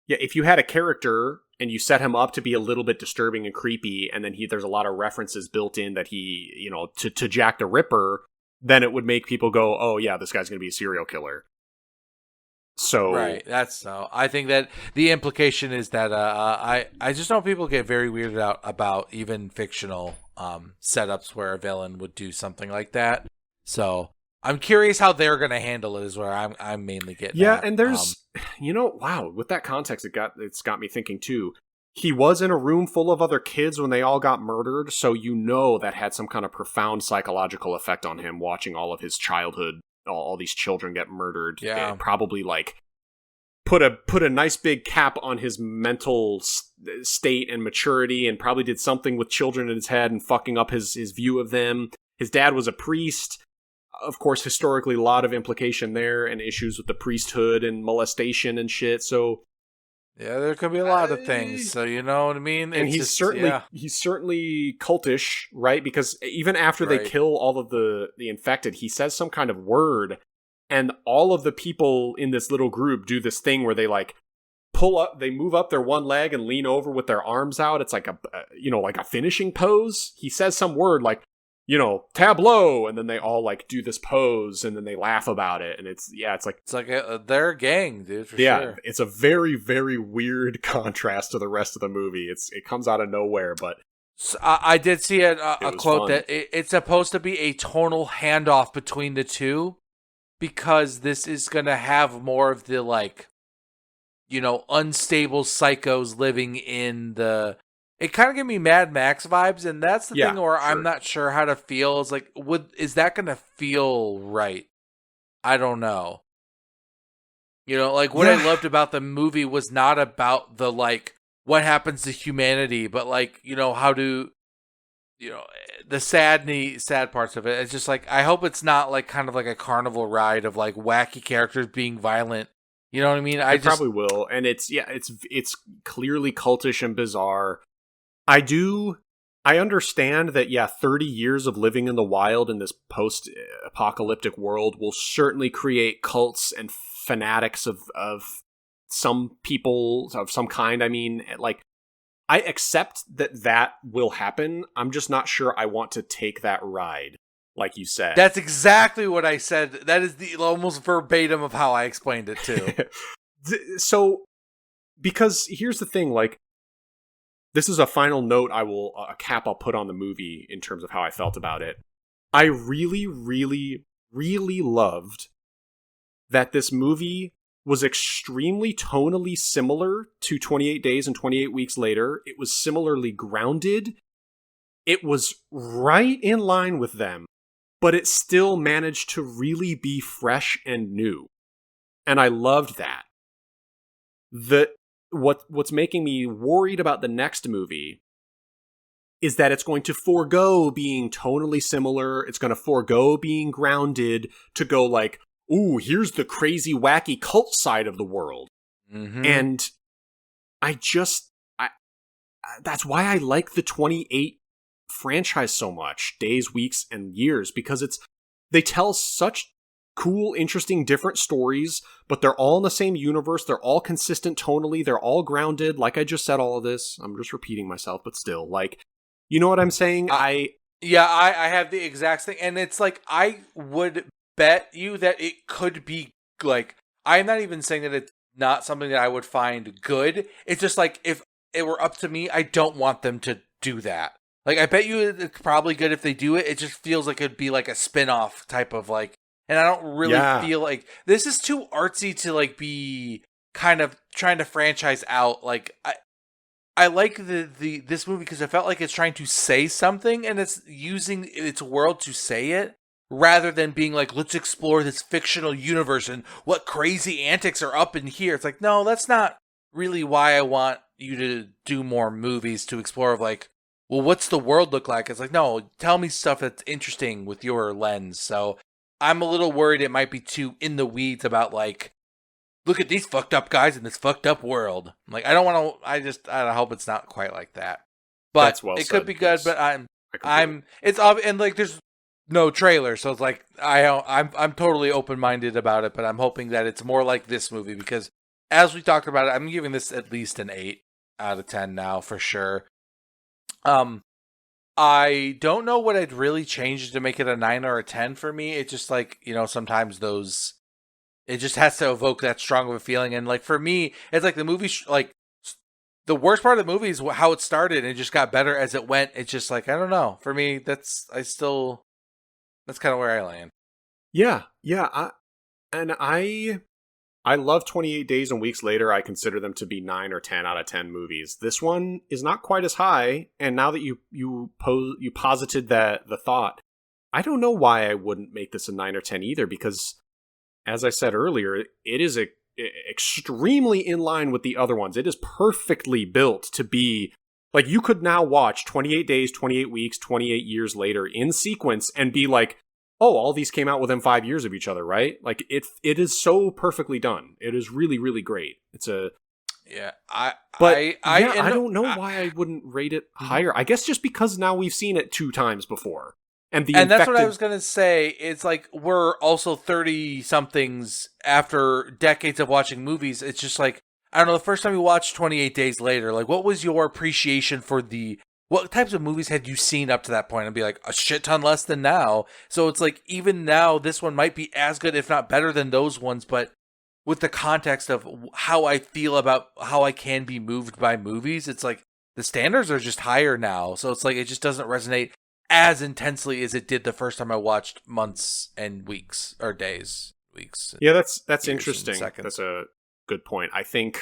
yeah, if you had a character and you set him up to be a little bit disturbing and creepy, and then there's a lot of references built in that he, to Jack the Ripper, then it would make people go, oh yeah, this guy's going to be a serial killer. So Right, that's so. I think that the implication is that I just know people get very weirded out about even fictional setups where a villain would do something like that. So I'm curious how they're going to handle it. Is where I'm mainly getting. Yeah, at. and there's wow, with that context, it's got me thinking too. He was in a room full of other kids when they all got murdered, so that had some kind of profound psychological effect on him watching all of his childhood, all these children get murdered. Yeah, it probably like put a nice big cap on his mental state and maturity, and probably did something with children in his head and fucking up his view of them. His dad was a priest. Of course, historically, a lot of implication there and issues with the priesthood and molestation and shit. So yeah, there could be a lot of things. So you know what I mean. And he's certainly cultish, right? Because even after they kill all of the infected, he says some kind of word, and all of the people in this little group do this thing where they like pull up, they move up their one leg and lean over with their arms out. It's like like a finishing pose. He says some word like, tableau, and then they all like do this pose, and then they laugh about it, and it's like they're a gang, dude. For sure. It's a very, very weird contrast to the rest of the movie. It comes out of nowhere, but so I did see a quote fun. that it's supposed to be a tonal handoff between the two, because this is gonna have more of the like, unstable psychos living in the. It kind of gave me Mad Max vibes, and that's the thing where sure. I'm not sure how to feel. Is like, is that going to feel right? I don't know. What I loved about the movie was not about the like what happens to humanity, but like how do the sad parts of it. It's just like I hope it's not like kind of like a carnival ride of like wacky characters being violent. You know what I mean? I probably will, and it's clearly cultish and bizarre. I understand that, 30 years of living in the wild in this post-apocalyptic world will certainly create cults and fanatics of some people of some kind. I mean, like, I accept that will happen. I'm just not sure I want to take that ride, like you said. That's exactly what I said. That is the almost verbatim of how I explained it, too. So, because here's the thing, like, this is a final note a cap I'll put on the movie in terms of how I felt about it. I really, really, really loved that this movie was extremely tonally similar to 28 Days and 28 Weeks Later. It was similarly grounded. It was right in line with them, but it still managed to really be fresh and new. And I loved that. What's making me worried about the next movie is that it's going to forego being tonally similar. It's going to forego being grounded to go like, ooh, here's the crazy, wacky cult side of the world. Mm-hmm. And that's why I like the 28 franchise so much, Days, Weeks, and Years, because they tell such cool, interesting, different stories, but they're all in the same universe. They're all consistent tonally. They're all grounded. Like I just said all of this. I'm just repeating myself, but still, like, you know what I'm saying? I have the exact thing. And it's like, I would bet you that it could be like, I'm not even saying that it's not something that I would find good. It's just like, if it were up to me, I don't want them to do that. Like, I bet you it's probably good if they do it. It just feels like it'd be like a spin-off type of like, and I don't really feel like this is too artsy to like be kind of trying to franchise out. Like I like this movie because I felt like it's trying to say something and it's using its world to say it. rather than being like, let's explore this fictional universe and what crazy antics are up in here. It's like, no, that's not really why I want you to do more movies, to explore of like, well, what's the world look like? It's like, no, tell me stuff that's interesting with your lens. So I'm a little worried it might be too in the weeds about like, look at these fucked up guys in this fucked up world. Like, I don't want to, I hope it's not quite like that. But That's well it said, could be good, yes. but I it's obvious, and like, there's no trailer, so it's like, I'm totally open-minded about it, but I'm hoping that it's more like this movie, because as we talked about it, I'm giving this at least an 8 out of 10 now, for sure. I don't know what I'd really change to make it a 9 or a 10 for me. It's just like, sometimes it just has to evoke that strong of a feeling. And like, for me, it's like the movie, like the worst part of the movie is how it started and it just got better as it went. It's just like, I don't know. For me, that's kind of where I land. Yeah. I love 28 Days and Weeks Later. I consider them to be 9 or 10 out of 10 movies. This one is not quite as high. And now that you posited the thought, I don't know why I wouldn't make this a 9 or 10 either, because as I said earlier, it is extremely in line with the other ones. It is perfectly built to be like, you could now watch 28 Days, 28 Weeks, 28 Years Later in sequence and be like, oh, all these came out within 5 years of each other, right? Like, it is so perfectly done. It is really, really great. I don't know why I wouldn't rate it higher. I guess just because now we've seen it 2 times before. And that's what I was going to say. It's like, we're also 30-somethings after decades of watching movies. It's just like, I don't know, the first time you watched 28 Days Later, like, what was your appreciation for what types of movies had you seen up to that point? And be like, a shit ton less than now. So it's like, even now, this one might be as good, if not better than those ones, but with the context of how I feel about how I can be moved by movies, it's like, the standards are just higher now. So it's like, it just doesn't resonate as intensely as it did the first time I watched months and weeks, or days, weeks. Yeah, that's interesting. That's a good point. I think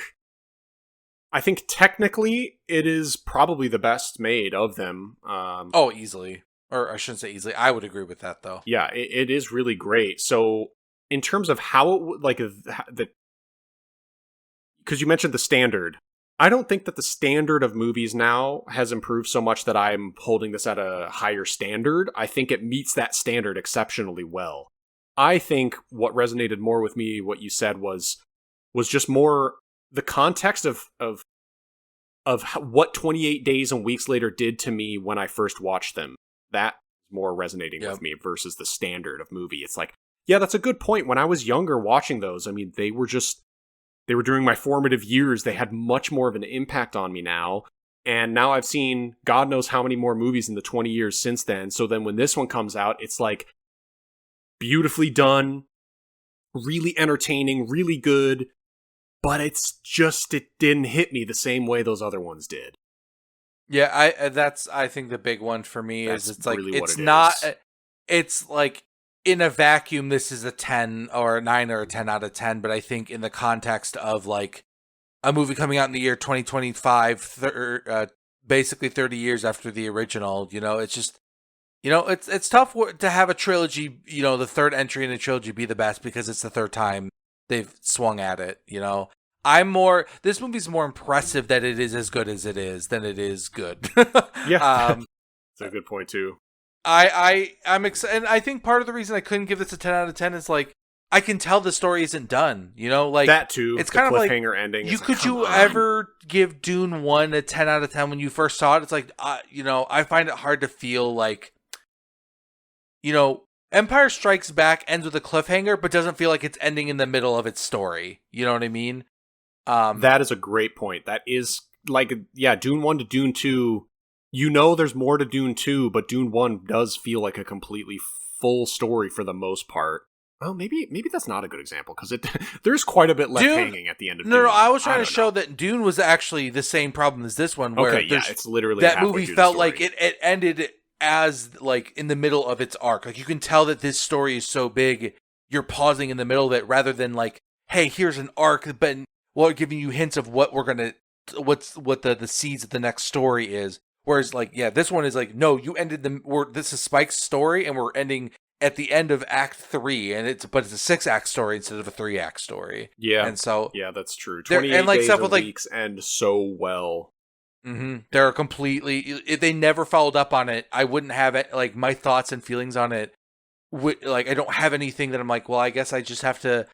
technically it is probably the best made of them. Easily. Or I shouldn't say easily. I would agree with that, though. Yeah, it is really great. So in terms of how it would, like, because you mentioned the standard, I don't think that the standard of movies now has improved so much that I'm holding this at a higher standard. I think it meets that standard exceptionally well. I think what resonated more with me, what you said, was just more the context of what 28 Days and Weeks Later did to me when I first watched them. That is more resonating with me versus the standard of movie. It's like, yeah, that's a good point. When I was younger watching those, I mean, they were during my formative years. They had much more of an impact on me now. And now I've seen God knows how many more movies in the 20 years since then. So then when this one comes out, it's like beautifully done, really entertaining, really good. But it didn't hit me the same way those other ones did. Yeah, I think the big one for me is it's like, really it's like, in a vacuum, this is a 10 or a 9 or a 10 out of 10. But I think in the context of like a movie coming out in the year 2025, basically 30 years after the original, it's just, it's tough to have a trilogy, the third entry in a trilogy be the best because it's the third time they've swung at it, this movie's more impressive that it is as good as it is than it is good. Yeah. That's a good point too. I'm excited, and I think part of the reason I couldn't give this a 10 out of 10 is like, I can tell the story isn't done, like that too. It's the kind of like ending. Could you ever give Dune 1 a 10 out of 10 when you first saw it? It's like, I find it hard to feel like, Empire Strikes Back ends with a cliffhanger, but doesn't feel like it's ending in the middle of its story. You know what I mean? That is a great point. That is like, yeah, Dune 1 to Dune 2, there's more to Dune 2, but Dune 1 does feel like a completely full story for the most part. Well, maybe that's not a good example, because there's quite a bit left hanging at the end of Dune. No, I was trying to show that Dune was actually the same problem as this one, where it's literally that movie felt like it ended as like in the middle of its arc. Like, you can tell that this story is so big, you're pausing in the middle of it rather than like, hey, here's an arc, but giving you hints of what what the seeds of the next story is. Whereas, like, yeah, this one is like, no, you ended this is Spike's story, and we're ending at the end of Act 3, and it's a 6-act story instead of a 3-act story. Yeah, and so that's true. there- 28 and like days stuff and with like weeks end so well. they're completely. If they never followed up on it, I wouldn't have it. Like my thoughts and feelings on it. Like I don't have anything that I'm like. Well, I guess I just have to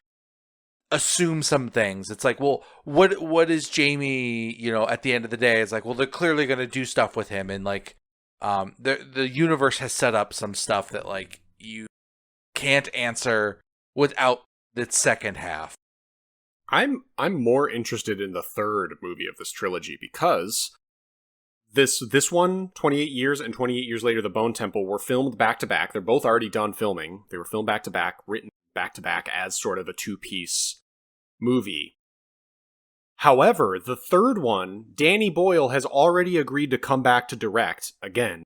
assume some things. It's like, well, what is Jamie? At the end of the day, it's like, well, they're clearly going to do stuff with him, and like, the universe has set up some stuff that like you can't answer without the second half. I'm more interested in the third movie of this trilogy because this one, 28 years and 28 years later, The Bone Temple, were filmed back to back. They're both already done filming. They were filmed back to back, written back to back as sort of a two-piece movie. However, the third one, Danny Boyle has already agreed to come back to direct again.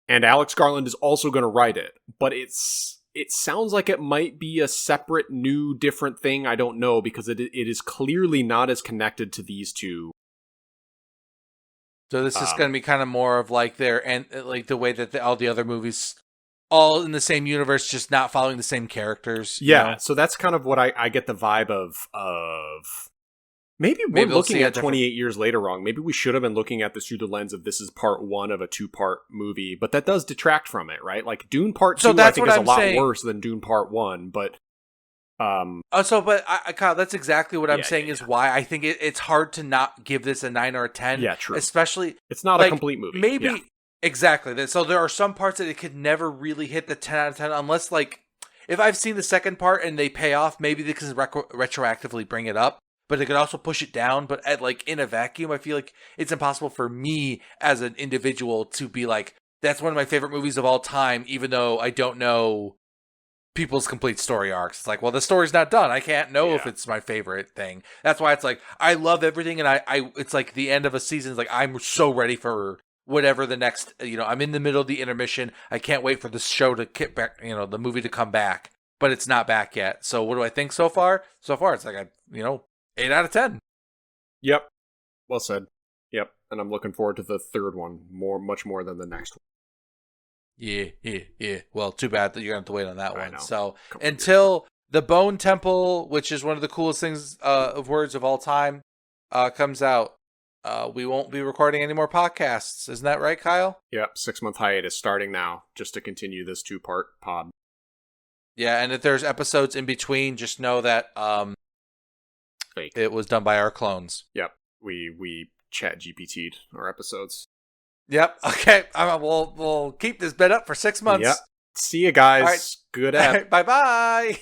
And Alex Garland is also going to write it. But it sounds like it might be a separate, new, different thing. I don't know, because it is clearly not as connected to these two. So this is going to be kind of more of like and like the way that all the other movies, all in the same universe, just not following the same characters. Yeah, so that's kind of what I get the vibe of. Maybe we're looking at 28 years later wrong. Maybe we should have been looking at this through the lens of this is part one of a 2-part movie, but that does detract from it, right? Like Dune Part 2, I think, is a lot worse than Dune Part 1, but... Kyle, that's exactly what I'm saying is why I think it's hard to not give this a 9 or a 10. Yeah, true. Especially... It's not a complete movie. Maybe... Exactly. So there are some parts that it could never really hit the 10 out of 10 unless, like... If I've seen the second part and they pay off, maybe they can retroactively bring it up. But they could also push it down. But in a vacuum, I feel like it's impossible for me as an individual to be like, that's one of my favorite movies of all time, even though I don't know people's complete story arcs. It's like, well, the story's not done. I can't know if it's my favorite thing. That's why it's like, I love everything. And it's like the end of a season. It's like, I'm so ready for whatever the next, I'm in the middle of the intermission. I can't wait for the show to get back, the movie to come back. But it's not back yet. So what do I think so far? So far, it's like, 8 out of 10. Yep. Well said. Yep. And I'm looking forward to the third one much more than the next one. Yeah. Well, too bad that you're going to have to wait on that one. Know. So until The Bone Temple, which is one of the coolest things of words of all time, comes out, we won't be recording any more podcasts. Isn't that right, Kyle? Yep. 6-month hiatus starting now just to continue this 2-part pod. Yeah. And if there's episodes in between, just know that, Fake. It was done by our clones. Yep. We chat GPT'd our episodes. Yep. Okay. We'll keep this bit up for 6 months. Yep. See you guys. Right. Good app. Bye-bye.